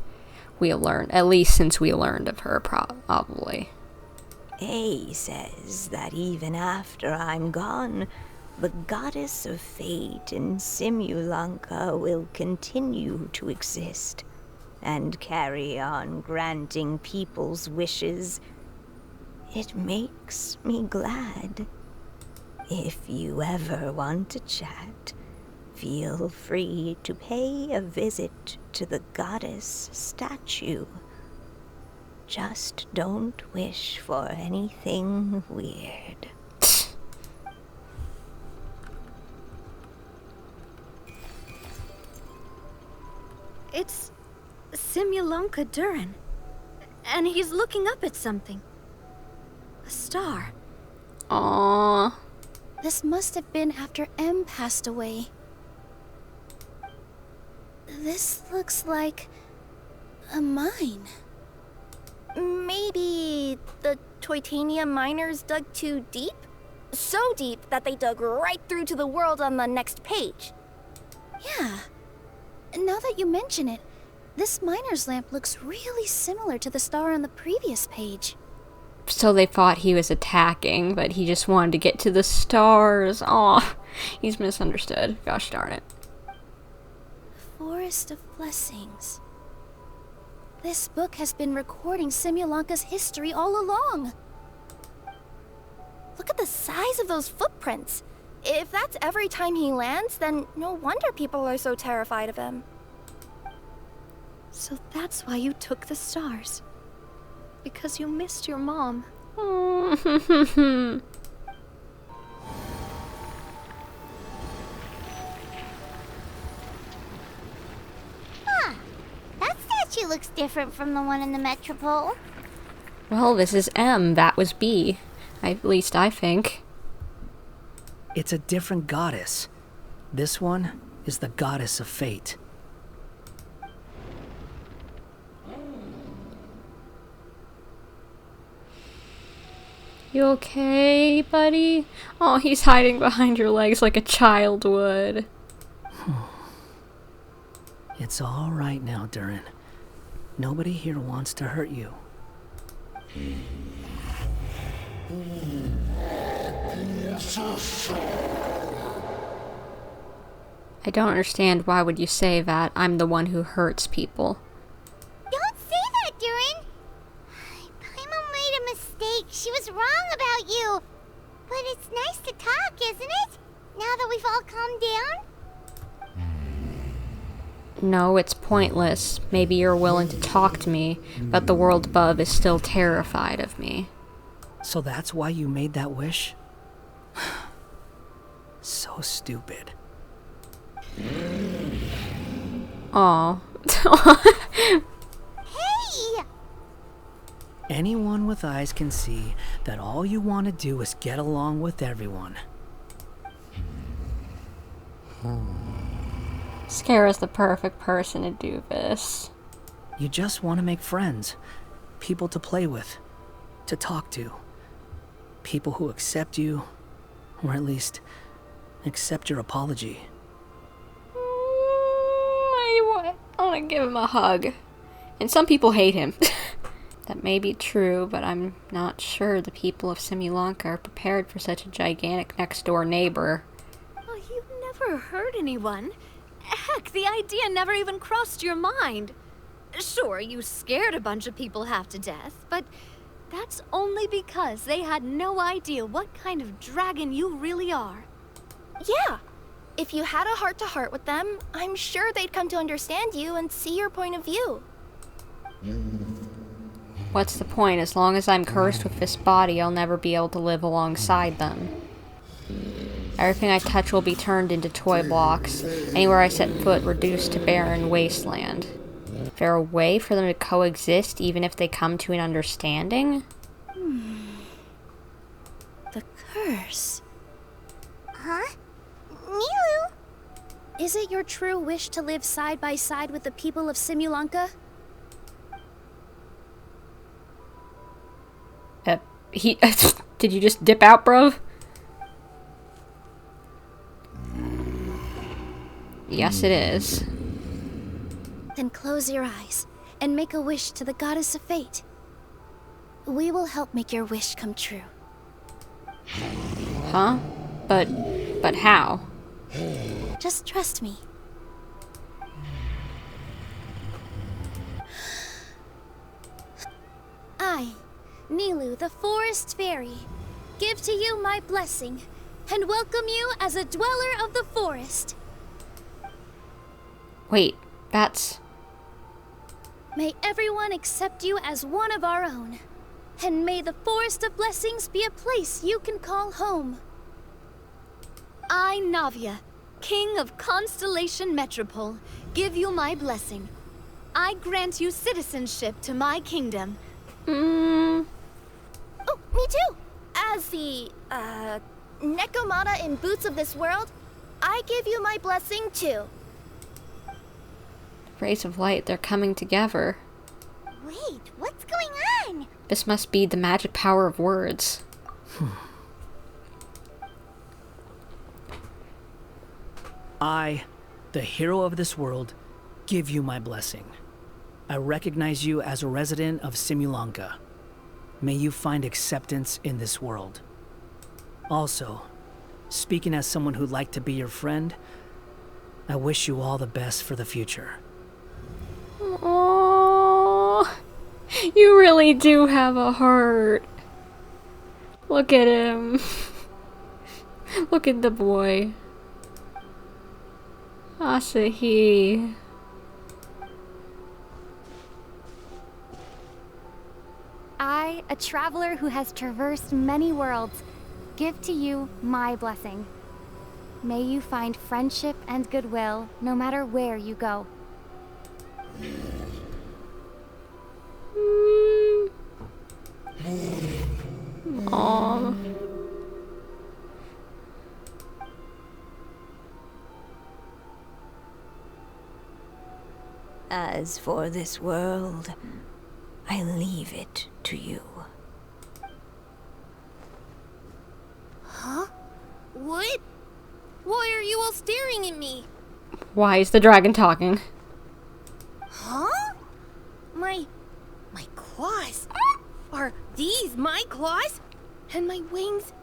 we learned, at least since we learned of her, probably. A says that even after I'm gone, the goddess of fate in Simulanka will continue to exist and carry on granting people's wishes. It makes me glad. If you ever want to chat, feel free to pay a visit to the goddess statue. Just don't wish for anything weird. It's Simulanka Durin. And he's looking up at something. A star. Aww. This must have been after M passed away. This looks like a mine. Maybe the Toitania miners dug too deep? So deep that they dug right through to the world on the next page. Yeah. Now that you mention it, this miner's lamp looks really similar to the star on the previous page. So they thought he was attacking, but he just wanted to get to the stars. Aw, he's misunderstood. Gosh darn it. Forest of Blessings. This book has been recording Simulanka's history all along. Look at the size of those footprints. If that's every time he lands, then no wonder people are so terrified of him. So that's why you took the stars. Because you missed your mom. Huh. That statue looks different from the one in the Metropole. Well, this is M. That was B. At least I think. It's a different goddess. This one is the goddess of fate. You okay, buddy? Oh, he's hiding behind your legs like a child would. It's all right now, Durin. Nobody here wants to hurt you. I don't understand, why would you say that? I'm the one who hurts people. Don't say that, Durin. Paimon made a mistake. She was wrong about you. But it's nice to talk, isn't it? Now that we've all calmed down? No, it's pointless. Maybe you're willing to talk to me, but the world above is still terrified of me. So that's why you made that wish? So stupid. Aw. Hey! Anyone with eyes can see that all you want to do is get along with everyone. Scara's the perfect person to do this. You just want to make friends, people to play with, to talk to. People who accept you, or at least accept your apology. I want to give him a hug. And some people hate him. That may be true, but I'm not sure the people of Simulanka are prepared for such a gigantic next-door neighbor. Oh, you never hurt anyone. Heck, the idea never even crossed your mind. Sure, you scared a bunch of people half to death, but that's only because they had no idea what kind of dragon you really are. Yeah. If you had a heart-to-heart with them, I'm sure they'd come to understand you and see your point of view. What's the point? As long as I'm cursed with this body, I'll never be able to live alongside them. Everything I touch will be turned into toy blocks. Anywhere I set foot reduced to barren wasteland. Is there a way for them to coexist even if they come to an understanding? The curse. Huh? Nilou? Is it your true wish to live side by side with the people of Simulanka? Did you just dip out, bro? Yes, it is. Then close your eyes and make a wish to the goddess of fate. We will help make your wish come true. Huh? But how? Just trust me. I, Nilou, the forest fairy, give to you my blessing and welcome you as a dweller of the forest. Wait, that's... May everyone accept you as one of our own, and may the Forest of Blessings be a place you can call home. I, Navia, King of Constellation Metropole, give you my blessing. I grant you citizenship to my kingdom. Oh, me too! As the, Nekomata in Boots of this world, I give you my blessing too. Rays of light, they're coming together. Wait, what's going on? This must be the magic power of words. I, the hero of this world, give you my blessing. I recognize you as a resident of Simulanka. May you find acceptance in this world. Also, speaking as someone who'd like to be your friend, I wish you all the best for the future. Oh, you really do have a heart. Look at him. Look at the boy. Asahi. I, a traveler who has traversed many worlds, give to you my blessing. May you find friendship and goodwill no matter where you go. Aww. As for this world, I leave it to you. Huh? What? Why are you all staring at me? Why is the dragon talking? Huh? My claws? Are these my claws? And my wings?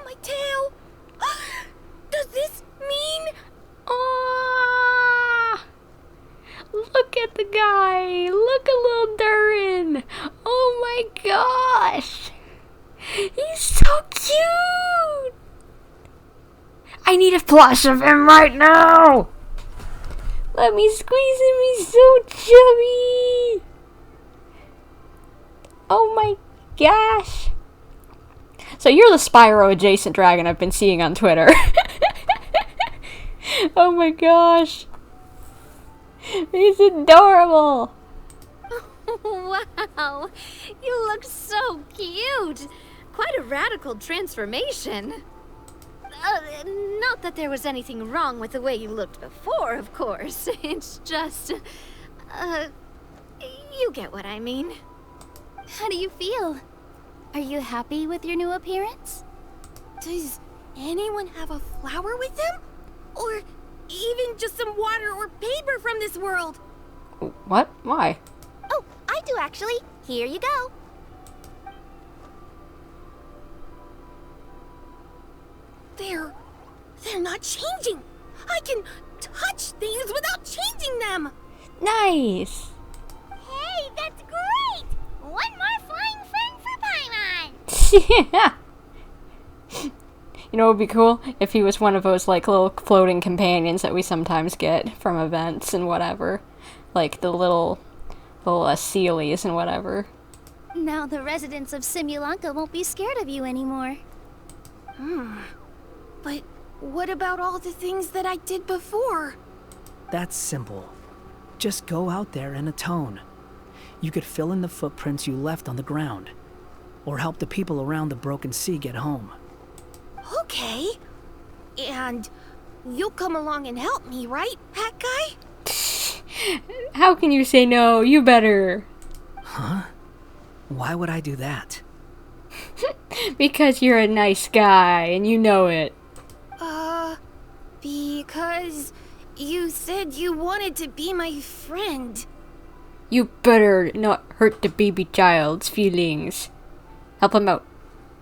My tail? Does this mean... Ah! Look at the guy! Look at little Durin! Oh my gosh! He's so cute! I need a plush of him right now! Let me squeeze him, he's so chubby! Oh my gosh! So you're the Spyro adjacent dragon I've been seeing on Twitter. Oh my gosh! He's adorable! Wow, you look so cute! Quite a radical transformation. Not that there was anything wrong with the way you looked before, of course. It's just, you get what I mean. How do you feel? Are you happy with your new appearance? Does anyone have a flower with them? Or even just some water or paper from this world? What? Why? Oh, I do actually. Here you go. They're not changing. I can touch things without changing them. Nice! Hey, that's great! One more flying friend for Paimon! Yeah! You know what would be cool? If he was one of those, like, little floating companions that we sometimes get from events and whatever. Like, the little Sealies and whatever. Now the residents of Simulanka won't be scared of you anymore. But what about all the things that I did before? That's simple. Just go out there and atone. You could fill in the footprints you left on the ground, or help the people around the broken sea get home. Okay. And you'll come along and help me, right, Hat Guy? How can you say no? You better. Huh? Why would I do that? Because you're a nice guy, and you know it. Because you said you wanted to be my friend. You better not hurt the baby child's feelings. Help him out.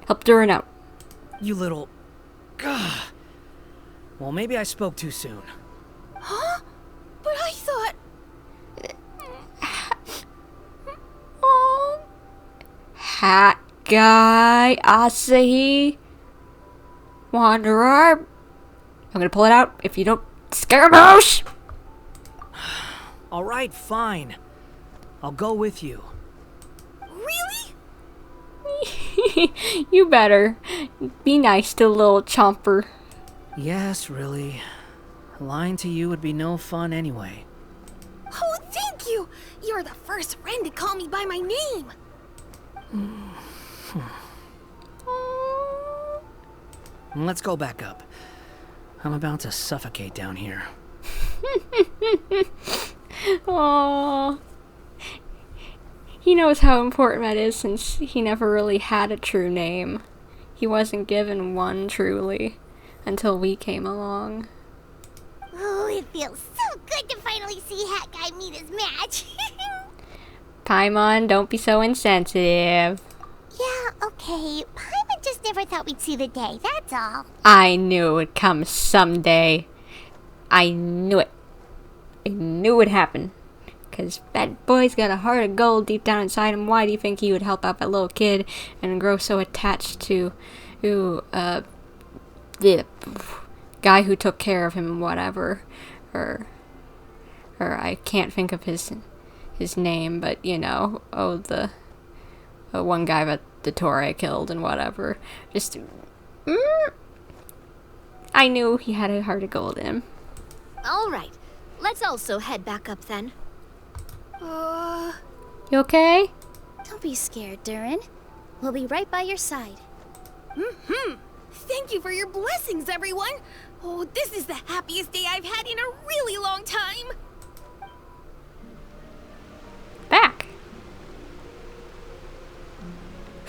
Help Durin out. You little... Gah. Well, maybe I spoke too soon. Huh? But I thought... Oh. Hat Guy, Asahi, Wanderer. I'm gonna pull it out if you don't. Scaramouche! Alright, fine. I'll go with you. Really? You better. Be nice to little Chomper. Yes, really. Lying to you would be no fun anyway. Oh, thank you! You're the first friend to call me by my name! Let's go back up. I'm about to suffocate down here. Aww. He knows how important that is since he never really had a true name. He wasn't given one truly until we came along. Oh, it feels so good to finally see Hat Guy meet his match. Paimon, don't be so insensitive. Yeah, okay. Paimon just never thought we'd see the day, that's all. I knew it would come someday. I knew it. I knew it would happen. Because that boy's got a heart of gold deep down inside him. Why do you think he would help out that little kid and grow so attached to the guy who took care of him and whatever? Or I can't think of his name, but you know, the one guy that the Torre killed and whatever. Just, I knew he had a heart of gold in him. All right, let's also head back up then. You okay? Don't be scared, Durin. We'll be right by your side. Thank you for your blessings, everyone! Oh, this is the happiest day I've had in a really long time! Back!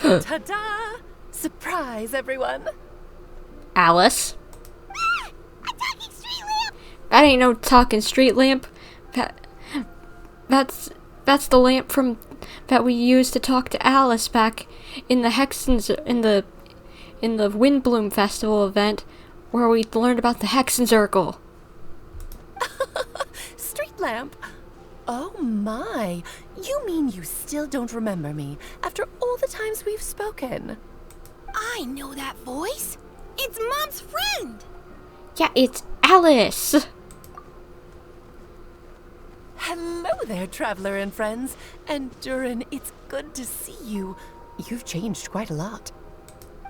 Ta-da! Surprise, everyone! Alice? Ah! A talking street lamp! That ain't no talking street lamp. That's the lamp from that we used to talk to Alice back in the Hexens in the Windbloom Festival event where we learned about the Hexen Circle. Street lamp? Oh my! You mean you still don't remember me after all the times we've spoken? I know that voice! It's Mom's friend! Yeah, it's Alice! Hello there, traveler and friends. And Durin, it's good to see you. You've changed quite a lot.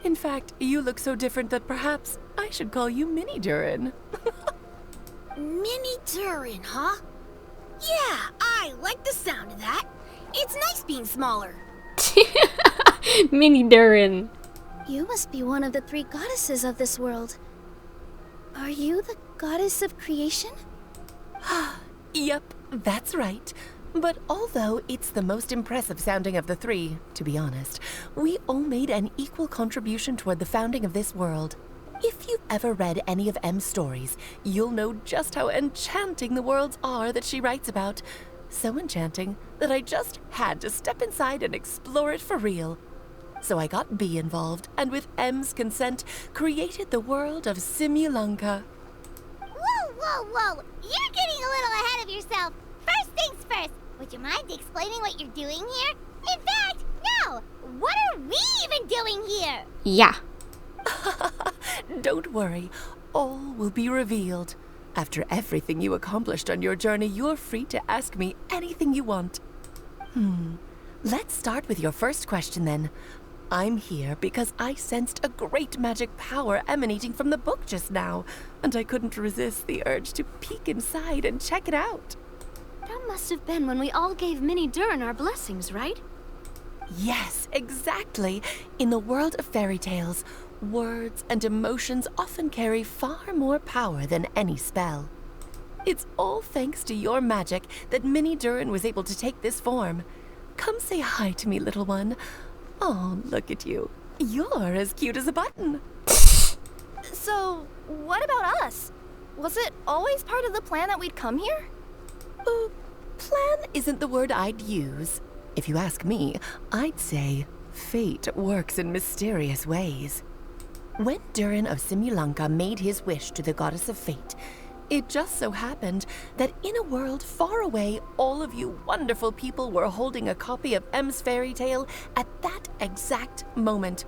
In fact, you look so different that perhaps I should call you Mini Durin. Mini Durin, huh? Yeah, I like the sound of that. It's nice being smaller. Mini Durin. You must be one of the 3 goddesses of this world. Are you the goddess of creation? Yep, that's right. But although it's the most impressive sounding of the 3, to be honest, we all made an equal contribution toward the founding of this world. If you've ever read any of M's stories, you'll know just how enchanting the worlds are that she writes about. So enchanting that I just had to step inside and explore it for real. So I got B involved, and with M's consent, created the world of Simulanka. Whoa, whoa, whoa! You're getting a little ahead of yourself. First things first, would you mind explaining what you're doing here? In fact, no! What are we even doing here? Yeah. Don't worry, all will be revealed. After everything you accomplished on your journey, you're free to ask me anything you want. Let's start with your first question then. I'm here because I sensed a great magic power emanating from the book just now, and I couldn't resist the urge to peek inside and check it out. That must have been when we all gave Mini Durin our blessings, right? Yes, exactly. In the world of fairy tales, words and emotions often carry far more power than any spell. It's all thanks to your magic that Mini Durin was able to take this form. Come say hi to me, little one. Oh, look at you. You're as cute as a button. So, what about us? Was it always part of the plan that we'd come here? Plan isn't the word I'd use. If you ask me, I'd say fate works in mysterious ways. When Durin of Simulanka made his wish to the goddess of fate, it just so happened that in a world far away, all of you wonderful people were holding a copy of M's fairy tale at that exact moment.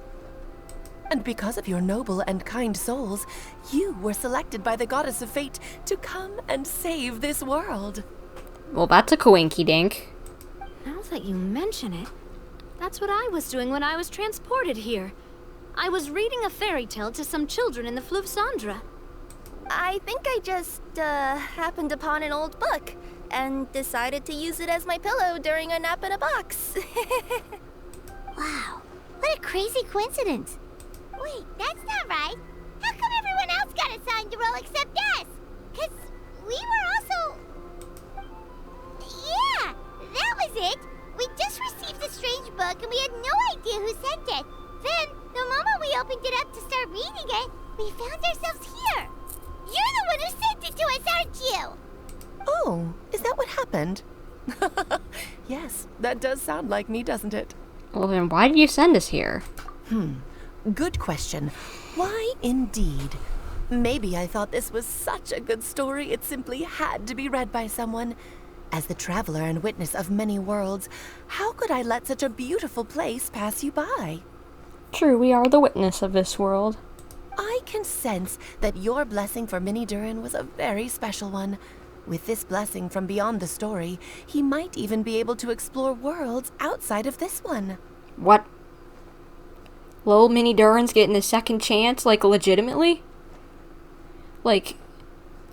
And because of your noble and kind souls, you were selected by the goddess of fate to come and save this world. Well, that's a coinky-dink. Now that you mention it, that's what I was doing when I was transported here. I was reading a fairy tale to some children in the Fleuve Cendre. I think I just, happened upon an old book and decided to use it as my pillow during a nap in a box. Wow, what a crazy coincidence. Wait, that's not right. How come everyone else got assigned a role except us? 'Cause we were also... Yeah, that was it. We just received a strange book and we had no idea who sent it. Then, the moment we opened it up to start reading it, we found ourselves here. You're the one who sent it to us, aren't you? Oh, is that what happened? Yes, that does sound like me, doesn't it? Well, then why did you send us here? Good question. Why indeed? Maybe I thought this was such a good story it simply had to be read by someone. As the traveler and witness of many worlds, how could I let such a beautiful place pass you by? True, we are the witness of this world. I can sense that your blessing for Mini Durin was a very special one. With this blessing from beyond the story, he might even be able to explore worlds outside of this one. What? Little Mini Durin's getting a second chance, like, legitimately? Like,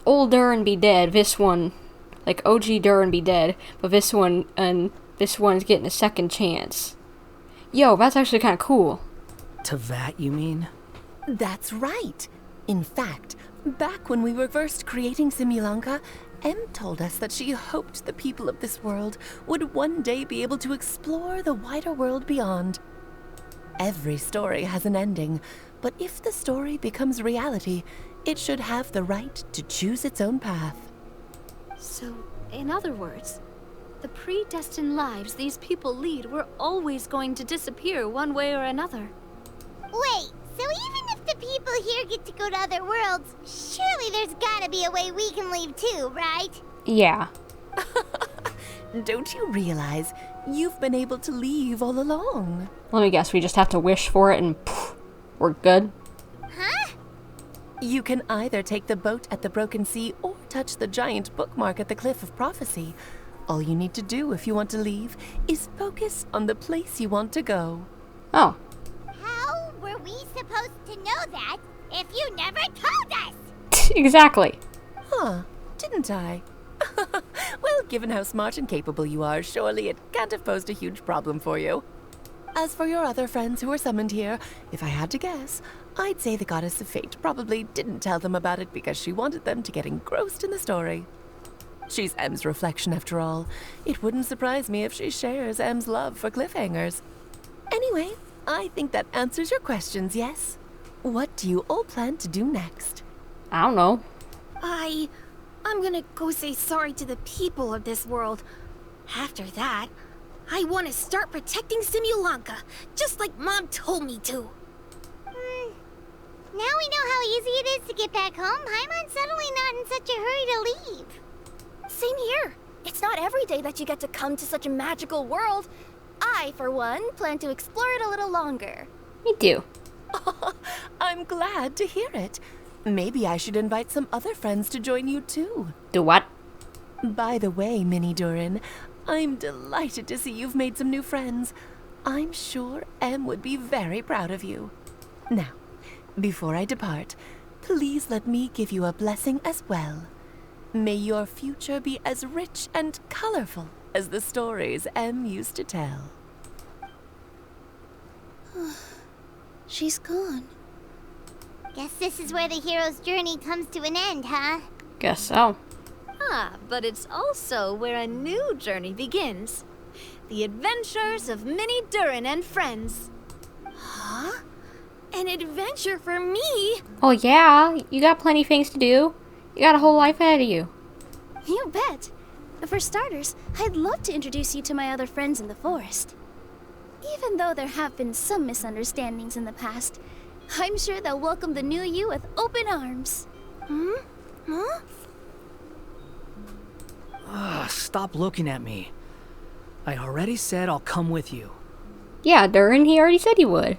old Durin be dead, this one, like, OG Durin be dead, but this one's getting a second chance. Yo, that's actually kind of cool. Teyvat, you mean? That's right. In fact, back when we were first creating Simulanka, M told us that she hoped the people of this world would one day be able to explore the wider world beyond. Every story has an ending, but if the story becomes reality, it should have the right to choose its own path. So, in other words, the predestined lives these people lead were always going to disappear one way or another. Wait, so even if the people here get to go to other worlds, surely there's gotta be a way we can leave too, right? Yeah. Don't you realize you've been able to leave all along? Let me guess, we just have to wish for it and poof, we're good? Huh? You can either take the boat at the Broken Sea or touch the giant bookmark at the Cliff of Prophecy. All you need to do if you want to leave is focus on the place you want to go. Oh. How were we supposed to know that if you never told us? Exactly. Huh, didn't I? Well, given how smart and capable you are, surely it can't have posed a huge problem for you. As for your other friends who were summoned here, if I had to guess, I'd say the Goddess of Fate probably didn't tell them about it because she wanted them to get engrossed in the story. She's M's reflection, after all. It wouldn't surprise me if she shares M's love for cliffhangers. Anyway, I think that answers your questions, yes? What do you all plan to do next? I don't know. I'm gonna go say sorry to the people of this world. After that, I want to start protecting Simulanka, just like Mom told me to. Now we know how easy it is to get back home. Paimon's suddenly not in such a hurry to leave. Same here. It's not every day that you get to come to such a magical world. I, for one, plan to explore it a little longer. Me too. I'm glad to hear it. Maybe I should invite some other friends to join you too. Do what? By the way, Mini Durin, I'm delighted to see you've made some new friends. I'm sure Em would be very proud of you. Now, before I depart, please let me give you a blessing as well. May your future be as rich and colorful as the stories Em used to tell. She's gone. Guess this is where the hero's journey comes to an end, huh? Guess so. But it's also where a new journey begins. The adventures of Mini Durin and friends. Huh? An adventure for me? Oh yeah, you got plenty of things to do. You got a whole life ahead of you. You bet. For starters, I'd love to introduce you to my other friends in the forest. Even though there have been some misunderstandings in the past, I'm sure they'll welcome the new you with open arms. Huh? Stop looking at me. I already said I'll come with you. Yeah, Durin, he already said he would.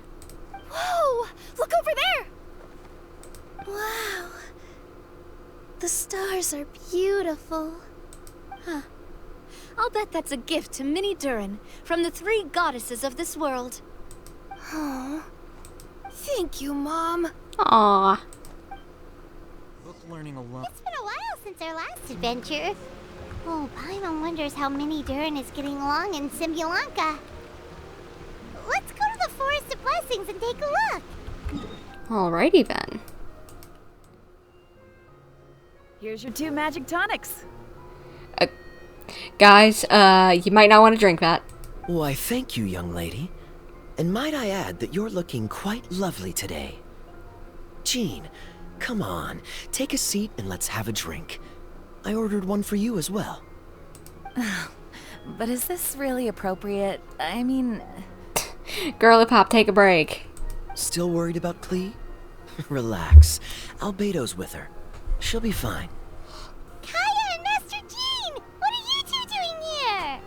Whoa! Look over there! Wow. The stars are beautiful. I'll bet that's a gift to Mini Durin from the 3 goddesses of this world. Oh. Thank you, Mom. Aww. Book learning alone. It's been a while since our last adventure. Oh, Paimon wonders how Mini Durin is getting along in Simulanka. Let's go to the Forest of Blessings and take a look. Alrighty then. Here's your 2 magic tonics. Guys, you might not want to drink that. Why, thank you, young lady. And might I add that you're looking quite lovely today. Jean, come on, take a seat and let's have a drink. I ordered one for you as well. But is this really appropriate? I mean... Girly Pop, take a break. Still worried about Klee? Relax. Albedo's with her. She'll be fine. Kaya and Master Jean! What are you 2 doing here?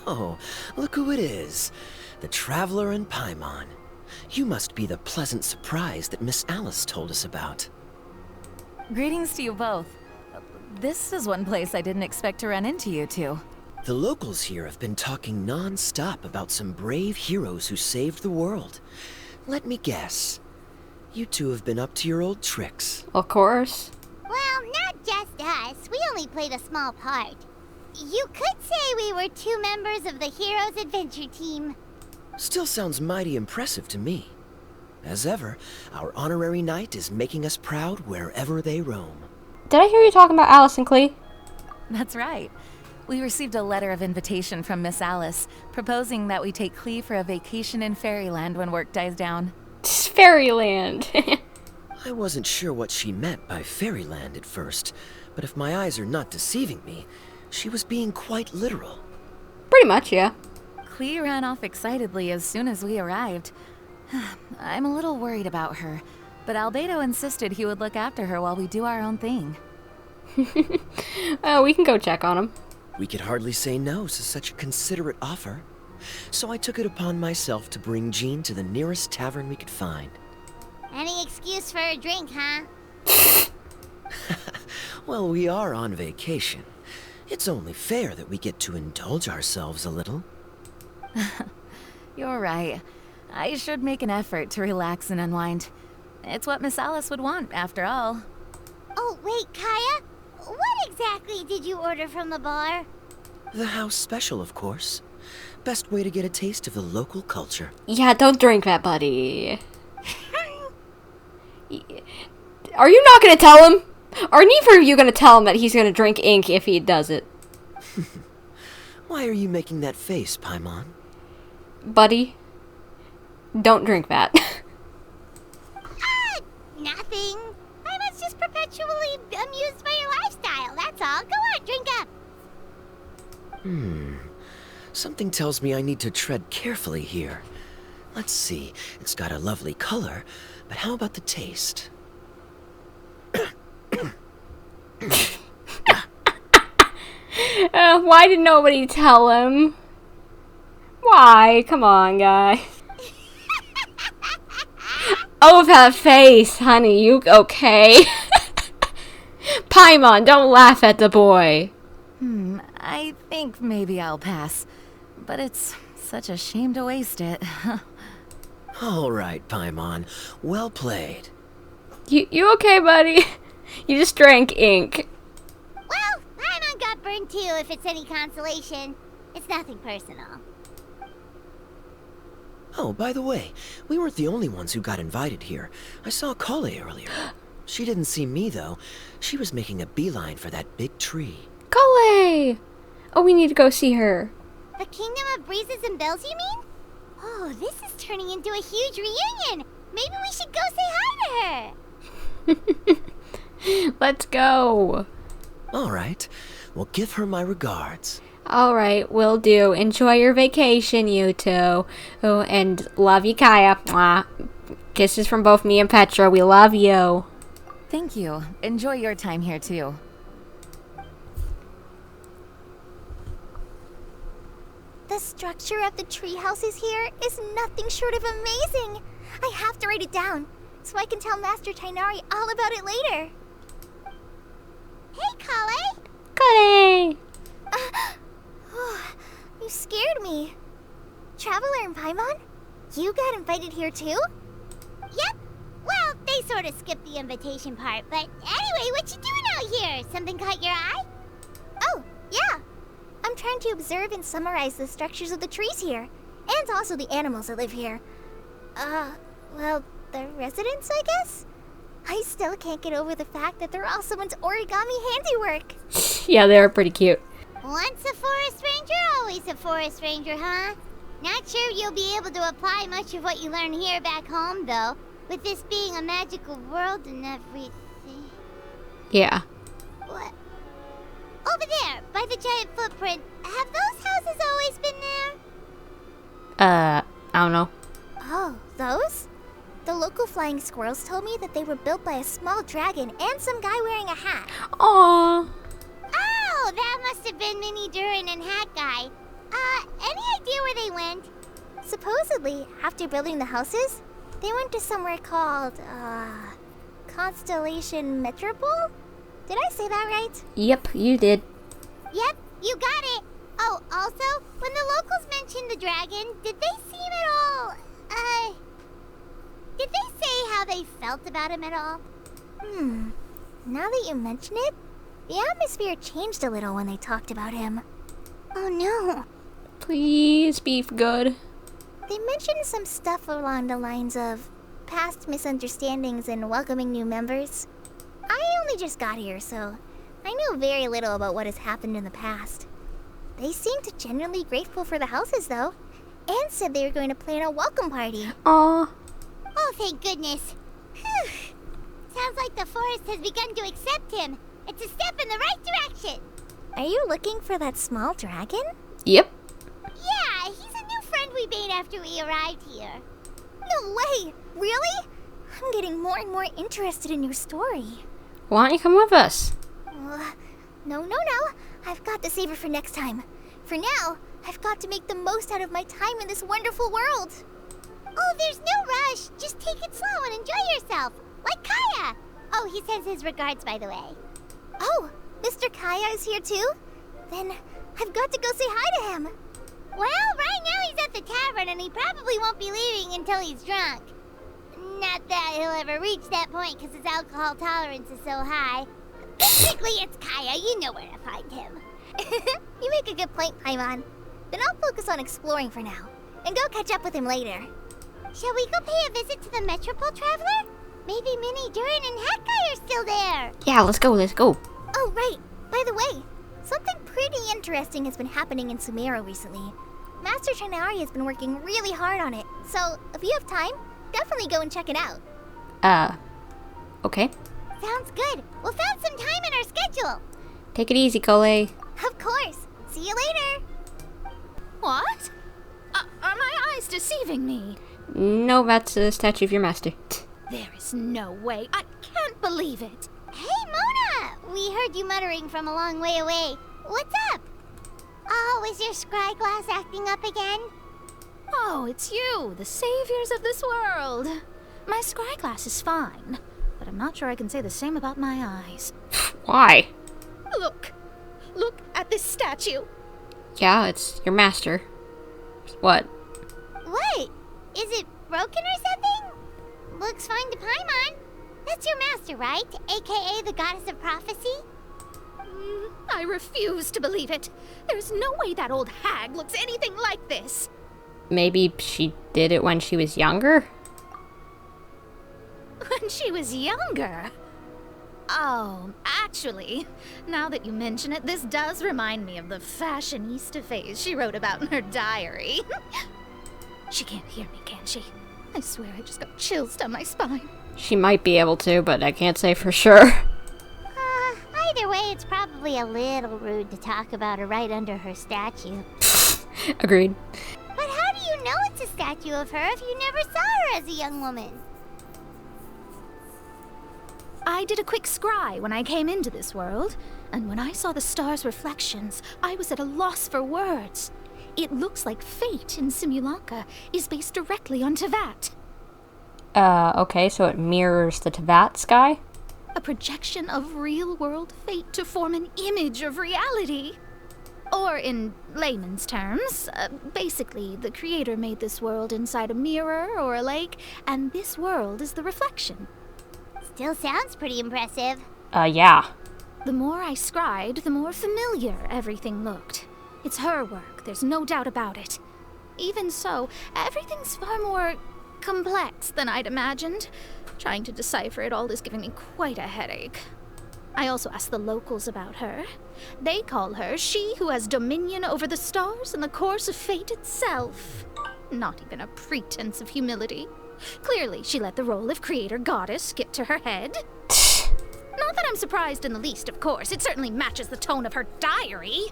Oh, look who it is. The Traveler and Paimon. You must be the pleasant surprise that Miss Alice told us about. Greetings to you both. This is one place I didn't expect to run into you two. The locals here have been talking non-stop about some brave heroes who saved the world. Let me guess. You two have been up to your old tricks. Of course. Well, not just us. We only played a small part. You could say we were 2 members of the Heroes Adventure Team. Still sounds mighty impressive to me. As ever, our honorary knight is making us proud wherever they roam. Did I hear you talking about Alice and Klee? That's right. We received a letter of invitation from Miss Alice, proposing that we take Klee for a vacation in Fairyland when work dies down. Fairyland! I wasn't sure what she meant by Fairyland at first, but if my eyes are not deceiving me, she was being quite literal. Pretty much, yeah. Klee ran off excitedly as soon as we arrived. I'm a little worried about her, but Albedo insisted he would look after her while we do our own thing. We can go check on him. We could hardly say no to such a considerate offer. So I took it upon myself to bring Jean to the nearest tavern we could find. Any excuse for a drink, huh? Well, we are on vacation. It's only fair that we get to indulge ourselves a little. You're right. I should make an effort to relax and unwind. It's what Miss Alice would want, after all. Oh, wait, Kaya? What exactly did you order from the bar? The house special, of course. Best way to get a taste of the local culture. Yeah, don't drink that, buddy. Are you not gonna tell him? Are neither of you gonna tell him that he's gonna drink ink if he does it? Why are you making that face, Paimon? Buddy, don't drink that. Nothing. I was just perpetually amused by your lifestyle, that's all. Go on, drink up. Something tells me I need to tread carefully here. Let's see, it's got a lovely color, but how about the taste? Why did nobody tell him? Why? Come on, guy. Oh, that face, honey, you okay? Paimon, don't laugh at the boy. I think maybe I'll pass. But it's such a shame to waste it. All right, Paimon. Well played. You okay, buddy? You just drank ink. Well, Paimon got burned too, if it's any consolation. It's nothing personal. Oh, by the way, we weren't the only ones who got invited here. I saw Kale earlier. She didn't see me, though. She was making a beeline for that big tree. Kale! Oh, we need to go see her. The Kingdom of Breezes and Bells, you mean? Oh, this is turning into a huge reunion. Maybe we should go say hi to her. Let's go. All right. Well, give her my regards. Alright, will do. Enjoy your vacation, you two. Oh, and love you, Kaya. Mwah. Kisses from both me and Petra. We love you. Thank you. Enjoy your time here, too. The structure of the tree houses here is nothing short of amazing. I have to write it down, so I can tell Master Tighnari all about it later. Hey, Kale! Kale! You scared me. Traveler and Paimon, you got invited here too? Yep. Well, they sort of skipped the invitation part, but anyway, what you doing out here? Something caught your eye? Oh, yeah. I'm trying to observe and summarize the structures of the trees here, and also the animals that live here. Well, the residents, I guess? I still can't get over the fact that they're all someone's origami handiwork. Yeah, they are pretty cute. Once a forest ranger, always a forest ranger, huh? Not sure you'll be able to apply much of what you learn here back home, though, with this being a magical world and everything. Yeah. What? Over there, by the giant footprint, have those houses always been there? I don't know. Oh, those? The local flying squirrels told me that they were built by a small dragon and some guy wearing a hat. Aww. Oh, that must have been Mini Durin and Hat Guy. Any idea where they went? Supposedly, after building the houses, they went to somewhere called, Constellation Metropole? Did I say that right? Yep, you did. Yep, you got it. Oh, also, when the locals mentioned the dragon, did they seem at all, did they say how they felt about him at all? Now that you mention it, the atmosphere changed a little when they talked about him. Oh no. Please be good. They mentioned some stuff along the lines of past misunderstandings and welcoming new members. I only just got here, so I know very little about what has happened in the past. They seemed genuinely grateful for the houses, though, and said they were going to plan a welcome party. Aww. Oh, thank goodness. Whew. Sounds like the forest has begun to accept him. It's a step in the right direction. Are you looking for that small dragon? Yep. Yeah, he's a new friend we made after we arrived here. No way! Really? I'm getting more and more interested in your story. Why don't you come with us? No. I've got to save it for next time. For now, I've got to make the most out of my time in this wonderful world. Oh, there's no rush. Just take it slow and enjoy yourself. Like Kaya. Oh, he sends his regards, by the way. Oh, Mr. Kaya is here too? Then I've got to go say hi to him. Well, right now he's at the tavern and he probably won't be leaving until he's drunk. Not that he'll ever reach that point because his alcohol tolerance is so high. Basically, it's Kaya. You know where to find him. You make a good point, Paimon. Then I'll focus on exploring for now and go catch up with him later. Shall we go pay a visit to the Metropole Traveler? Maybe Minnie, Durin, and Hatkai are still there. Yeah, let's go, let's go. Oh, right. By the way, something pretty interesting has been happening in Sumeru recently. Master Trinari has been working really hard on it, so if you have time, definitely go and check it out. Okay. Sounds good. We'll find some time in our schedule. Take it easy, Cole. Of course. See you later. What? Are my eyes deceiving me? No, that's a statue of your master. There is no way. I can't believe it. Hey, Mona! We heard you muttering from a long way away. What's up? Oh, is your scry glass acting up again? Oh, it's you, the saviors of this world. My scry glass is fine, but I'm not sure I can say the same about my eyes. Why? Look at this statue. Yeah, it's your master. What? What? Is it broken or something? Looks fine to Paimon. That's your master, right? AKA the goddess of prophecy? I refuse to believe it. There's no way that old hag looks anything like this. Maybe she did it when she was younger? When she was younger? Oh, actually, now that you mention it, this does remind me of the fashionista phase she wrote about in her diary. She can't hear me, can she? I swear I just got chills down my spine. She might be able to, but I can't say for sure. Either way, it's probably a little rude to talk about her right under her statue. Agreed. But how do you know it's a statue of her if you never saw her as a young woman? I did a quick scry when I came into this world, and when I saw the star's reflections, I was at a loss for words. It looks like fate in Simulanka is based directly on Tevat. Okay, so it mirrors the Tevat sky? A projection of real-world fate to form an image of reality. Or in layman's terms, basically, the creator made this world inside a mirror or a lake, and this world is the reflection. Still sounds pretty impressive. Yeah. The more I scried, the more familiar everything looked. It's her work, there's no doubt about it. Even so, everything's far more complex than I'd imagined. Trying to decipher it all is giving me quite a headache. I also asked the locals about her. They call her she who has dominion over the stars and the course of fate itself. Not even a pretense of humility. Clearly, she let the role of creator goddess get to her head. Not that I'm surprised in the least, of course. It certainly matches the tone of her diary.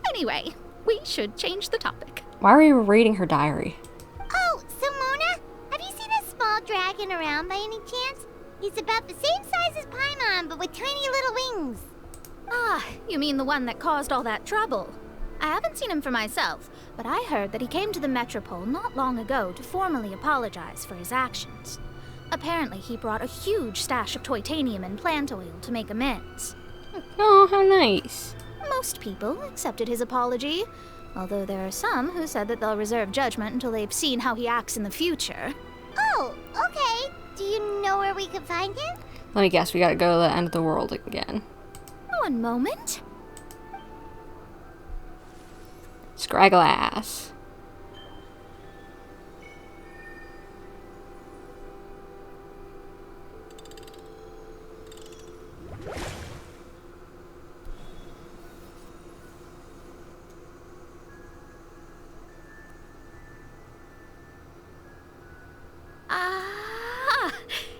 Anyway, we should change the topic. Why are you reading her diary? Oh, Simona, have you seen a small dragon around by any chance? He's about the same size as Paimon, but with tiny little wings. Ah, you mean the one that caused all that trouble? I haven't seen him for myself, but I heard that he came to the Metropole not long ago to formally apologize for his actions. Apparently, he brought a huge stash of Toitanium and plant oil to make amends. Oh, how nice. Most people accepted his apology, although there are some who said that they'll reserve judgment until they've seen how he acts in the future. Oh, okay. Do you know where we could find him? Let me guess, we gotta go to the end of the world again. One moment. Scryglass.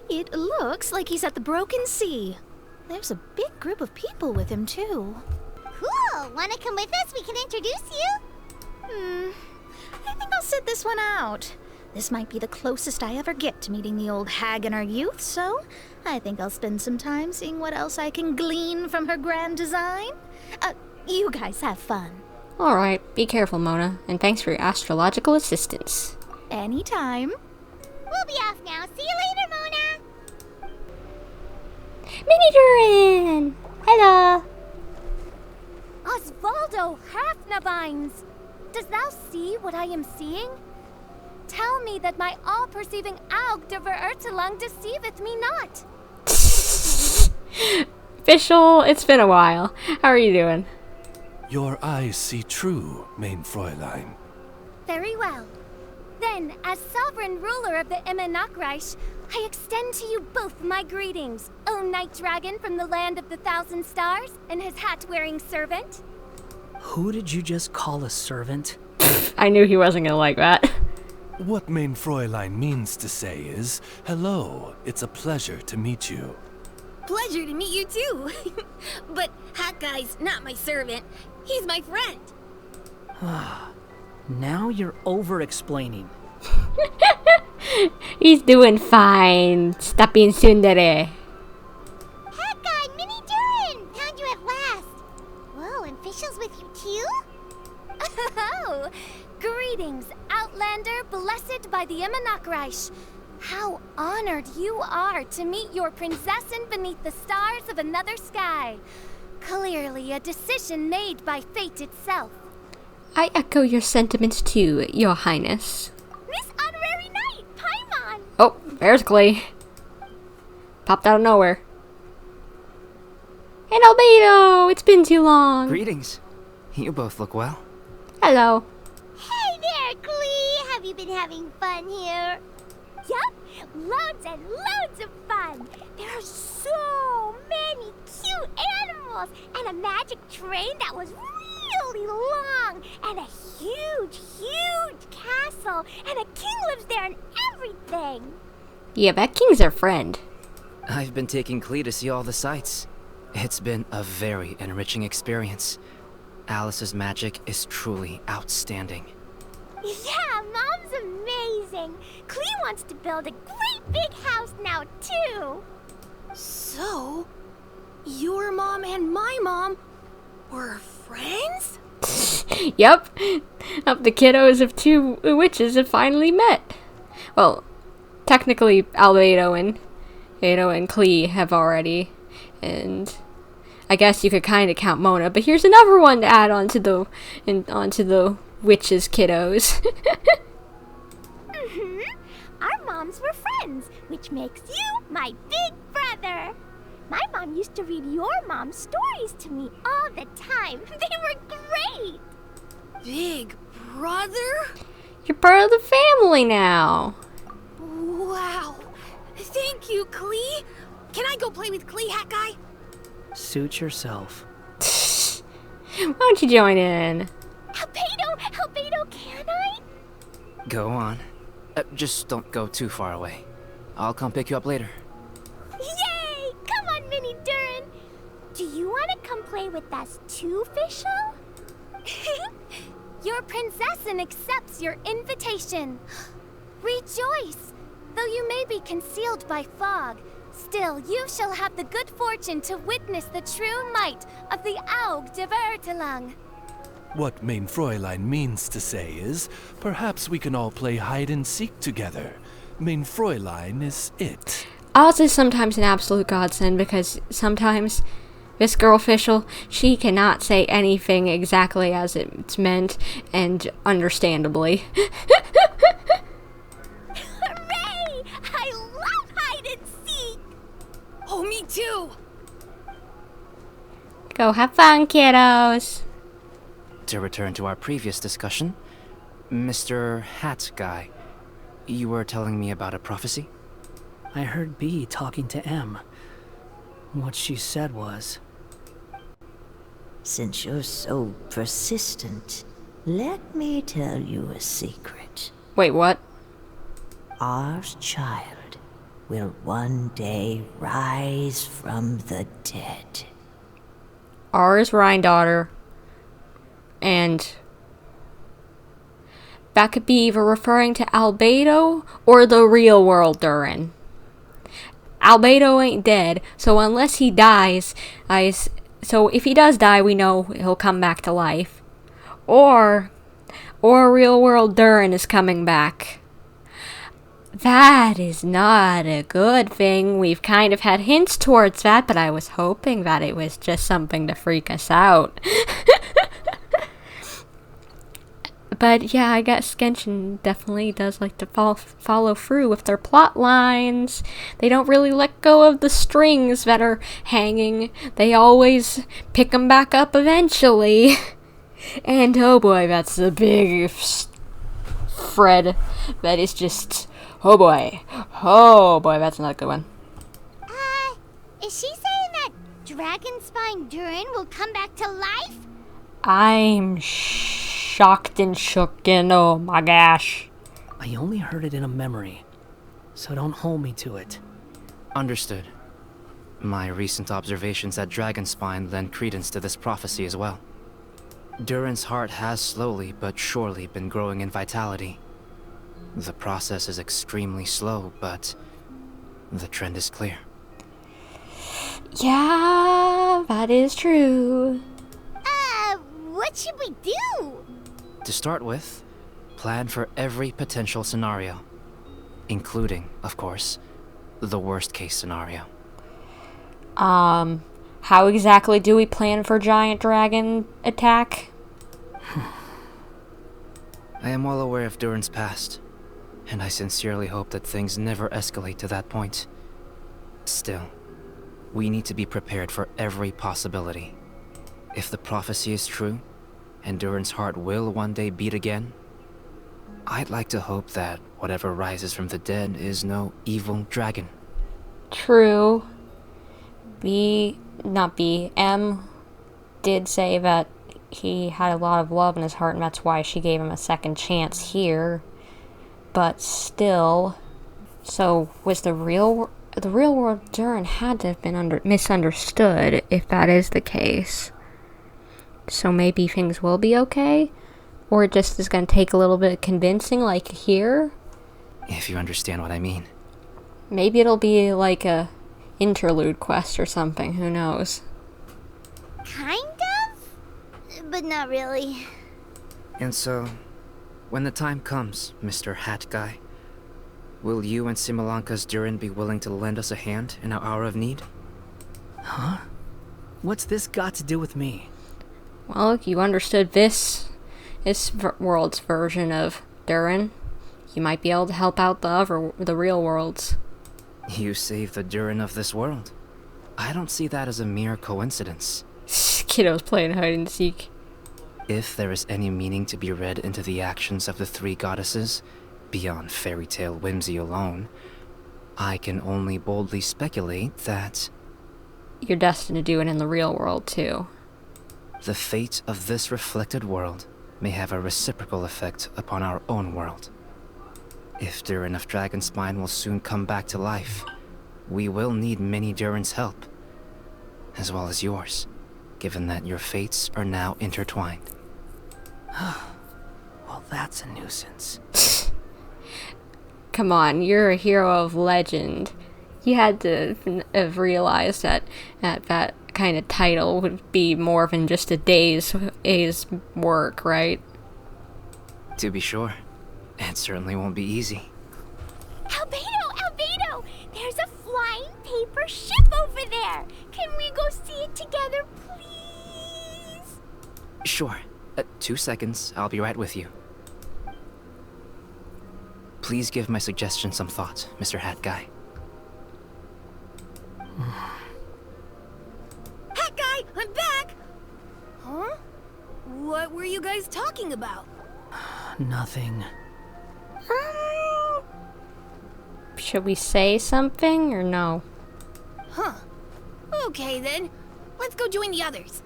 It looks like he's at the Broken Sea. There's a big group of people with him, too. Cool! Wanna come with us? We can introduce you? I think I'll sit this one out. This might be the closest I ever get to meeting the old hag in her youth, so I think I'll spend some time seeing what else I can glean from her grand design. You guys have fun. Alright, be careful, Mona, and thanks for your astrological assistance. Anytime. We'll be off now. See you later, Mona! Mini Durin! Hello! Aldo Hafnabines! Does thou see what I am seeing? Tell me that my all-perceiving Aug de Verurtelang deceiveth me not. Official, it's been a while. How are you doing? Your eyes see true, main Fräulein. Very well. Then, as sovereign ruler of the Immenachreich, I extend to you both my greetings, O Night Dragon from the land of the Thousand Stars and his hat-wearing servant. Who did you just call a servant? I knew he wasn't gonna like that. What main Fräulein means to say is, hello, it's a pleasure to meet you. Pleasure to meet you too. But Hat Guy's not my servant. He's my friend. Now you're over-explaining. He's doing fine. Stop being tsundere. Hat Guy, Mini Durin! Found you at last. Whoa, and Fischl's with you too? Oh, greetings, Outlander, blessed by the Immenachreich. How honored you are to meet your prinzessin beneath the stars of another sky. Clearly a decision made by fate itself. I echo your sentiments too, Your Highness. Miss Honorary Knight, Paimon! Oh, there's Glee. Popped out of nowhere. And Albedo! It's been too long. Greetings. You both look well. Hello. Hey there, Glee! Have you been having fun here? Yup, loads and loads of fun. There are so many cute animals and a magic train that was really long and a huge, huge castle and a king lives there and everything. Yeah, that king's our friend. I've been taking Klee to see all the sights. It's been a very enriching experience. Alice's magic is truly outstanding. Yeah, Mom's amazing. Klee wants to build a great big house now, too. So, your mom and my mom were friends? Yep. The kiddos of two witches have finally met. Well, technically, Albedo and Klee have already, and I guess you could kind of count Mona. But here's another one to add onto the witches' kiddos. Our moms were friends, which makes you my big brother. My mom used to read your mom's stories to me all the time. They were great. Big brother? You're part of the family now. Wow. Thank you, Klee. Can I go play with Klee, Hat Guy? Suit yourself. Why don't you join in? Albedo, can I? Go on. Just don't go too far away. I'll come pick you up later. Yay! Come on, Mini Durin. Do you want to come play with us too, Fischl? Your prinzessin accepts your invitation. Rejoice! Though you may be concealed by fog, still you shall have the good fortune to witness the true might of the Aug de Verurtelang. What main Fräulein means to say is, perhaps we can all play hide and seek together. Main Fräulein is it. Oz is sometimes an absolute godsend because sometimes this girl Fischl, she cannot say anything exactly as it's meant, and understandably. Hooray! I love hide and seek! Oh, me too! Go have fun, kiddos. To return to our previous discussion, Mr. Hat Guy, you were telling me about a prophecy? I heard B talking to M. What she said was... Since you're so persistent, let me tell you a secret. Wait, what? Our child will one day rise from the dead. Ours Rhine-daughter. And that could be either referring to Albedo or the real world Durin. Albedo ain't dead, so unless he dies, so if he does die, we know he'll come back to life. Or real world Durin is coming back. That is not a good thing. We've kind of had hints towards that, but I was hoping that it was just something to freak us out. But yeah, I guess Genshin definitely does like to follow through with their plot lines. They don't really let go of the strings that are hanging. They always pick them back up eventually. And oh boy, that's a big Fred. That is just, oh boy, that's not a good one. Is she saying that Dragon Spine Durin will come back to life? I'm shocked and shooken, oh my gosh. I only heard it in a memory, so don't hold me to it. Understood. My recent observations at Dragonspine lend credence to this prophecy as well. Durin's heart has slowly but surely been growing in vitality. The process is extremely slow, but the trend is clear. Yeah, that is true. What should we do? To start with, plan for every potential scenario, including, of course, the worst-case scenario. How exactly do we plan for giant dragon attack? I am well aware of Durin's past, and I sincerely hope that things never escalate to that point. Still, we need to be prepared for every possibility. If the prophecy is true, and Durin's heart will one day beat again, I'd like to hope that whatever rises from the dead is no evil dragon. True. M did say that he had a lot of love in his heart, and that's why she gave him a second chance here. But still, so was the real world Durin had to have been misunderstood if that is the case. So maybe things will be okay? Or it just is going to take a little bit of convincing, like here? If you understand what I mean. Maybe it'll be like a interlude quest or something, who knows? Kind of? But not really. And so, when the time comes, Mr. Hat Guy, will you and Similanka's Durin be willing to lend us a hand in our hour of need? Huh? What's this got to do with me? Well, you understood this world's version of Durin. You might be able to help out the real worlds. You saved the Durin of this world. I don't see that as a mere coincidence. Kiddo's playing hide and seek. If there is any meaning to be read into the actions of the three goddesses, beyond fairy tale whimsy alone, I can only boldly speculate that you're destined to do it in the real world, too. The fate of this reflected world may have a reciprocal effect upon our own world. If Durin of Dragonspine will soon come back to life, we will need many Durin's help, as well as yours, given that your fates are now intertwined. Well, that's a nuisance. Come on, you're a hero of legend. You had to have realized that that kind of title would be more than just a day's work, right? To be sure. It certainly won't be easy. Albedo! There's a flying paper ship over there! Can we go see it together, please? Sure. 2 seconds, I'll be right with you. Please give my suggestion some thought, Mr. Hat Guy. Hat Guy, I'm back! Huh? What were you guys talking about? Nothing. Should we say something or no? Huh. Okay then. Let's go join the others.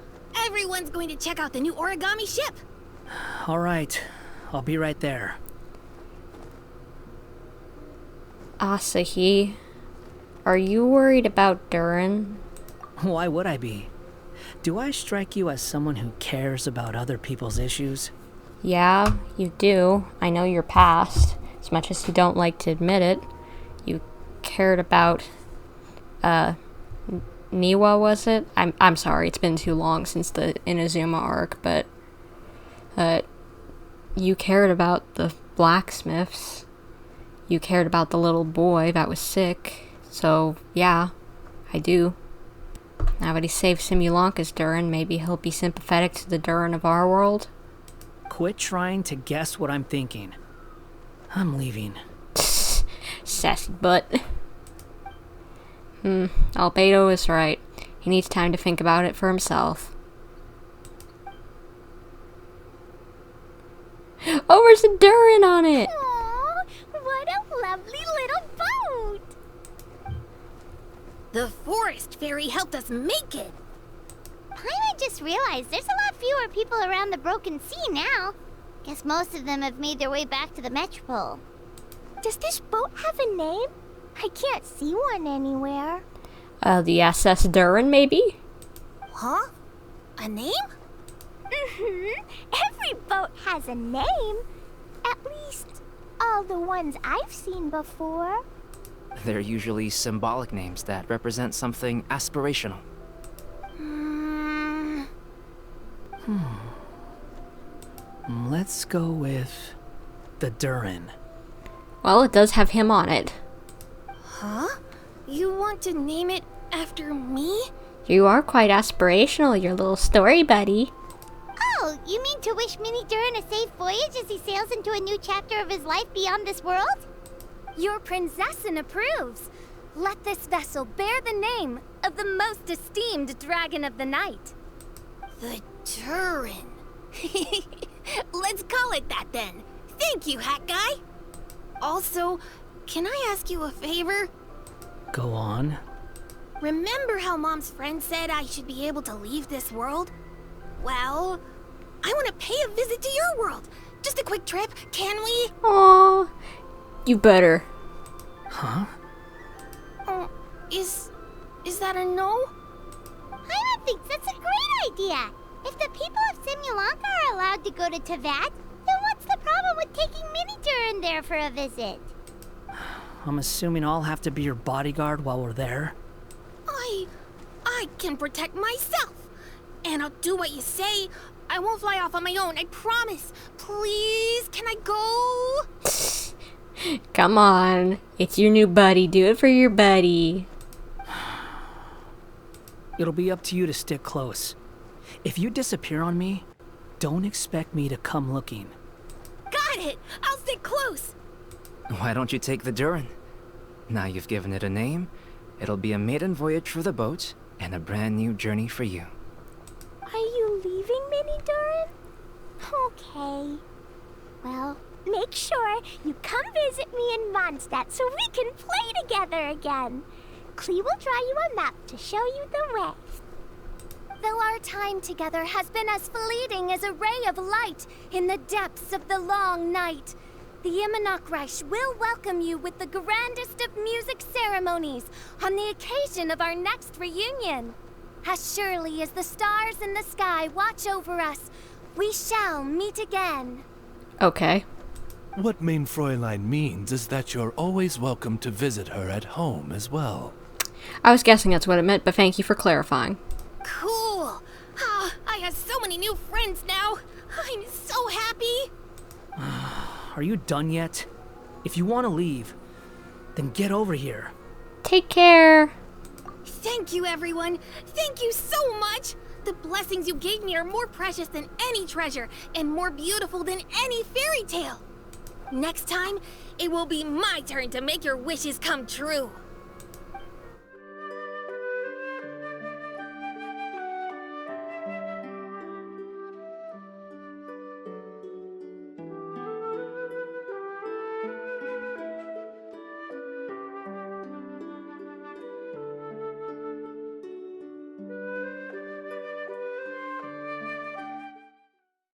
Everyone's going to check out the new origami ship. All right. I'll be right there. Asahi, are you worried about Durin? Why would I be? Do I strike you as someone who cares about other people's issues? Yeah, you do. I know your past, as much as you don't like to admit it. You cared about, Niwa, was it? I'm sorry, it's been too long since the Inazuma arc, but, you cared about the blacksmiths. You cared about the little boy that was sick. So, yeah, I do. Now that he saved Simulanka's Durin, maybe he'll be sympathetic to the Durin of our world. quit trying to guess what I'm thinking. I'm leaving. Sassy butt. Albedo is right. He needs time to think about it for himself. Oh, there's a Durin on it! Aww, what a lovely little boat! The forest fairy helped us make it. Paimon just realized there's a lot fewer people around the Broken Sea now. Guess most of them have made their way back to the Metropole. Does this boat have a name? I can't see one anywhere. The SS Durin, maybe? Huh? A name? Every boat has a name. At least, all the ones I've seen before. They're usually symbolic names that represent something aspirational. Let's go with the Durin. Well, it does have him on it. Huh? You want to name it after me? You are quite aspirational, your little story buddy. Oh, you mean to wish Mini Durin a safe voyage as he sails into a new chapter of his life beyond this world? Your princessin approves. Let this vessel bear the name of the most esteemed dragon of the night. The Durin. Let's call it that then. Thank you, Hat Guy. Also, can I ask you a favor? Go on. Remember how Mom's friend said I should be able to leave this world? Well, I want to pay a visit to your world. Just a quick trip, can we? Aww. You better. Huh? Is that a no? Paimon thinks that's a great idea. If the people of Simulanka are allowed to go to Teyvat, then what's the problem with taking Mini Durin there for a visit? I'm assuming I'll have to be your bodyguard while we're there. I can protect myself. And I'll do what you say. I won't fly off on my own, I promise. Please, can I go? Come on. It's your new buddy. Do it for your buddy. It'll be up to you to stick close. If you disappear on me, don't expect me to come looking. Got it! I'll stick close! Why don't you take the Durin? Now you've given it a name, it'll be a maiden voyage for the boat and a brand new journey for you. Are you leaving, Mini Durin? Okay. Well, make sure you come visit me in Mondstadt so we can play together again. Klee will draw you a map to show you the way. Though our time together has been as fleeting as a ray of light in the depths of the long night, the Imanakreich will welcome you with the grandest of music ceremonies on the occasion of our next reunion. As surely as the stars in the sky watch over us, we shall meet again. Okay. What Main Fräulein means is that you're always welcome to visit her at home as well. I was guessing that's what it meant, but thank you for clarifying. Cool! I have so many new friends now! I'm so happy! Are you done yet? If you want to leave, then get over here. Take care! Thank you, everyone! Thank you so much! The blessings you gave me are more precious than any treasure, and more beautiful than any fairy tale! Next time, it will be my turn to make your wishes come true!